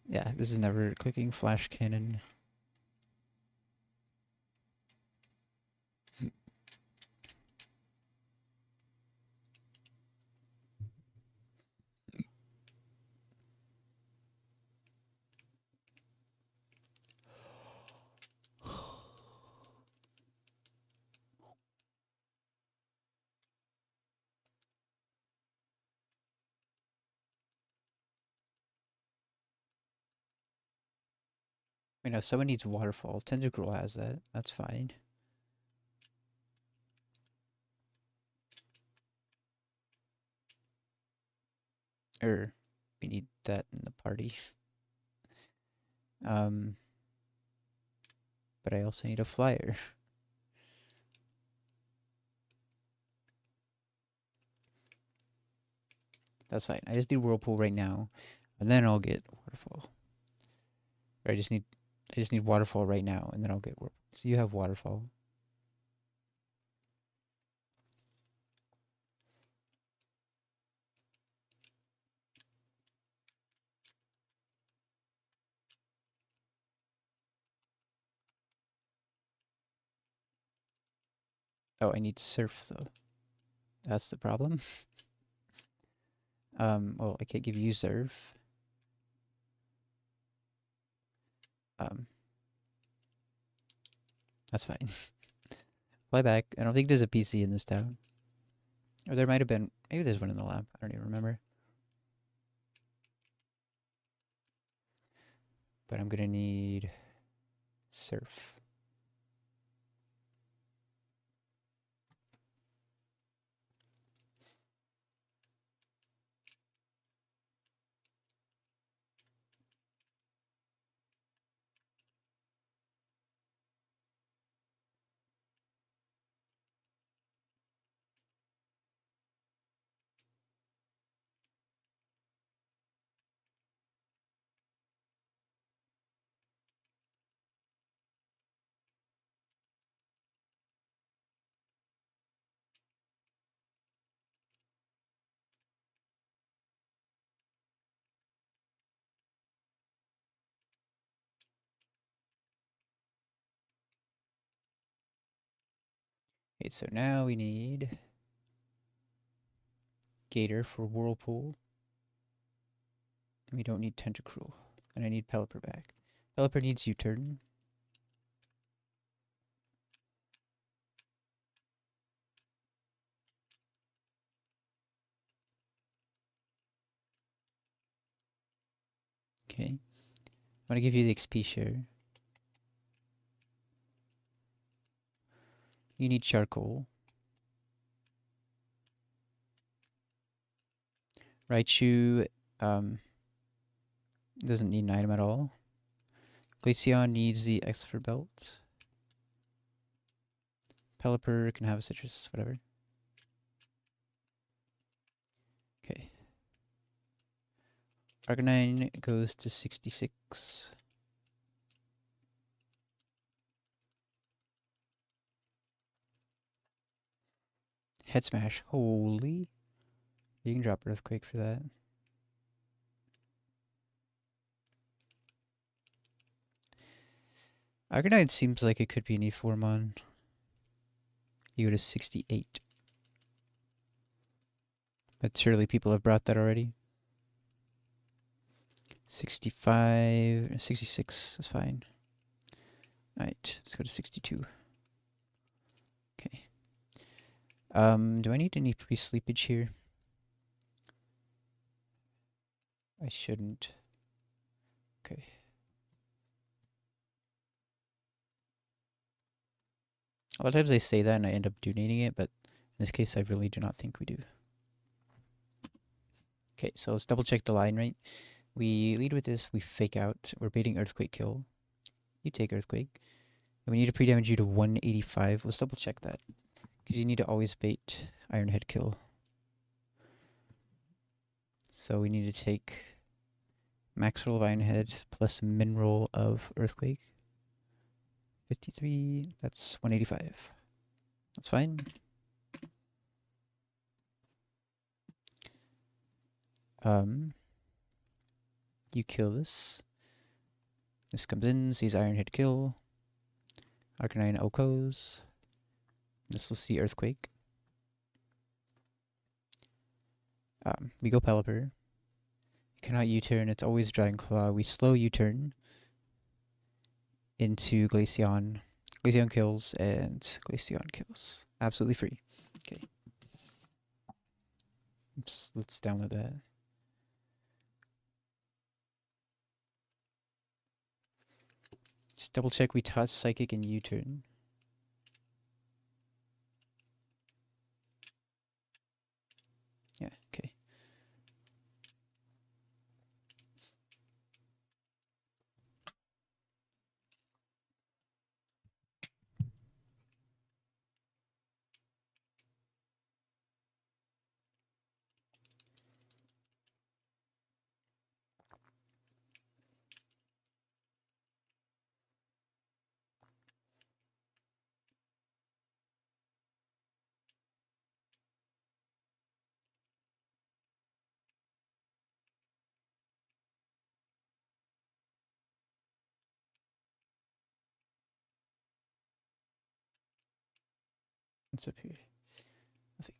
A: Yeah, this is never clicking Flash Cannon. You know, someone needs Waterfall. Tentacruel has that. That's fine. We need that in the party. Um, but I also need a flyer. That's fine. I just need Whirlpool right now, and then I'll get Waterfall. Or I just need Waterfall right now, and then I'll get Whirlpool. So you have Waterfall. Oh, I need Surf though. That's the problem. Well, I can't give you Surf. Um, that's fine. Fly back. I don't think there's a PC in this town. Or there might have been. Maybe there's one in the lab. I don't even remember. But I'm gonna need Surf. Okay, so now we need Gator for Whirlpool. And we don't need Tentacruel. And I need Pelipper back. Pelipper needs U-turn. Okay. I'm gonna give you the XP share. You need Charcoal. Raichu doesn't need an item at all. Glaceon needs the Expert Belt. Pelipper can have a citrus, whatever. Okay. Arcanine goes to 66. Head Smash. Holy. You can drop Earthquake for that. Arcanine seems like it could be an E4mon. You go to 68. But surely people have brought that already. 65, 66 is fine. Alright, let's go to 62. Okay. Do I need any pre-sleepage here? I shouldn't. Okay. A lot of times I say that and I end up donating it, but in this case I really do not think we do. Okay, so let's double check the line, right? We lead with this, we fake out, we're baiting Earthquake kill. You take Earthquake. And we need to pre-damage you to 185. Let's double check that. Because you need to always bait Iron Head kill. So we need to take max roll of Iron Head plus min roll of Earthquake. 53, that's 185. That's fine. You kill this. This comes in, sees Iron Head kill. Arcanine Okos. This will see Earthquake. We go Pelipper. You cannot U-turn, it's always Dragon Claw. We slow U-turn into Glaceon. Glaceon kills and Glaceon kills. Absolutely free. Okay. Oops, let's download that. Just double check we toss Psychic and U-turn. Yeah, okay. What's up here? Let's see.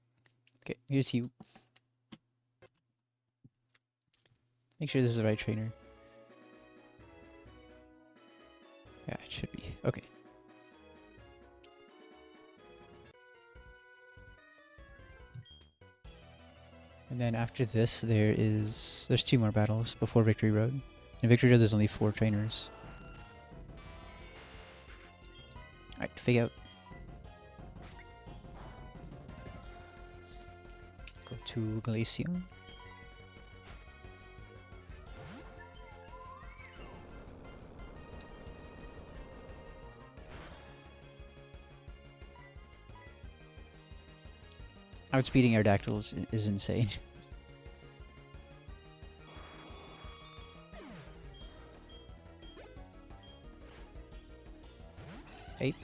A: Okay, here's Hugh. Make sure this is the right trainer. Yeah, it should be. Okay. And then after this, there's 2 more battles before Victory Road. In Victory Road, there's only 4 trainers. Alright, fake out. Go to Glaceon. Outspeeding Aerodactyls is insane. Hey.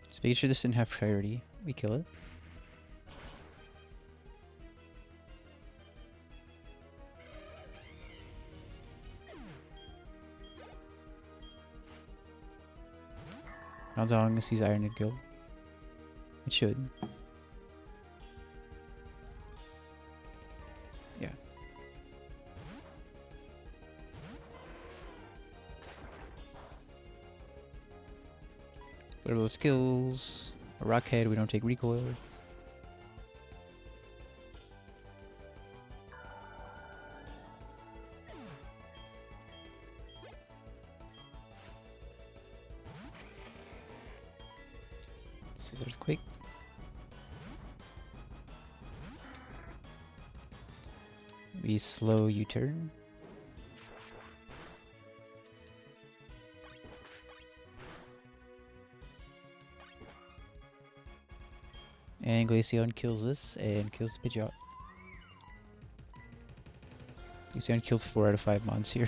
A: Let's make sure this didn't have priority. We kill it. Not as long as he's Iron Head kill. It should. Yeah. What are those skills? A Rockhead, we don't take recoil. This is Earthquake. We slow U-turn. And Glaceon kills this and kills the Pidgeot. Glaceon killed 4 out of 5 mons here.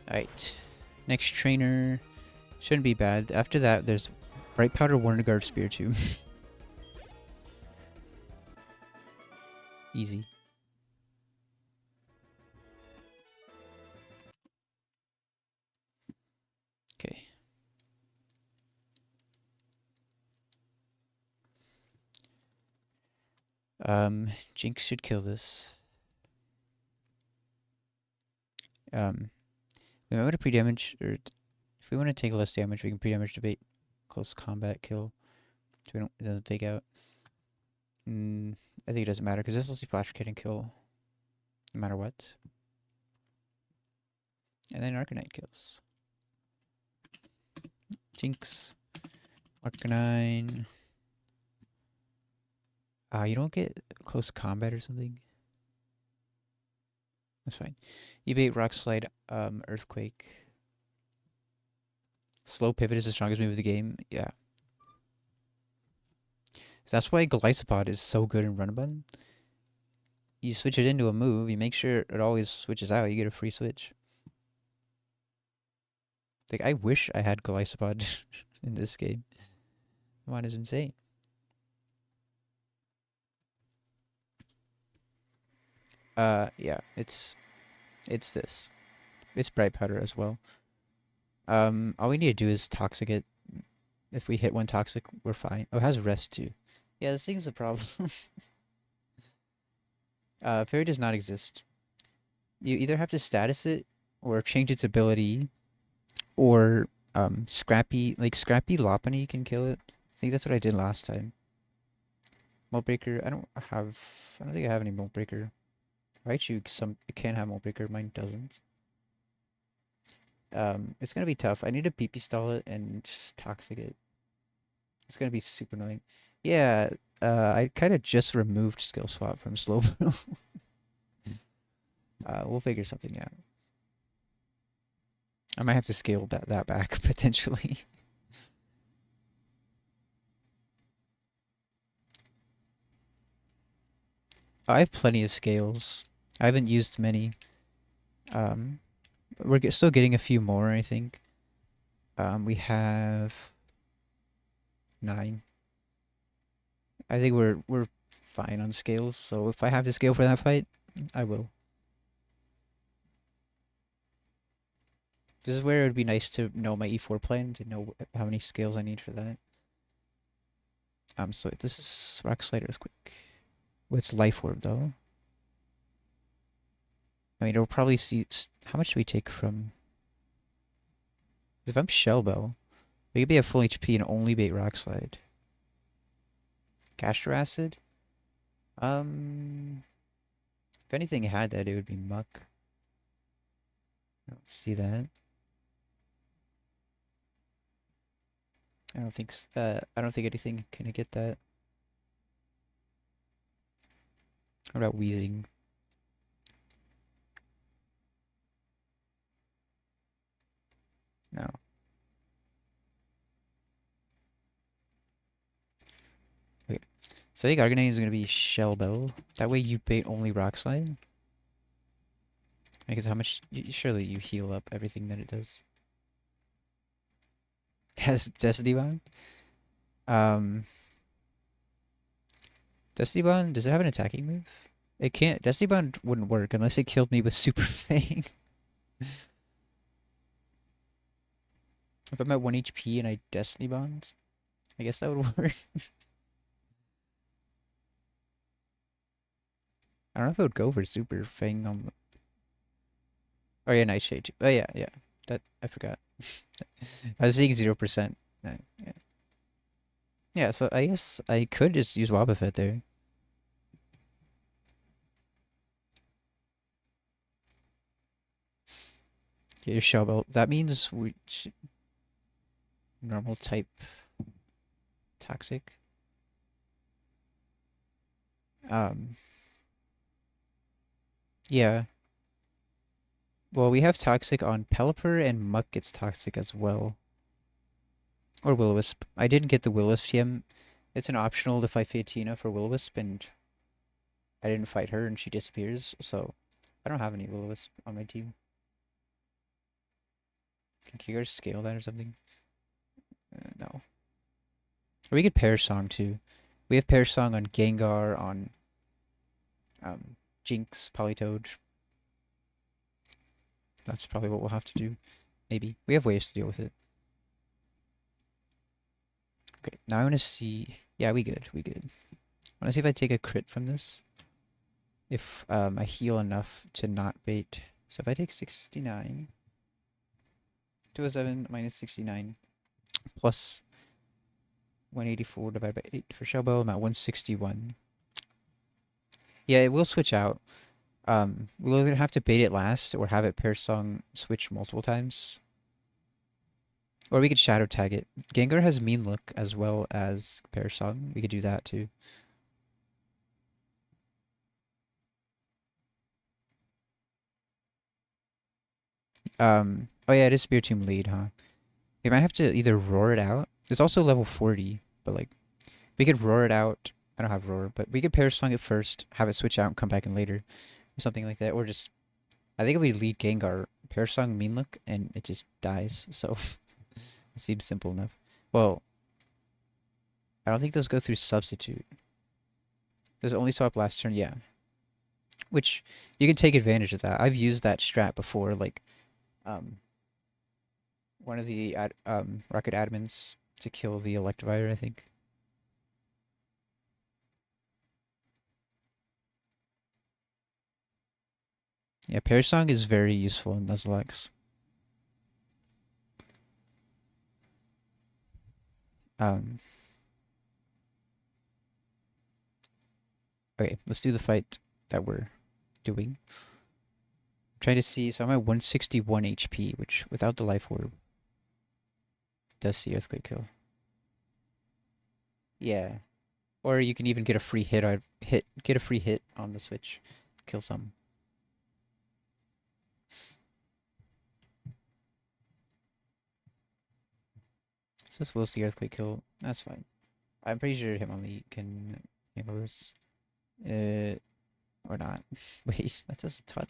A: Alright. Next trainer. Shouldn't be bad. After that, there's Bright Powder, Warner Guard, Spear Tube. Easy. Okay. Jinx should kill this. We might want to pre-damage, or if we want to take less damage, we can pre-damage debate close combat kill. So it doesn't fake out. I think it doesn't matter because this will see Flash Kid and kill no matter what. And then Arcanine kills. Jinx. Arcanine. You don't get close combat or something? That's fine. You bait Rock Slide, Earthquake. Slow Pivot is the strongest move of the game. Yeah. So that's why Glycopod is so good in Run Button. You switch it into a move, you make sure it always switches out, you get a free switch. Like, I wish I had Glycopod in this game. Mine is insane. Yeah, it's this. It's Bright Powder as well. All we need to do is Toxic it. If we hit one Toxic, we're fine. Oh, it has Rest too. Yeah, this thing's a problem. Fairy does not exist. You either have to status it, or change its ability, or Scrappy Lopunny can kill it. I think that's what I did last time. Mold Breaker, I don't think I have any Mold Breaker. Raichu it can have Mold Breaker, mine doesn't. It's gonna be tough. I need to PP stall it and Toxic it. It's gonna be super annoying. Yeah, I kind of just removed Skill Swap from Slowbro. We'll figure something out. I might have to scale that back, potentially. I have plenty of scales. I haven't used many. We're still getting a few more, I think. We have 9. I think we're fine on scales, so if I have to scale for that fight, I will. This is where it would be nice to know my E4 plan, to know how many scales I need for that. So this is Rock Slide Earthquake. What's Life Orb, though? I mean, it'll probably see... How much do we take from... If I'm Shell Bell, we could be at full HP and only bait Rock Slide. Castro Acid? If anything had that, it would be Muck. I don't see that. I don't think anything can get that. What about Wheezing? No. Okay. So I think Arcanine is gonna be Shell Bell. That way you bait only Rock Slide. Because how much surely you heal up everything that it does. Has Destiny Bond? Destiny Bond, does it have an attacking move? It can't. Destiny Bond wouldn't work unless it killed me with Super Fang. If I'm at 1 HP and I Destiny Bond, I guess that would work. I don't know if it would go for Super Fang on the... Oh yeah, Nightshade too. Oh yeah, yeah. That, I forgot. I was seeing 0%. Yeah. Yeah, so I guess I could just use Wobbuffet there. Get your shovel. That means we normal type toxic. Um, yeah. Well, we have toxic on Pelipper and Muck gets toxic as well. Or Will-O-Wisp. I didn't get the Will-O-Wisp TM. It's an optional to fight Fatina for Will-O-Wisp, and I didn't fight her and she disappears, so I don't have any Will-O-Wisp on my team. Can you guys scale that or something? No. Or we could pair song too. We have pair song on Gengar, on Jinx, Politoed. That's probably what we'll have to do. Maybe. We have ways to deal with it. Okay, now I want to see... Yeah, we good, we good. I want to see if I take a crit from this. If I heal enough to not bait. So if I take 69... 207 minus 69 plus 184 divided by 8 for Shellbell, I'm at 161. Yeah, it will switch out. We'll either have to bait it last or have it pair song switch multiple times. Or we could shadow tag it. Gengar has mean look as well as pair song. We could do that too. Oh yeah, it is Spear Tomb lead, huh? We might have to either roar it out. It's also level 40, but like we could roar it out. I don't have roar, but we could pair song it first, have it switch out and come back in later. Or something like that. Or just I think if we lead Gengar, pair song mean look and it just dies, so it seems simple enough. Well, I don't think those go through substitute. Does it only swap last turn? Yeah. Which you can take advantage of that. I've used that strat before, like um one of the rocket admins to kill the Electivire, I think. Yeah, pair song is very useful in Nuzlocke. Um okay, let's do the fight that we're doing. I'm trying to see, so I'm at 161 HP, which without the life orb does see earthquake kill. Yeah. Or you can even get a free get a free hit on the switch. Kill some. So this will see earthquake kill. That's fine. I'm pretty sure Hitmonlee can handle this. Or not. Wait, that does a ton.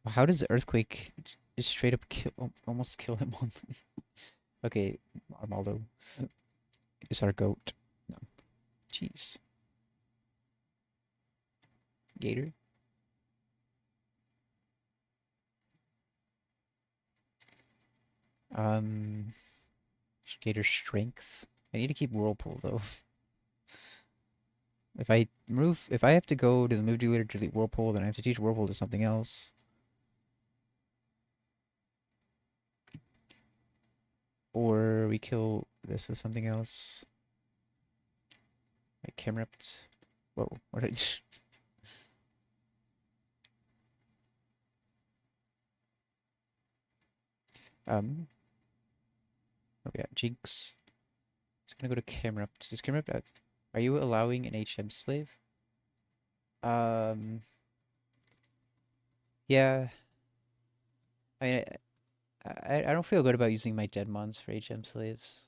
A: How does earthquake just straight up kill, almost kill Hitmonlee? Okay, Armaldo is our goat. No. Jeez. Gator? Um, Gator strength. I need to keep Whirlpool though. If I have to go to the move dealer to delete Whirlpool, then I have to teach Whirlpool to something else. Or we kill this with something else. Like Chemript. Whoa, what did I oh yeah, Jinx. It's gonna go to Chemript. Is Chemript out? Are you allowing an HM slave? Yeah. I mean, I don't feel good about using my Deadmons for HM slaves.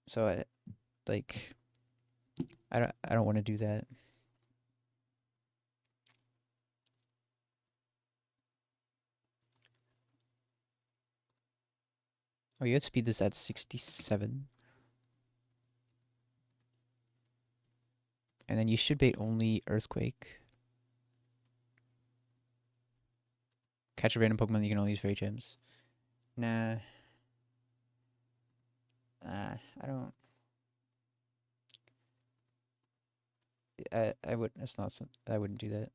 A: So like I don't want to do that. Oh, you had speed this at 67. And then you should bait only Earthquake. Catch a random Pokemon that you can only use for HMs. Nah. I don't. I would. That's not. I wouldn't do that.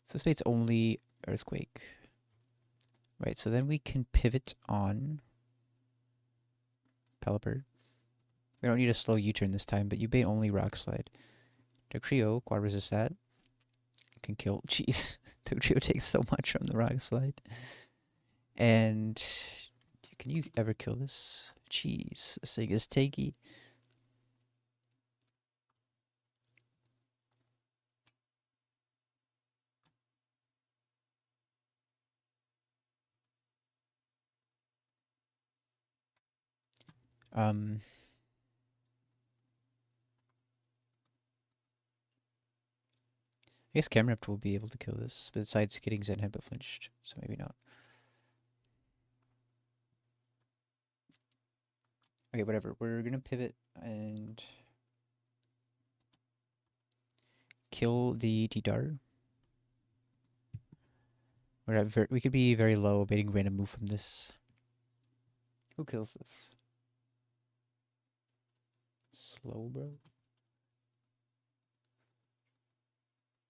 A: So this bait's only Earthquake. Right. So then we can pivot on Pelipper. We don't need a slow U-turn this time, but you bait only Rock Slide. Trio, quad resist that. Can kill. Jeez. Trio takes so much from the rock slide. And can you ever kill this? Jeez. This thing is tanky. I guess Camript will be able to kill this, besides getting Zen but flinched, so maybe not. Okay, whatever. We're gonna pivot and kill the Didar. We could be very low, baiting random move from this. Who kills this? Slow, bro.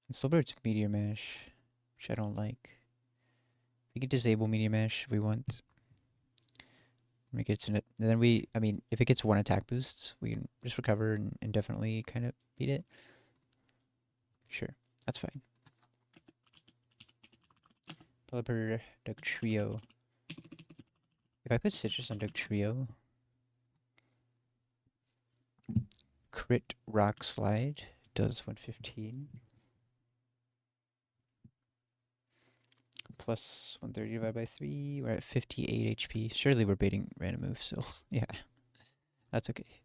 A: And Slowbird's Meteor Mash, which I don't like. We can disable Meteor Mash if we want. Make it and then I mean, if it gets one attack boosts, we can just recover and indefinitely kind of beat it. Sure, that's fine. Developer Doug Trio. If I put Citrus on Doug Trio, crit rock slide does 115. Plus 130 divided by 3. We're at 58 HP. Surely we're baiting random moves, so yeah. That's okay.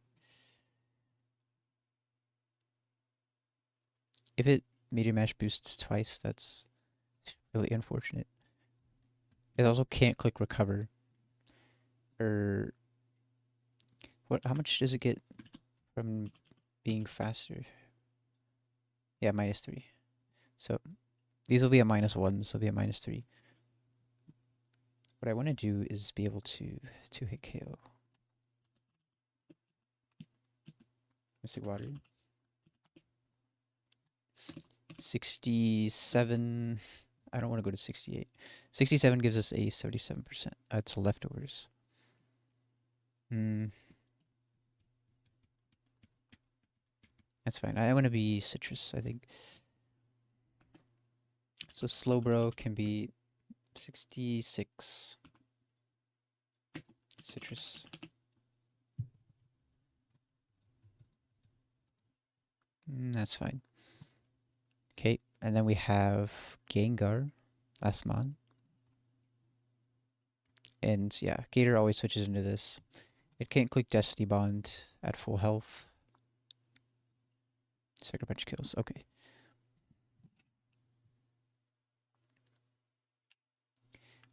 A: If it Meteor Mash boosts twice, that's really unfortunate. It also can't click recover. Or what? How much does it get from being faster? Yeah, -3. So these will be a -1, so it'll be a -3. What I want to do is be able to hit KO. Mystic Water. 67. I don't want to go to 68. 67 gives us a 77%. It's leftovers. That's fine. I want to be Citrus, I think. So Slowbro can be 66. Citrus. That's fine. Okay, and then we have Gengar, last mon. And yeah, Gator always switches into this. It can't click Destiny Bond at full health. Sucker Punch kills. Okay.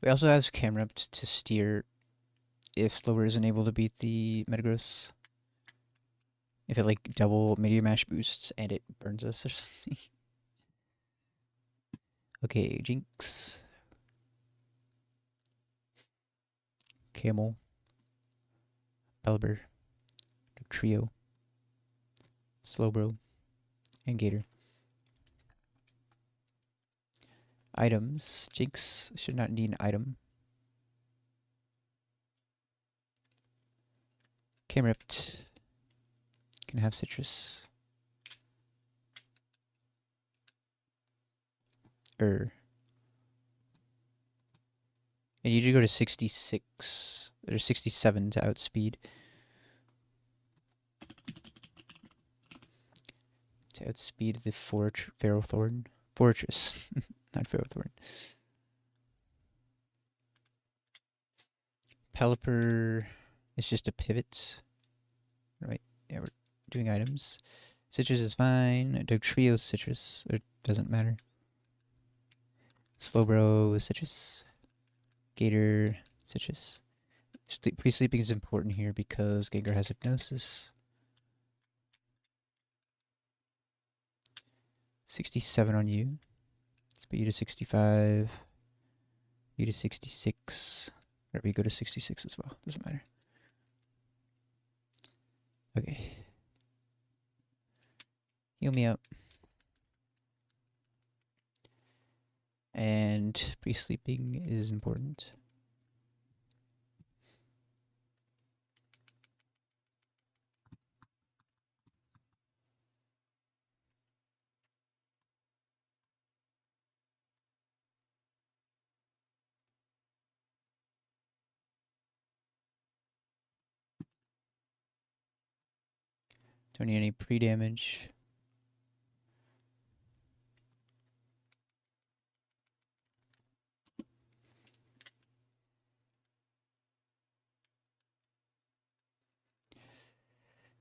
A: We also have Camrupt to steer if Slower isn't able to beat the Metagross. If it like double Meteor Mash boosts and it burns us or something. Okay, Jinx. Camel. Pelipper. Trio. Slowbro. And Gator. Items. Jinx should not need an item. Camript can have Citrus. I need to go to 66 or 67 to outspeed. To outspeed the Ferrothorn. Fortress. Not Ferrothorn. Pelipper is just a pivot. Right. Yeah, we're doing items. Citrus is fine. Dugtrio Citrus. It doesn't matter. Slowbro Citrus. Gator Citrus. Pre-sleeping is important here because Gengar has Hypnosis. 67 on you. Let's put you to 65. You to 66. Or we go to 66 as well. Doesn't matter. Okay. Heal me up. And pre-sleeping is important. Don't need any pre-damage.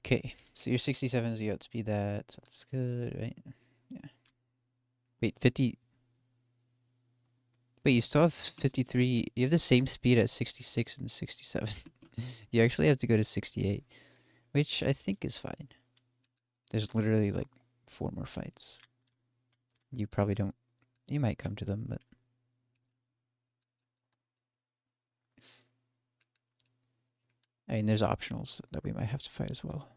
A: Okay, so you're 67, so you outspeed that. So that's good, right? Yeah. Wait, 50. Wait, you still have 53. You have the same speed at 66 and 67. You actually have to go to 68, which I think is fine. There's literally like 4 more fights. You probably don't. You might come to them, but I mean, there's optionals that we might have to fight as well.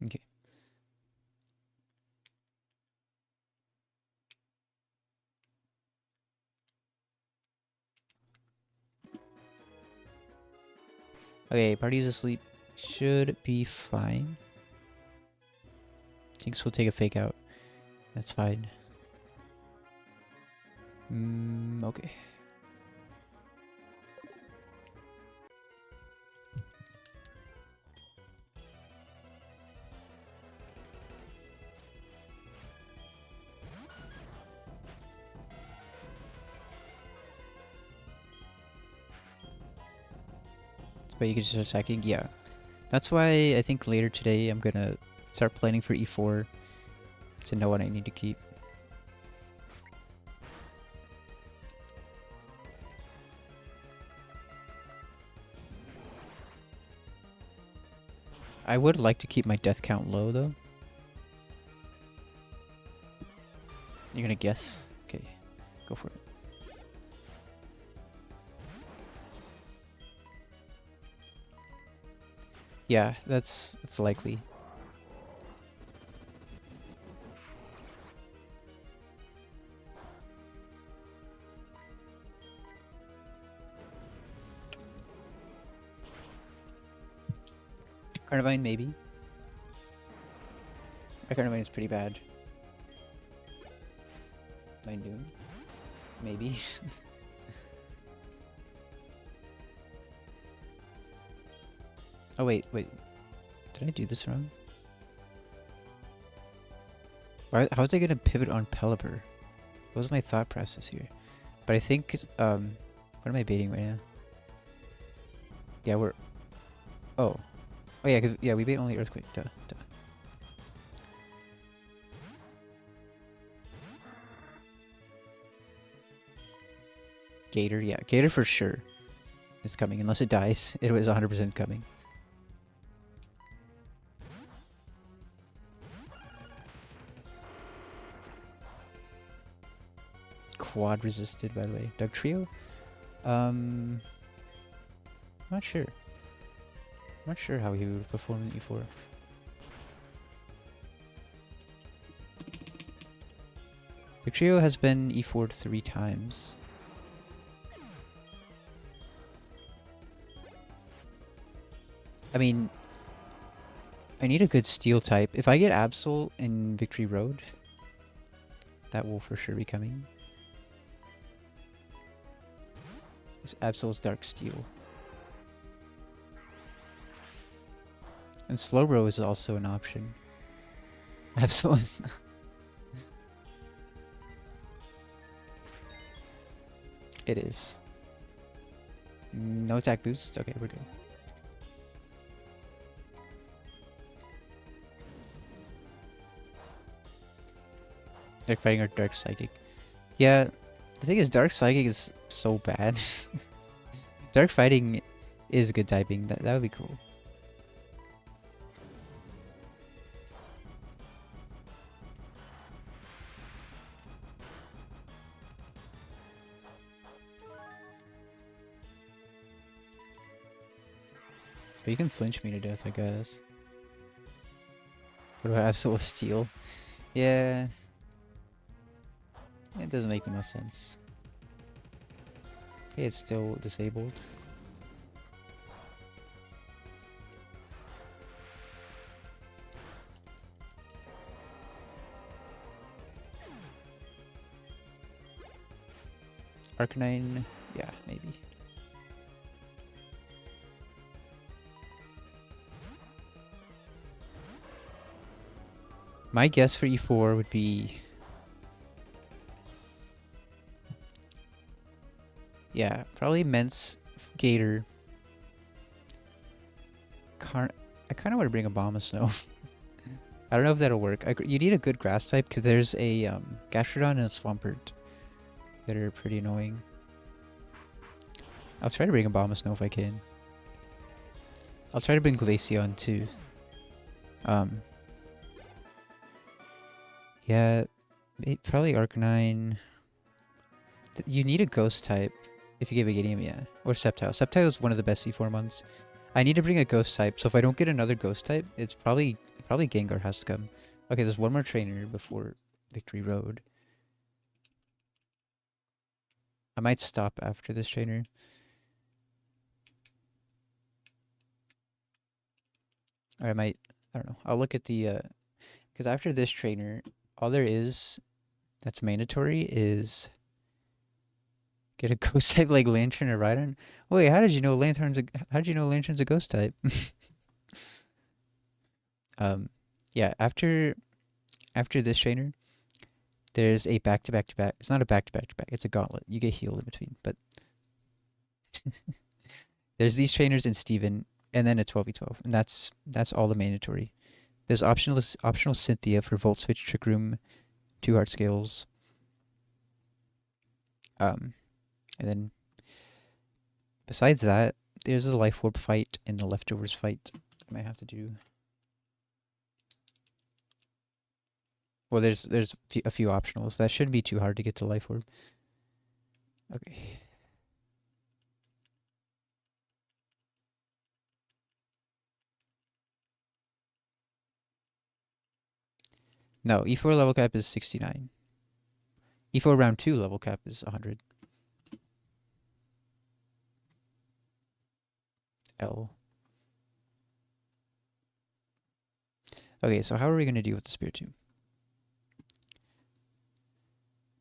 A: Okay. Okay, party's asleep. Should be fine. Jinx will take a fake out. That's fine. Okay. But you can just start sacking? Yeah. That's why I think later today I'm gonna start planning for E4 to know what I need to keep. I would like to keep my death count low though. You're gonna guess? Okay, go for it. Yeah, that's likely. Carnivine, maybe. My Carnivine is pretty bad. 9 noon? Maybe. Oh wait. Did I do this wrong? How was I gonna pivot on Pelipper? What was my thought process here? But I think, what am I baiting right now? Yeah, we're... Oh. Oh yeah, cause, yeah, we bait only Earthquake. Duh. Gator, yeah. Gator for sure is coming. Unless it dies, it was 100% coming. Quad resisted, by the way. Doug Trio? Not sure. Not sure how he would perform in E4. The trio has been E4'd 3 times. I mean, I need a good steel type. If I get Absol in Victory Road, that will for sure be coming. This Absol's Dark Steel. And Slowbro is also an option. Absol is not. It is. No attack boost? Okay, we're good. They're fighting our Dark Psychic. Yeah, the thing is, Dark Psychic is so bad. Dark Fighting is good typing. That would be cool. But you can flinch me to death, I guess. What about Absolute Steel? Yeah. It doesn't make the most sense. Okay, it's still disabled. Arcanine, yeah, maybe. My guess for e4 would be... Yeah, probably Mence, Gator. I kind of want to bring Obama Snow. I don't know if that'll work. You need a good grass type because there's a Gastrodon and a Swampert that are pretty annoying. I'll try to bring Obama Snow if I can. I'll try to bring Glaceon too. Yeah, probably Arcanine. You need a ghost type if you give a Gideon, yeah. Or Sceptile. Sceptile is one of the best C4 months. I need to bring a ghost type, so if I don't get another ghost type, it's probably Gengar has to come. Okay, there's one more trainer before Victory Road. I might stop after this trainer. Or I don't know. I'll look at the, because after this trainer, all there is that's mandatory is get a ghost type like Lantern or Rhydon. Wait, how did you know Lantern's a ghost type? Yeah, after this trainer, there's a back-to-back-to-back. It's not a back-to-back-to-back. It's a gauntlet. You get healed in between, but there's these trainers in Steven, and then a 12v12, and that's all the mandatory. There's optional Cynthia for Volt Switch, Trick Room, 2 Heart Scales. And then besides that, there's a Life Orb fight and the Leftovers fight. I might have to do. Well, there's a few optionals. That shouldn't be too hard to get to Life Orb. Okay. No, E4 level cap is 69. E4 round 2 level cap is 100. L. Okay, so how are we going to deal with the Spiritomb?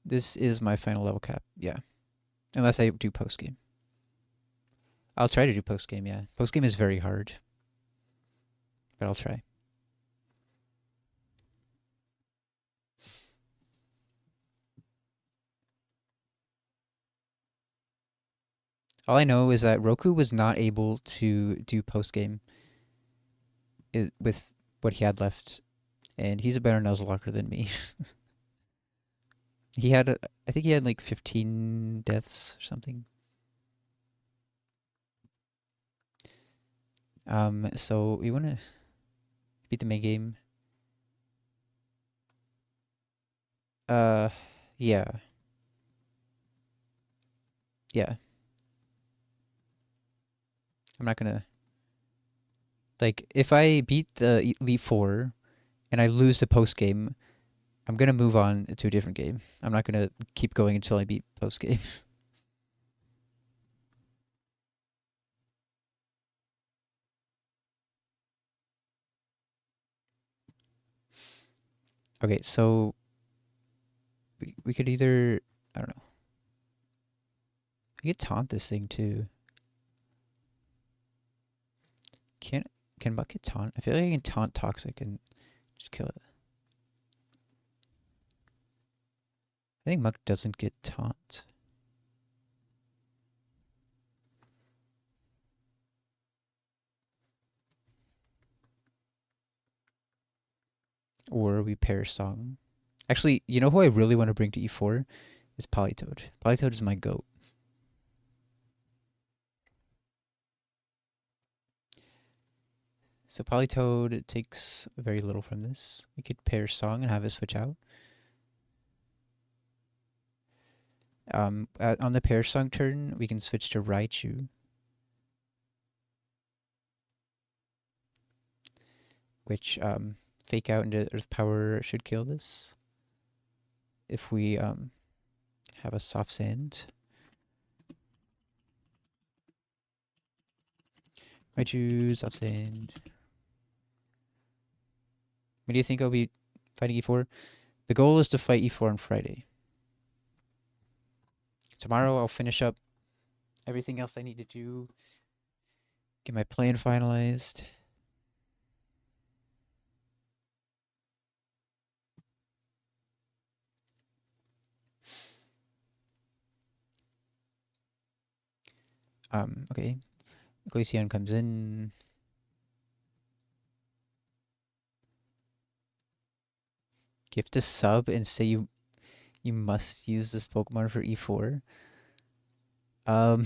A: This is my final level cap, yeah. Unless I do post-game. I'll try to do post-game, yeah. Post-game is very hard. But I'll try. All I know is that Roku was not able to do post-game with what he had left. And he's a better Nuzlocke than me. I think he had like 15 deaths or something. So we want to beat the main game. Yeah. Yeah. I'm not gonna... Like, if I beat the Elite Four and I lose the post game, I'm gonna move on to a different game. I'm not gonna keep going until I beat post game. Okay, so we could either... I don't know. I could taunt this thing too. Can Bucket taunt? I feel like I can taunt Toxic and just kill it. I think Muck doesn't get taunt. Or we pair Song. Actually, you know who I really want to bring to E4? Is Politoed. Politoed is my goat. So Politoed takes very little from this. We could pair Song and have it switch out. On the pair Song turn, we can switch to Raichu. Which fake out into Earth Power should kill this. If we have a soft sand. Raichu, soft sand. When do you think I'll be fighting E4? The goal is to fight E4 on Friday. Tomorrow I'll finish up everything else I need to do. Get my plan finalized. Okay. Glaceon comes in. Gift a sub and say you must use this Pokemon for E4. Um,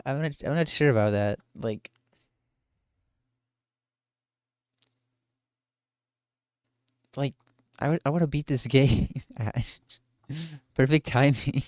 A: I'm not sure about that. Like I want to beat this game. Perfect timing.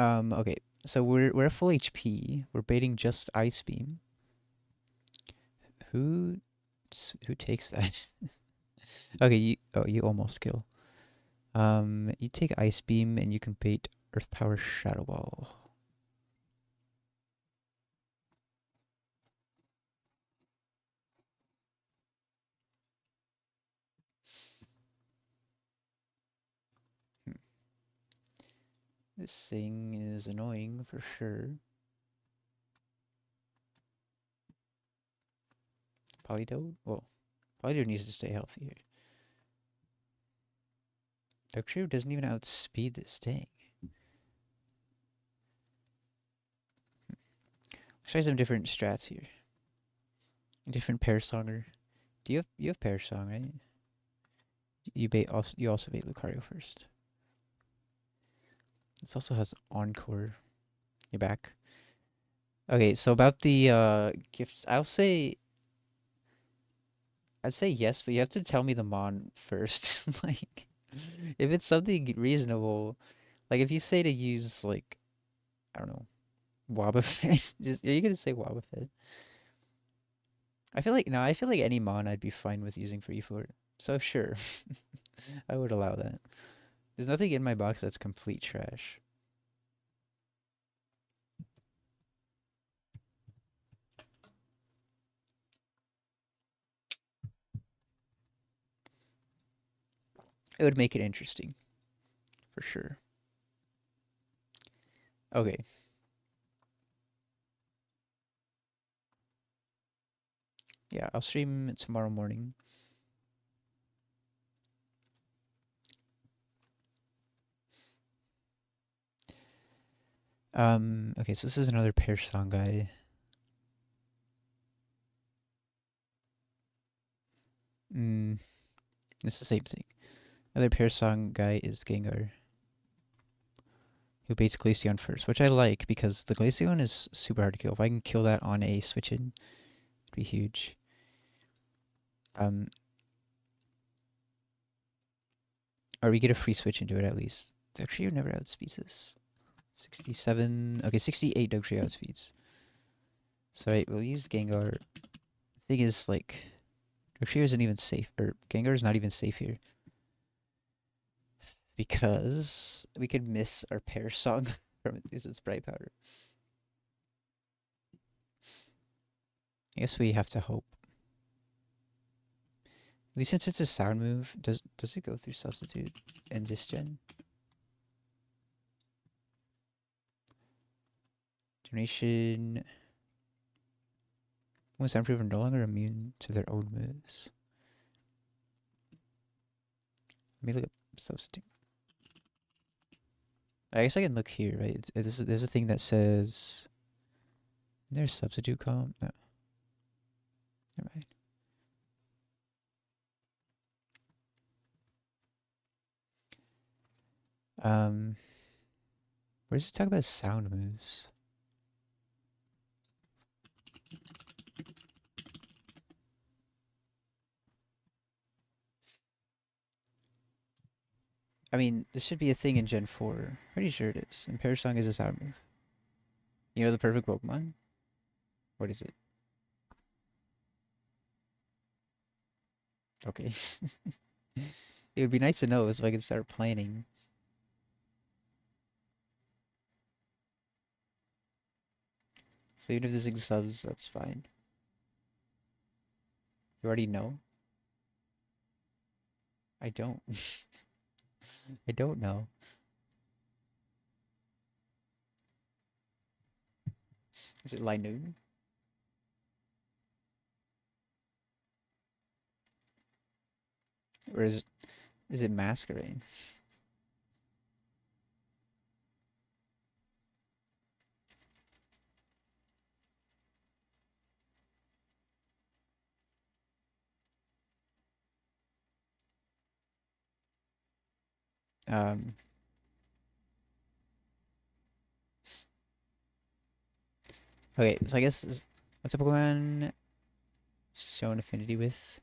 A: Okay. So we're at full HP. We're baiting just Ice Beam. Who who takes that? Okay, you almost kill. You take Ice Beam and you can bait Earth Power Shadow Ball. Hmm. This thing is annoying for sure. Politoed? Well, Politoed needs to stay healthy here. Dugtrio doesn't even outspeed this thing. Let's try some different strats here. Different pair songer. You have pair song, right? You also bait Lucario first. This also has Encore. You're back. Okay, so about the gifts, I'd say yes, but you have to tell me the mon first. Like, if it's something reasonable, like if you say to use like, I don't know, Wobbuffet, just are you gonna say Wobbuffet? I feel like no, I feel like any mon I'd be fine with using for E4. So sure, I would allow that. There's nothing in my box that's complete trash. It would make it interesting, for sure. Okay. Yeah, I'll stream tomorrow morning. Okay, so this is another pair song guy. Mm, it's the same thing. Another pair song guy is Gengar, who baits Glaceon first, which I like because the Glaceon is super hard to kill. If I can kill that on a switch in, it'd be huge. Um, or we get a free switch into it at least. Dugtrio never outspeeds this. 67. Okay, 68 Dugtrio outspeeds. So right, we'll use Gengar. The thing is, like, Dugtrio isn't even safe, or Gengar is not even safe here because we could miss our pair song from its bright powder. I guess we have to hope. At least since it's a sound move, does it go through substitute and disgen? Generation. When sound proof are no longer immune to their own moves. Let me look up substitute. I guess I can look here, right? There's a thing that says. There's substitute column. No, never mind. Um, where does it talk about sound moves? I mean, this should be a thing in Gen 4. Pretty sure it is. And Parasong is a sound move. You know the perfect Pokemon? What is it? Okay. It would be nice to know so I can start planning. So even if this thing subs, that's fine. You already know? I don't. I don't know. Is it Linoon? Or is it Masquerade? Um, okay, so I guess what's a Pokemon shown affinity with?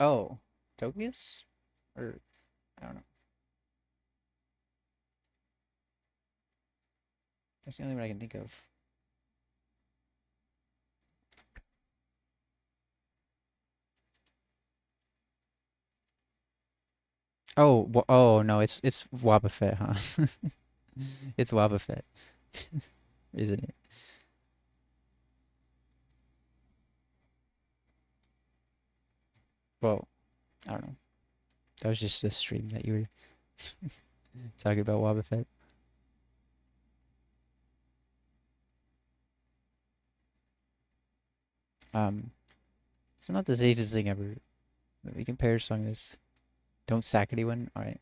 A: Oh, Togeous? Or I don't know. That's the only one I can think of. Oh, oh no, it's Wobbuffet, huh? It's Wobbuffet, isn't it? Well, I don't know. That was just the stream that you were talking about Wobbuffet. It's not the safest thing ever. We can pair song this. Don't sack anyone. All right.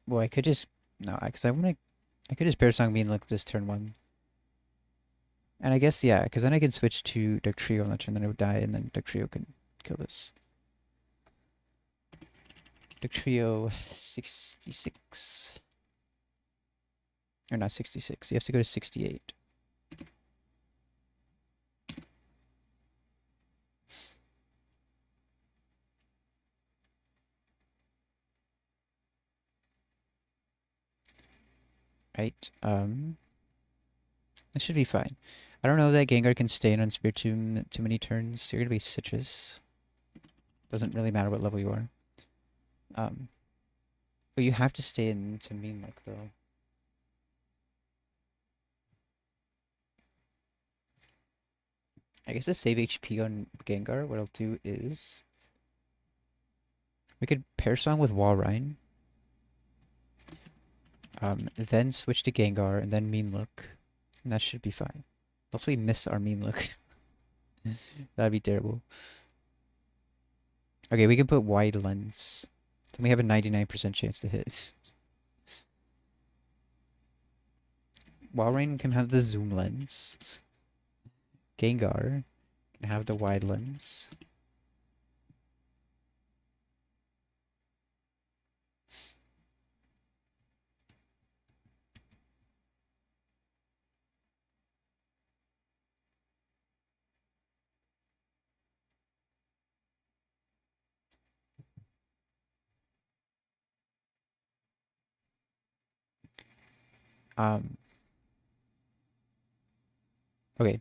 A: Well, I could just no, because I want to. I could just pair song me and look this turn one. And I guess yeah, because then I can switch to Dugtrio on the turn, then it would die, and then Dugtrio can kill this. Dugtrio 66. Or not 66. You have to go to 68. Right. This should be fine. I don't know that Gengar can stay in on Spiritomb too many turns. You're gonna be Citrus. Doesn't really matter what level you are. But you have to stay in to mean like though. I guess to save HP on Gengar, what I'll do is we could pair song with Walrein. Then switch to Gengar and then mean look. And that should be fine. Unless we miss our mean look. That'd be terrible. Okay, we can put wide lens. Then we have a 99% chance to hit. Walrein can have the zoom lens. Gengar can have the wide lens. Um, okay.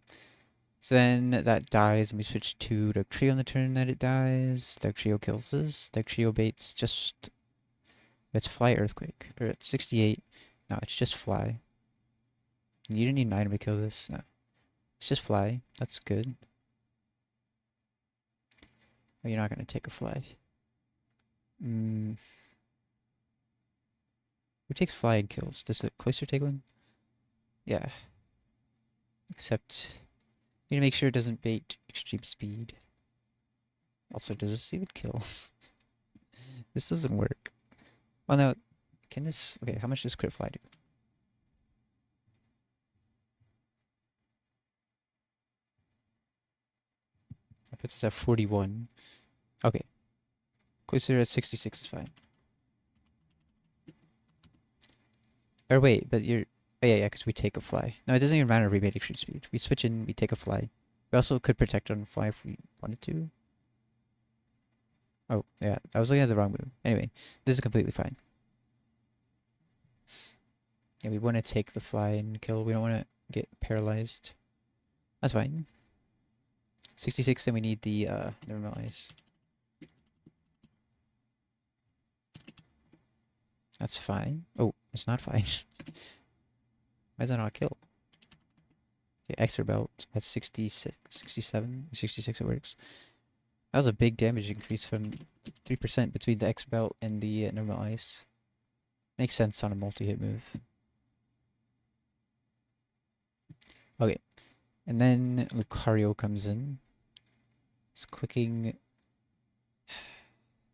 A: So then that dies, and we switch to Dugtrio on the turn that it dies. Dugtrio kills this. Dugtrio baits just... It's Fly Earthquake. Or it's 68. No, it's just Fly. You didn't need an item to kill this. No. It's just Fly. That's good. Oh, you're not going to take a Fly. Who takes Fly and kills? Does the Cloister take one? Yeah. Except... You need to make sure it doesn't bait extreme speed. Also, does this even kill? This doesn't work. Oh no, can this... Okay, how much does Crit Fly do? That puts us at 41. Okay. Closer at 66 is fine. Or wait, but you're... Oh yeah, because we take a Fly. No, it doesn't even matter if we made extreme speed. We switch in, we take a Fly. We also could protect on Fly if we wanted to. Oh, yeah, I was looking at the wrong move. Anyway, this is completely fine. Yeah, we want to take the Fly and kill. We don't want to get paralyzed. That's fine. 66, and we need the normalize. That's fine. Oh, it's not fine. Why is that not a kill? Okay, extra belt at 66, 67, 66 it works. That was a big damage increase from 3% between the X belt and the normal ice. Makes sense on a multi-hit move. Okay, and then Lucario comes in. He's clicking.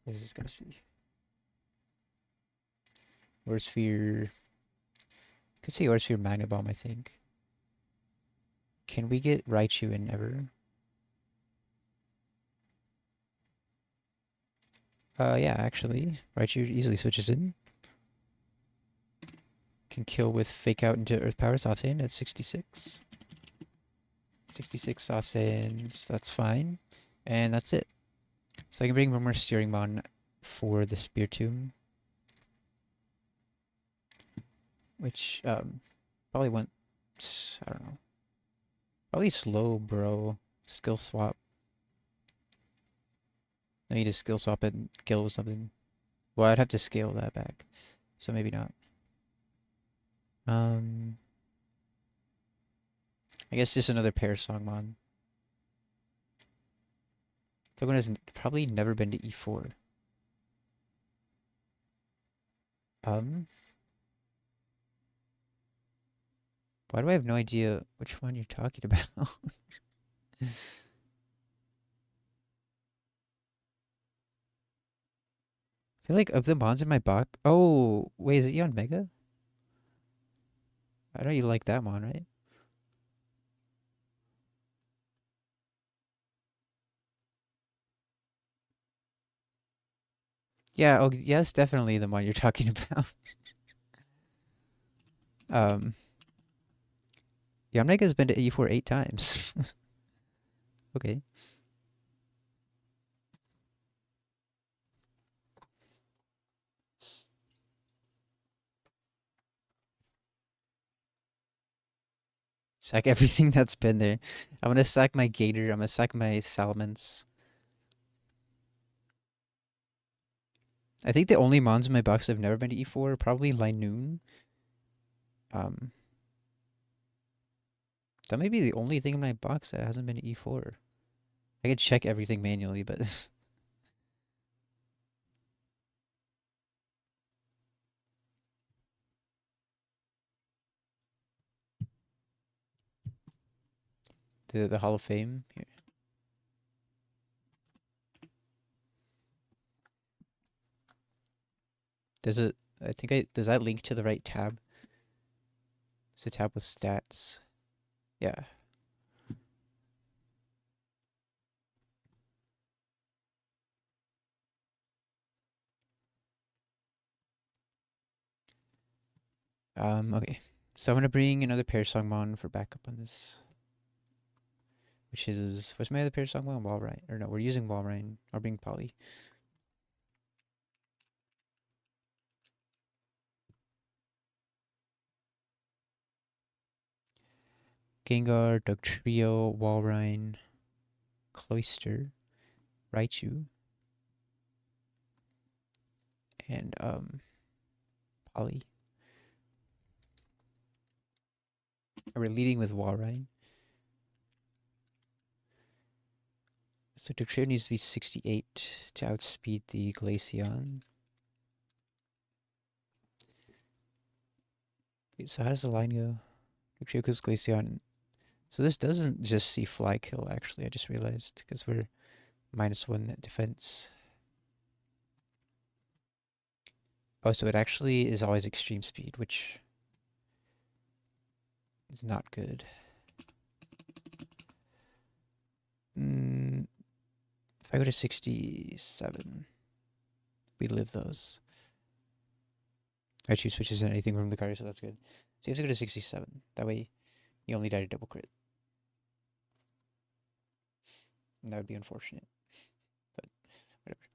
A: What is this gonna see? Aura Sphere. Could say Aura Sphere Magna Bomb, I think. Can we get Raichu in ever? Yeah, actually. Raichu easily switches in. Can kill with Fake Out into Earth Powers offhand at 66. 66 offhands, that's fine. And that's it. So I can bring one more Steering Mon for the Spear Tomb. Which, probably went, I don't know. Probably slow, bro. Skill swap. I need to skill swap and kill with something. Well, I'd have to scale that back. So maybe not. I guess just another Pair Song Mon. Pokemon has probably never been to E4. Um, why do I have no idea which one you're talking about? I feel like of the Mons in my box. Oh, wait, is it Eon Mega? I know you like that Mon, right? Yeah, oh, yes, definitely the Mon you're talking about. um, Eon Mega's been to E4 8 times. Okay. Sack everything that's been there. I'm gonna sack my Gator. I'm gonna sack my Salamence. I think the only Mons in my box that have never been to E4 are probably Linoon. Um, that may be the only thing in my box that hasn't been to E4. I could check everything manually, but the Hall of Fame here. Does it? I think I does that link to the right tab? It's a tab with stats. Yeah. Okay. So I'm gonna bring another Pair Songmon for backup on this, which is what's my other Pair Songmon? Walrein, or no? We're using Walrein. Or bring Polly. Gengar, Dugtrio, Walrein, Cloyster, Raichu, and Polly. We're leading with Walrein. So Dugtrio needs to be 68 to outspeed the Glaceon. Wait, so how does the line go? Dugtrio goes Glaceon. So this doesn't just see Fly Kill, actually, I just realized, because we're -1 defense. Oh, so it actually is always extreme speed, which is not good. If I go to 67, we live those. I choose switches in anything from the card, so that's good. So you have to go to 67. That way, you only die to double crit. And that would be unfortunate, but whatever.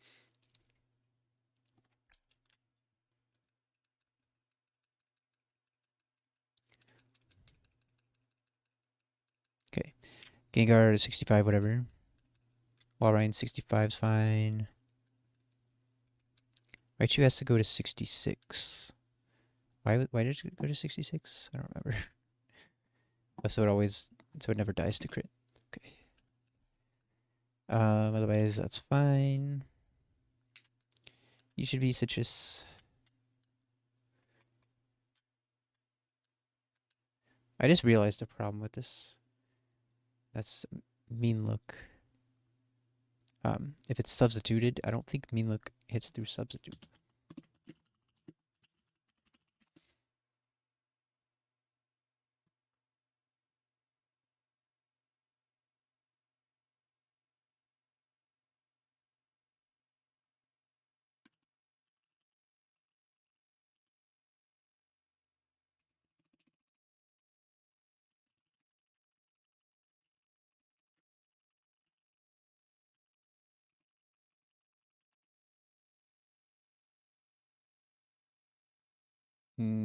A: Okay. Gengar to 65, whatever. Walrein 65 is fine. Raichu has to go to 66. Why did it go to 66? I don't remember. Oh, so it never dies to crit. Okay. Otherwise that's fine. You should be Citrus. I just realized a problem with this. That's mean look. If it's substituted, I don't think mean look hits through substitute.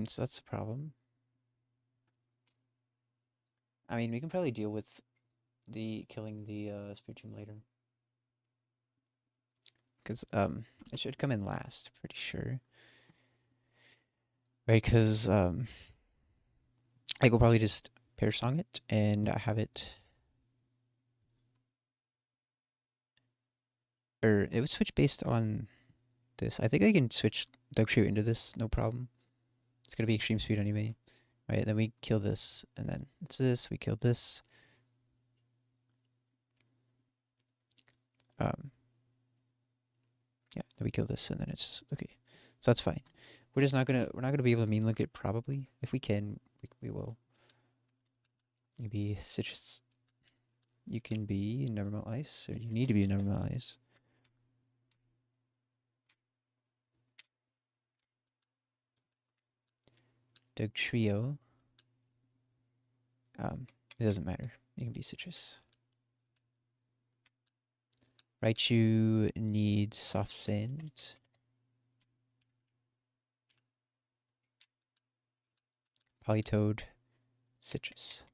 A: So that's a problem. I mean, we can probably deal with the killing the Spiritomb later. Because it should come in last, pretty sure. Right, because I will probably just pair song it and have it, or it would switch based on this. I think I can switch Dugtrio into this, no problem. It's gonna be extreme speed anyway. Right, then we kill this, and then it's this, we kill this. Yeah, then we kill this, and then it's okay. So that's fine. We're not gonna be able to mean look it probably. If we can, we will. Maybe Citrus. You can be in Nevermelt Ice, or you need to be in Nevermelt Ice. Dugtrio. It doesn't matter. You can be Citrus. Raichu needs Soft Sand. Politoed, Citrus.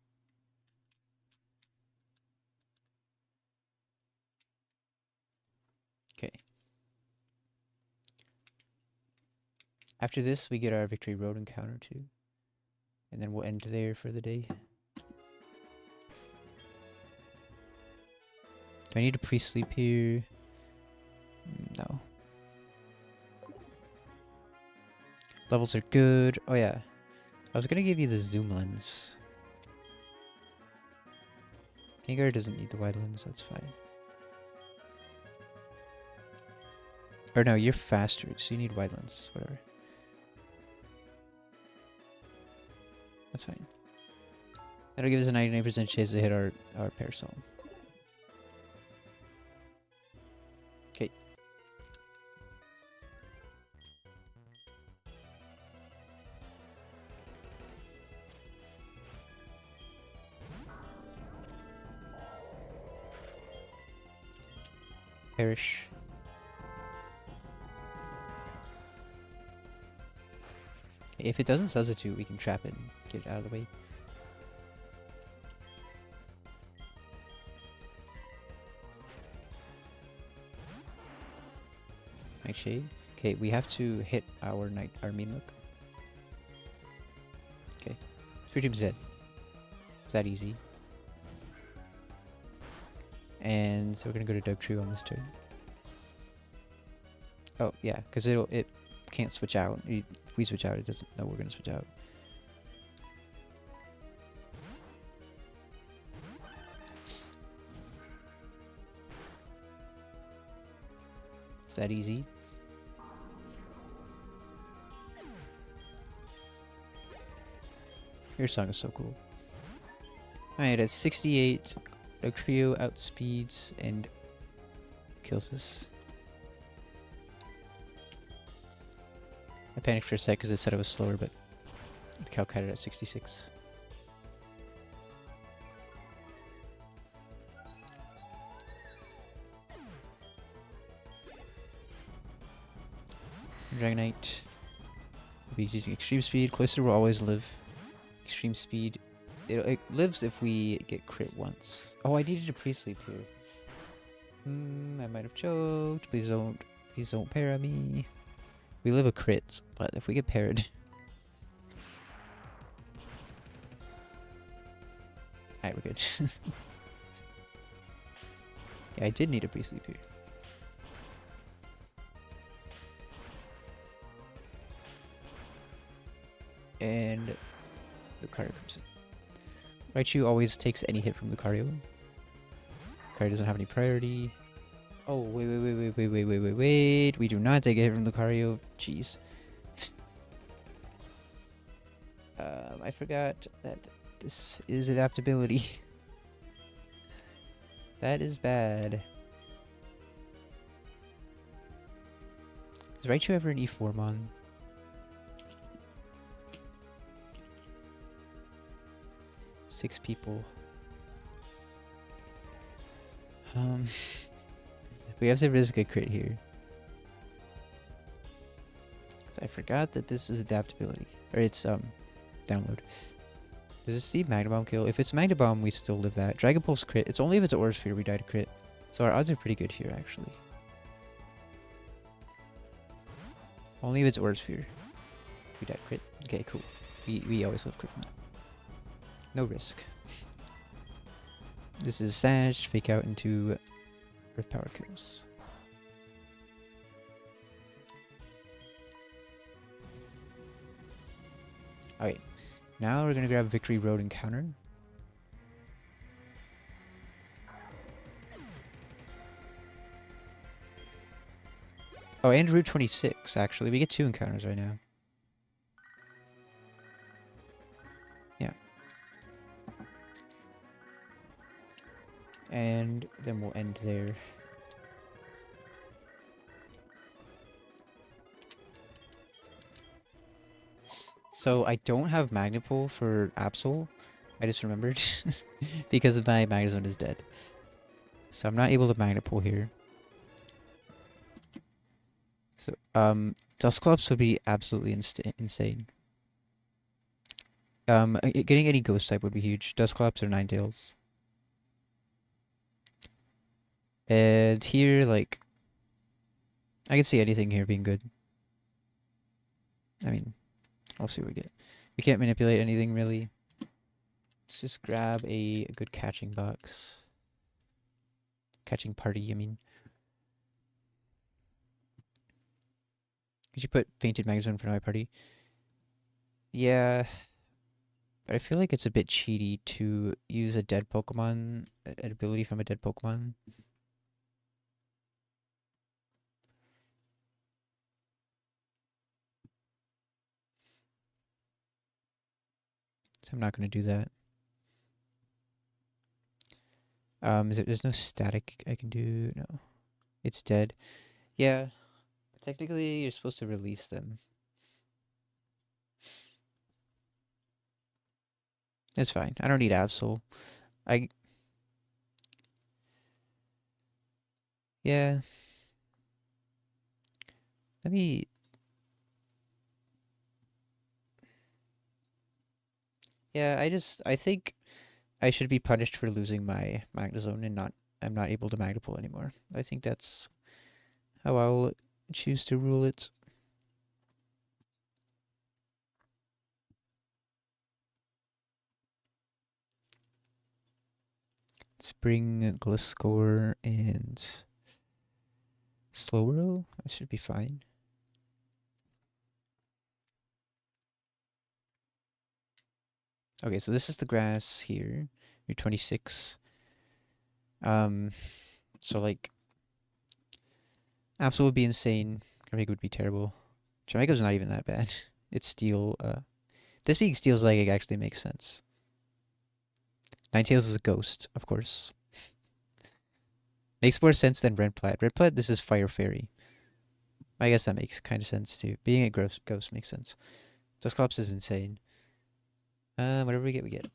A: Okay. After this, we get our Victory Road encounter too. And then we'll end there for the day. Do I need to pre-sleep here? No. Levels are good. Oh yeah. I was gonna give you the zoom lens. Gengar doesn't need the wide lens, that's fine. Or no, you're faster, so you need wide lens, whatever. That's fine. That'll give us a 99% chance to hit our Parasol. Okay. Perish. If it doesn't substitute, we can trap it and get it out of the way. Nightshade. Okay, we have to hit our mean look. Okay. Spiritomb's dead. It's that easy. And so we're gonna go to Dugtrio on this turn. Oh yeah, because it can't switch out. If we switch out, it doesn't know we're gonna switch out. It's that easy. Your song is so cool. Alright, at 68, Dugtrio outspeeds and kills us. I panicked for a sec because it said it was slower, but the calc had it at 66. Dragonite will be using extreme speed. Cloister will always live. Extreme speed. It lives if we get crit once. Oh, I needed to pre-sleep here. I might have choked. Please don't para me. We live a crit, but if we get paired... Alright, we're good. Yeah, I did need a pre-sleep here. And Lucario comes in. Raichu always takes any hit from Lucario. Lucario doesn't have any priority. Oh, wait. We do not take a hit from Lucario. Jeez. I forgot that this is adaptability. That is bad. Is Raichu ever an E4 mon? Six people. We have to risk a crit here. So I forgot that this is adaptability. Or it's download. Does this see Magna Bomb kill? If it's Magna Bomb, we still live that. Dragon Pulse crit. It's only if it's Aura Sphere we die to crit. So our odds are pretty good here, actually. Only if it's Aura Sphere. We die to crit. Okay, cool. We always live crit from that. No risk. This is Sash. Fake out into Earth Power kills. Alright. Now we're gonna grab Victory Road and counter. Oh, and Route 26, actually. We get 2 encounters right now. Yeah. And then we'll end there. So I don't have Magnapole for Absol. I just remembered. Because my Magnezone is dead. So I'm not able to Magnapole here. So, Dusclops would be absolutely insane. Getting any Ghost type would be huge. Dusclops or Ninetales. And here, like... I can see anything here being good. I mean... I'll see what we get. We can't manipulate anything, really. Let's just grab a good catching box. Catching party, I mean. Could you put Fainted Magnezone in front of my party? Yeah. But I feel like it's a bit cheaty to use a dead Pokemon, an ability from a dead Pokemon. So I'm not going to do that. There's no static I can do. No. It's dead. Yeah. Technically, you're supposed to release them. It's fine. I don't need Absol. Yeah. Let me... Yeah, I think I should be punished for losing my Magnezone and I'm not able to Magnapole anymore. I think that's how I'll choose to rule it. Let's bring Gliscor and Slowbro. That should be fine. Okay, so this is the grass here. You're 26. So like, Absol would be insane. Jamaica would be terrible. Jamaica's not even that bad. It's Steel. This being Steel's Leg actually makes sense. Ninetales is a ghost, of course. Makes more sense than Redplat. Redplat, this is Fire Fairy. I guess that makes kind of sense too. Being a ghost makes sense. Dusclops is insane. Whatever we get, we get.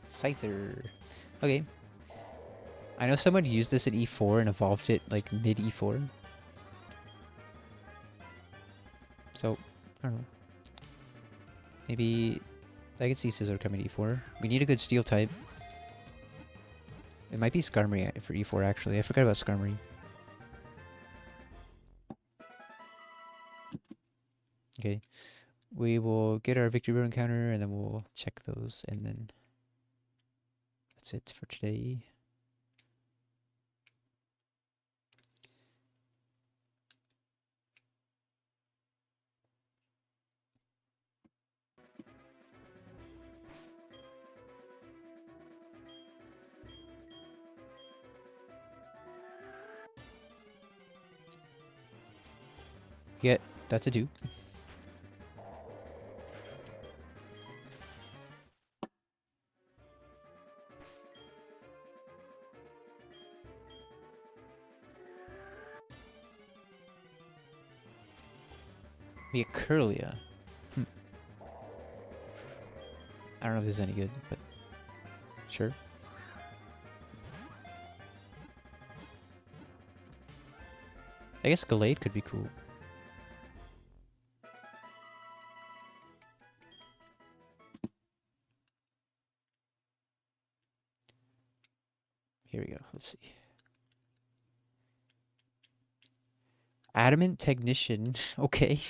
A: Scyther. Okay. I know someone used this at E4 and evolved it like mid E4. So, I don't know. Maybe I could see Scissor coming e4. We need a good steel type. It might be Skarmory for e4 actually. I forgot about Skarmory. Okay. We will get our victory road encounter and then we'll check those and then that's it for today. Yeah, that's a 2. We get Curlia. I don't know if this is any good, but sure. I guess Gallade could be cool. Here we go. Let's see. Adamant Technician. Okay.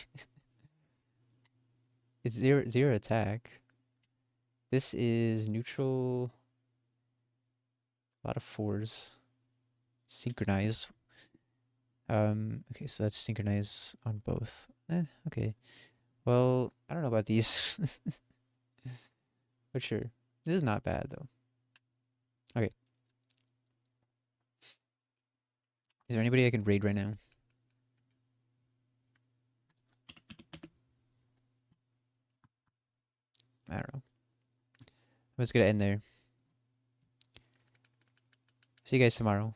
A: It's zero attack. This is neutral. A lot of 4s. Synchronize. Okay, so that's synchronize on both. Okay. Well, I don't know about these. But sure. This is not bad though. Okay. Is there anybody I can raid right now? I don't know. I'm just gonna end there. See you guys tomorrow.